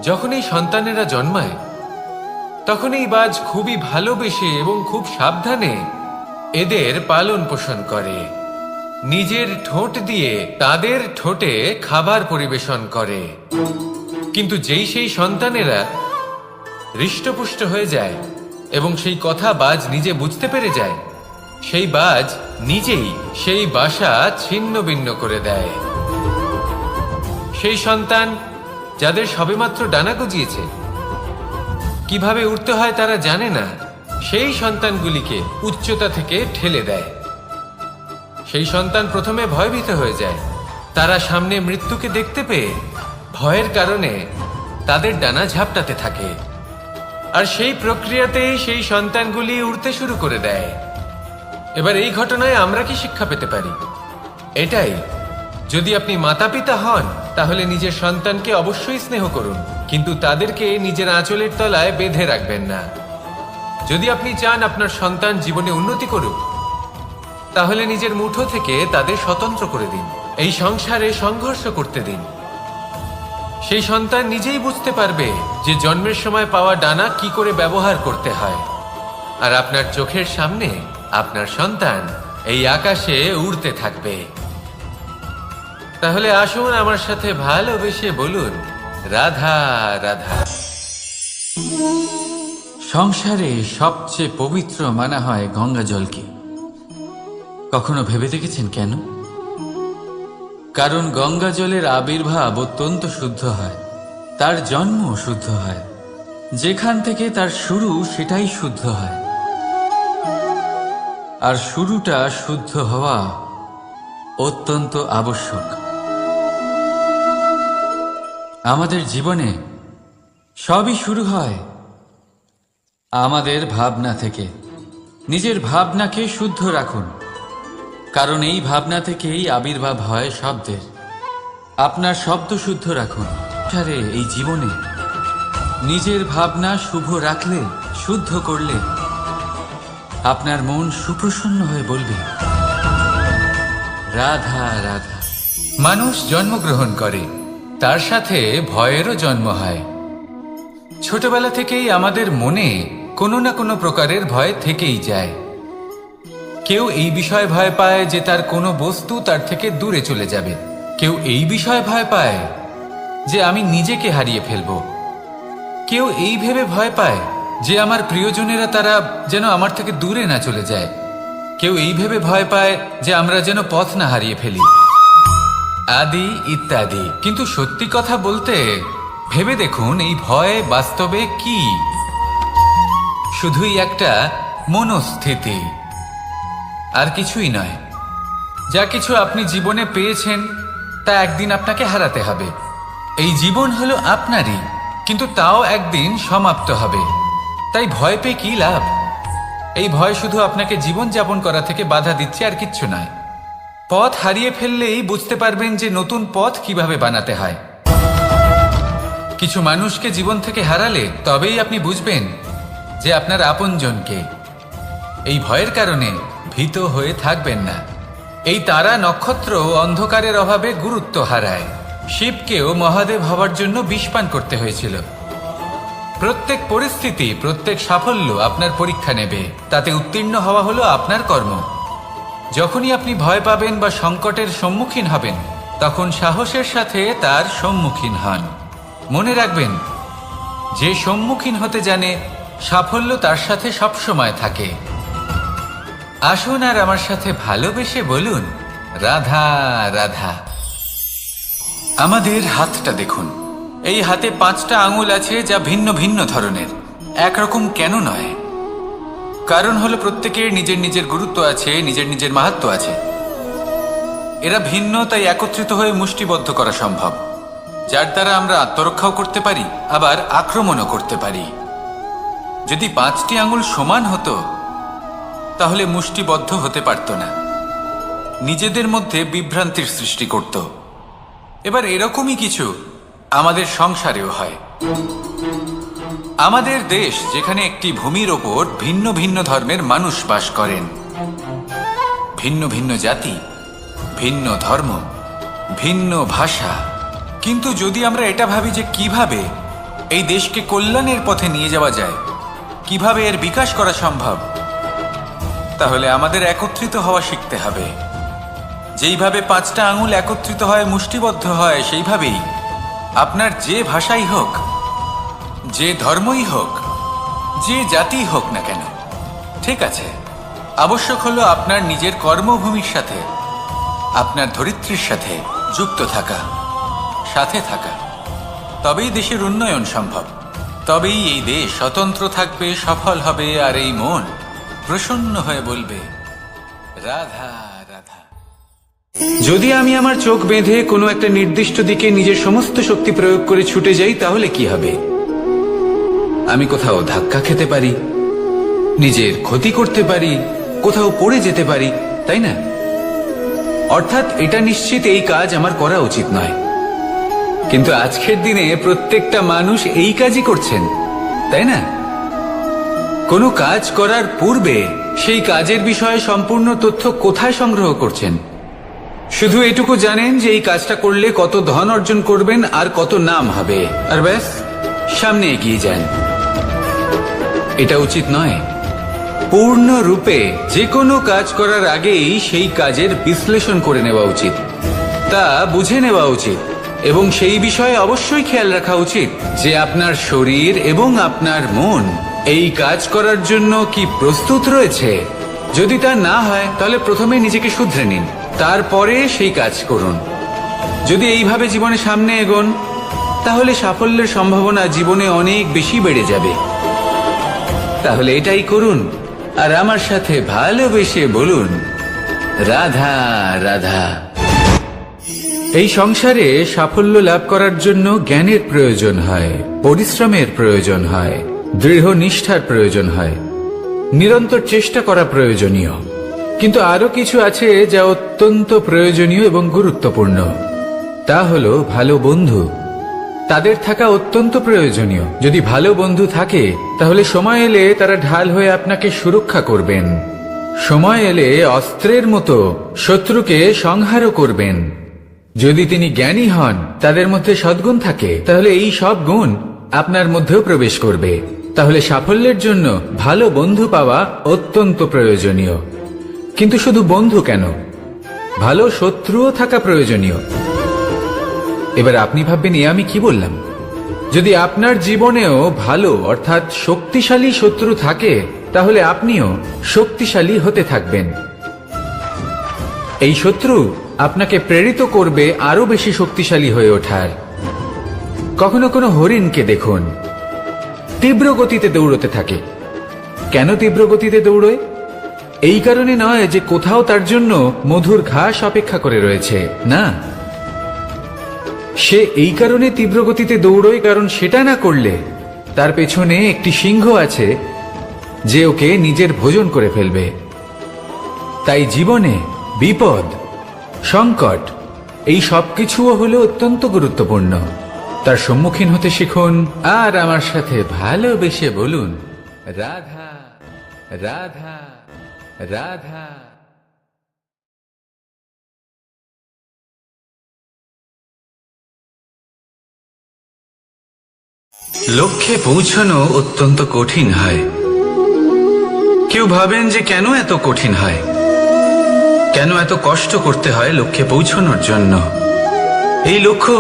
যখন এই সন্তানেরা জন্মায়, তখন এই বাজ খুবই ভালোবেসে এবং খুব সাবধানে এদের পালন পোষণ করে। নিজের ঠোঁট দিয়ে তাদের ঠোঁটে খাবার পরিবেশন করে। কিন্তু যেই সেই সন্তানেরা হৃষ্টপুষ্ট হয়ে যায় এবং সেই কথা বাজ নিজে বুঝতে পেরে যায়, সেই বাজ নিজেই সেই বাসা ছিন্ন ভিন্ন করে দেয়। সেই সন্তান যাদের সবেমাত্র ডানা গজিয়েছে, কিভাবে উঠতে হয় তারা জানে না, সেই সন্তানগুলিকে উচ্চতা থেকে ঠেলে দেয়। সেই সন্তান প্রথমে ভয়ভীত হয়ে যায়। তারা সামনে মৃত্যুকে দেখতে পেয়ে ভয়ের কারণে তাদের ডানা ঝাপটাতে থাকে। আর সেই প্রক্রিয়াতেই সেই সন্তানগুলি উড়তে শুরু করে দেয়। এবার এই ঘটনায় আমরা কি শিক্ষা পেতে পারি? এটাই, যদি আপনি মাতা পিতা হন, তাহলে নিজের সন্তানকে অবশ্যই স্নেহ করুন, কিন্তু তাদেরকে নিজের আঁচলের তলায় বেঁধে রাখবেন না। যদি আপনি চান আপনার সন্তান জীবনে উন্নতি করুক, তাহলে নিজের মুঠো থেকে তাদের স্বতন্ত্র করে দিন। এই সংসারে সংঘর্ষ করতে দিন। সেই সন্তান নিজেই বুঝতে পারবে যে জন্মের সময় পাওয়া ডানা কি করে ব্যবহার করতে হয়। আর আপনার চোখের সামনে আপনার সন্তান এই আকাশে উড়তে থাকবে। তাহলে আসুন আমার সাথে ভালোবেসে বলুন, রাধা রাধা। সংসারে সবচেয়ে পবিত্র মানা হয় গঙ্গা জলকে। কখনো ভেবে দেখেছেন কেন? কারণ গঙ্গা জলের আবির্ভাব অত্যন্ত শুদ্ধ হয়, তার জন্ম শুদ্ধ হয়, যেখান থেকে তার শুরু সেটাই শুদ্ধ হয়। আর শুরুটা শুদ্ধ হওয়া অত্যন্ত আবশ্যক। আমাদের জীবনে সবই শুরু হয় আমাদের ভাবনা থেকে। নিজের ভাবনাকে শুদ্ধ রাখুন, কারণ এই ভাবনা থেকেই আবির্ভাব হয় শব্দের। আপনার শব্দ শুদ্ধ রাখুন। আরে এই জীবনে নিজের ভাবনা শুভ রাখলে, শুদ্ধ করলে আপনার মন সুপ্রসন্ন হয়ে বলবে, রাধা রাধা। মানুষ জন্মগ্রহণ করে, তার সাথে ভয়েরও জন্ম হয়। ছোটবেলা থেকেই আমাদের মনে কোনো না কোনো প্রকারের ভয় থেকেই যায়। কেউ এই বিষয়ে ভয় পায় যে তার কোনো বস্তু তার থেকে দূরে চলে যাবে। কেউ এই বিষয়ে ভয় পায় যে আমি নিজেকে হারিয়ে ফেলব। কেউ এই ভেবে ভয় পায় যে আমার প্রিয়জনেরা তারা যেন আমার থেকে দূরে না চলে যায়। কেউ এই ভেবে ভয় পায় যে আমরা যেন পথ না হারিয়ে ফেলি, আদি ইত্যাদি। কিন্তু সত্যি কথা বলতে, ভেবে দেখুন এই ভয় বাস্তবে কি? শুধুই একটা মনস্থিতি, আর কিছুই নয়। যা কিছু আপনি জীবনে পেয়েছেন তা একদিন আপনাকে হারাতে হবে। এই জীবন হলো আপনারই, কিন্তু তাও একদিন সমাপ্ত হবে। তাই ভয় পেয়ে কি লাভ? এই ভয় শুধু আপনাকে জীবনযাপন করা থেকে বাধা দিচ্ছে, আর কিচ্ছু নয়। পথ হারিয়ে ফেললেই বুঝতে পারবেন যে নতুন পথ কিভাবে বানাতে হয়। কিছু মানুষকে জীবন থেকে হারালে তবেই আপনি বুঝবেন যে আপনার আপনজনকে। এই ভয়ের কারণে ভীত হয়ে থাকবেন না। এই তারা নক্ষত্র অন্ধকারের অভাবে গুরুত্ব হারায়। শিবকেও মহাদেব হওয়ার জন্য বিষপান করতে হয়েছিল। প্রত্যেক পরিস্থিতি, প্রত্যেক সাফল্য আপনার পরীক্ষা নেবে। তাতে উত্তীর্ণ হওয়া হলো আপনার কর্ম। যখনই আপনি ভয় পাবেন বা সংকটের সম্মুখীন হবেন, তখন সাহসের সাথে তার সম্মুখীন হন। মনে রাখবেন, যে সম্মুখীন হতে জানে সাফল্য তার সাথে সবসময় থাকে। আসুন আর আমার সাথে ভালোবেসে বলুন, রাধা রাধা। আমাদের হাতটা দেখুন। এই হাতে 5টা আঙুল আছে, যা ভিন্ন ভিন্ন ধরনের। একরকম কেন নয়? কারণ হলো প্রত্যেকের নিজের নিজের গুরুত্ব আছে, নিজের নিজের মাহাত্ম্য আছে। এরা ভিন্ন, তাই একত্রিত হয়ে মুষ্টিবদ্ধ করা সম্ভব, যার দ্বারা আমরা আত্মরক্ষাও করতে পারি, আবার আক্রমণও করতে পারি। যদি 5টি আঙুল সমান হতো তাহলে মুষ্টিবদ্ধ হতে পারত না, নিজেদের মধ্যে বিভ্রান্তির সৃষ্টি করত। এবার এরকমই কিছু আমাদের সংসারেও হয়। আমাদের দেশ, যেখানে একটি ভূমির ওপর ভিন্ন ভিন্ন ধর্মের মানুষ বাস করেন, ভিন্ন ভিন্ন জাতি, ভিন্ন ধর্ম, ভিন্ন ভাষা। কিন্তু যদি আমরা এটা ভাবি যে কিভাবে এই দেশকে কল্যাণের পথে নিয়ে যাওয়া যায়, কিভাবে এর বিকাশ করা সম্ভব, তাহলে আমাদের একত্রিত হওয়া শিখতে হবে। যেইভাবে 5টা আঙুল একত্রিত হয়, মুষ্টিবদ্ধ হয়, সেইভাবেই আপনার যে ভাষাই হোক, যে ধর্মই হোক, যে জাতি হোক না কেন, ঠিক আছে, আবশ্যক হলো আপনার নিজের কর্মভূমির সাথে, আপনার ধরিত্রীর সাথে যুক্ত থাকা, সাথে থাকা। তবেই দেশের উন্নয়ন সম্ভব। তবেই এই দেশ স্বতন্ত্র থাকবে, সফল হবে, আর এই মন প্রসন্ন হয়ে বলবে, রাধা রাধা। যদি আমি আমার চোখ বেঁধে কোনো একটা নির্দিষ্ট দিকে নিজের সমস্ত শক্তি প্রয়োগ করে ছুটে যাই, তাহলে কি হবে? আমি কোথাও ধাক্কা খেতে পারি, নিজের ক্ষতি করতে পারি, কোথাও পড়ে যেতে পারি, তাই না? অর্থাৎ এটা নিশ্চিত এই কাজ আমার করা উচিত নয়। কিন্তু আজকের দিনে প্রত্যেকটা মানুষ এই কাজই করছেন, তাই না? কোনো কাজ করার পূর্বে সেই কাজের বিষয়ে সম্পূর্ণ তথ্য কোথায় সংগ্রহ করছেন? শুধু এটুকু জানেন যে এই কাজটা করলে কত ধন অর্জন করবেন আর কত নাম হবে, আর ব্যাস সামনে এগিয়ে যান। এটা উচিত নয়। পূর্ণরূপে যে কোনো কাজ করার আগেই সেই কাজের বিশ্লেষণ করে নেওয়া উচিত, তা বুঝে নেওয়া উচিত এবং সেই বিষয়ে অবশ্যই খেয়াল রাখা উচিত যে আপনার শরীর এবং আপনার মন এই কাজ করার জন্য কি প্রস্তুত রয়েছে। যদি তা না হয় তাহলে প্রথমে নিজেকে শুধরে নিন, তারপরে সেই কাজ করুন। যদি এইভাবে জীবনে সামনে এগোন তাহলে সাফল্যের সম্ভাবনা জীবনে অনেক বেশি বেড়ে যাবে। তাহলে এটাই করুন আর আমার সাথে ভালোবেসে বলুন, রাধা রাধা। এই সংসারে সাফল্য লাভ করার জন্য জ্ঞানের প্রয়োজন হয়, পরিশ্রমের প্রয়োজন হয়, দৃঢ় নিষ্ঠার প্রয়োজন হয়, নিরন্তর চেষ্টা করা প্রয়োজনীয়। কিন্তু আরো কিছু আছে যা অত্যন্ত প্রয়োজনীয় এবং গুরুত্বপূর্ণ। তা হলো ভালো বন্ধু। তাদের থাকা অত্যন্ত প্রয়োজনীয়। যদি ভালো বন্ধু থাকে তাহলে সময় এলে তারা ঢাল হয়ে আপনাকে সুরক্ষা করবেন। সময় এলে অস্ত্রের মতো শত্রুকে সংহারও করবেন। যদি তিনি জ্ঞানী হন, তাদের মধ্যে সদ্গুণ থাকে, তাহলে এই সব গুণ আপনার মধ্যেও প্রবেশ করবে। তাহলে সাফল্যের জন্য ভালো বন্ধু পাওয়া অত্যন্ত প্রয়োজনীয়। কিন্তু শুধু বন্ধু কেন, ভালো শত্রুও থাকা প্রয়োজনীয়। এবার আপনি ভাববেন, এ আমি কি বললাম? যদি আপনার জীবনেও ভালো অর্থাৎ শক্তিশালী শত্রু থাকে তাহলে আপনিও শক্তিশালী হতে থাকবেন। এই শত্রু আপনাকে প্রেরিত করবে আরো বেশি শক্তিশালী হয়ে ওঠার। কখনো কোনো হরিণকে দেখুন, তীব্র গতিতে দৌড়তে থাকে। কেন তীব্র গতিতে দৌড়য়? এই কারণে নয় যে কোথাও তার জন্য মধুর ঘাস অপেক্ষা করে রয়েছে, না। সে এই কারণে তীব্র গতিতে দৌড়য় কারণ সেটা না করলে তার পেছনে একটি সিংহ আছে যে ওকে নিজের ভোজন করে ফেলবে। তাই জীবনে বিপদ, সংকট এই সবকিছুও হলো অত্যন্ত গুরুত্বপূর্ণ। তার সম্মুখীন হতে শিখুন আর আমার সাথে ভালোবেসে বলুন, রাধা রাধা রাধা। লক্ষ্যে পৌঁছানো অত্যন্ত কঠিন হয়। কেউ ভাবেন যে কেন এত কঠিন হয়, কেন এত কষ্ট করতে হয় লক্ষ্যে পৌঁছানোর জন্য। এই লক্ষ্য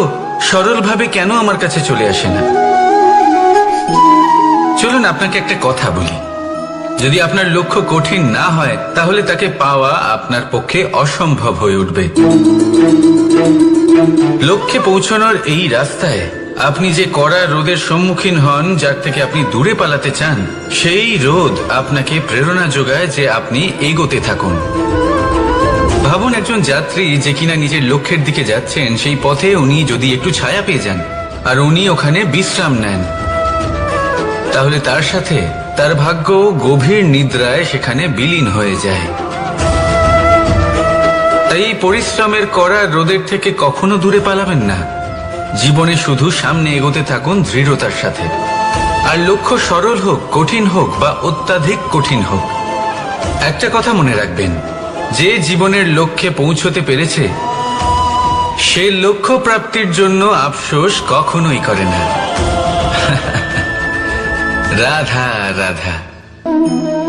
সরলভাবে কেন আমার কাছে চলে আসে না? চলুন আপনাকে একটা কথা বলি, যদি আপনার লক্ষ্য কঠিন না হয় তাহলে তাকে পাওয়া আপনার পক্ষে অসম্ভব হয়ে উঠবে। লক্ষ্যে পৌঁছানোর এই রাস্তায় আপনি যে কড়া রোদের সম্মুখীন হন, যার থেকে আপনি দূরে পালাতে চান, সেই রোদ আপনাকে প্রেরণা যোগায় যে আপনি এগোতে থাকুন। ভাবুন একজন যাত্রী যে কিনা নিজের লক্ষ্যের দিকে যাচ্ছেন, সেই পথে উনি যদি একটু ছায়া পেয়ে যান আর উনি ওখানে বিশ্রাম নেন, তাহলে তার সাথে তার ভাগ্য গভীর নিদ্রায় সেখানে বিলীন হয়ে যায়। তাই পরিশ্রমের কড়া রোদের থেকে কখনো দূরে পালাবেন না। জীবনে শুধু সামনে এগোতে থাকুন দৃঢ়তার সাথে। আর লক্ষ্য সরল হোক, কঠিন হোক বা অত্যাধিক কঠিন হোক, একটা কথা মনে রাখবেন, যে জীবনের লক্ষ্যে পৌঁছতে পেরেছে সে লক্ষ্য প্রাপ্তির জন্য আফসোস কখনোই করে না। রাধা রাধা।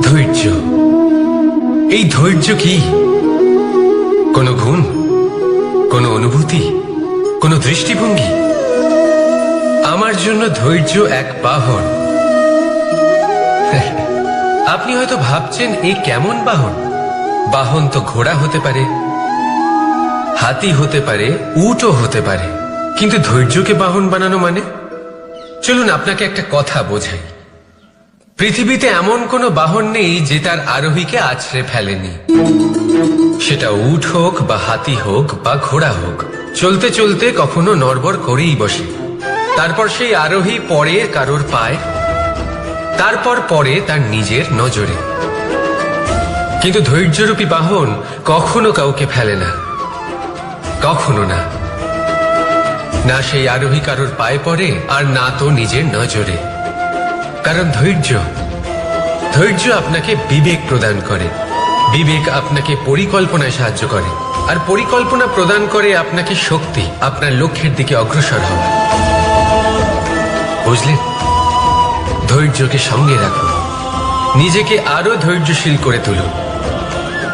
ধৈর্য, এই ধৈর্য কি? কোনো গুণ, কোনো অনুভূতি, কোনো দৃষ্টিভঙ্গি? আমার জন্য ধৈর্য এক বাহন। আপনি হয়তো ভাবছেন, এই কেমন বাহন? বাহন তো ঘোড়া হতে পারে, হাতি হতে পারে, উটও হতে পারে, কিন্তু ধৈর্যকে বাহন বানানো মানে? চলুন আপনাকে একটা কথা বোঝাই। পৃথিবীতে এমন কোনো বাহন নেই যে তার আরোহীকে আছড়ে ফেলেনি। সেটা উট হোক বা হাতি হোক বা ঘোড়া হোক, চলতে চলতে কখনো নড়বড় করেই বসে। তারপর সেই আরোহী পড়ে কারোর পায়, তারপর পড়ে তার নিজের নজরে। কিন্তু ধৈর্যরূপী বাহন কখনো কাউকে ফেলে না, কখনো না। না সেই আরোহী কারোর পায়ে পড়ে আর না তো নিজের নজরে। কারণ ধৈর্য ধৈর্য আপনাকে বিবেক প্রদান করে, বিবেক আপনাকে পরিকল্পনায় সাহায্য করে, আর পরিকল্পনা প্রদান করে আপনাকে শক্তি আপনার লক্ষ্যের দিকে অগ্রসর হওয়া। বুঝলেন? ধৈর্যকে সঙ্গে রাখুন, নিজেকে আরো ধৈর্যশীল করে তুলুন।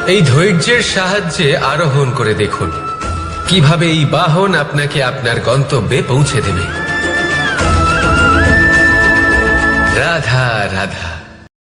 এই ধৈর্যের সাহায্যে আরোহণ করে দেখুন কিভাবে এই বাহন আপনাকে আপনার গন্তব্যে পৌঁছে দেবে। রাধা রাধা।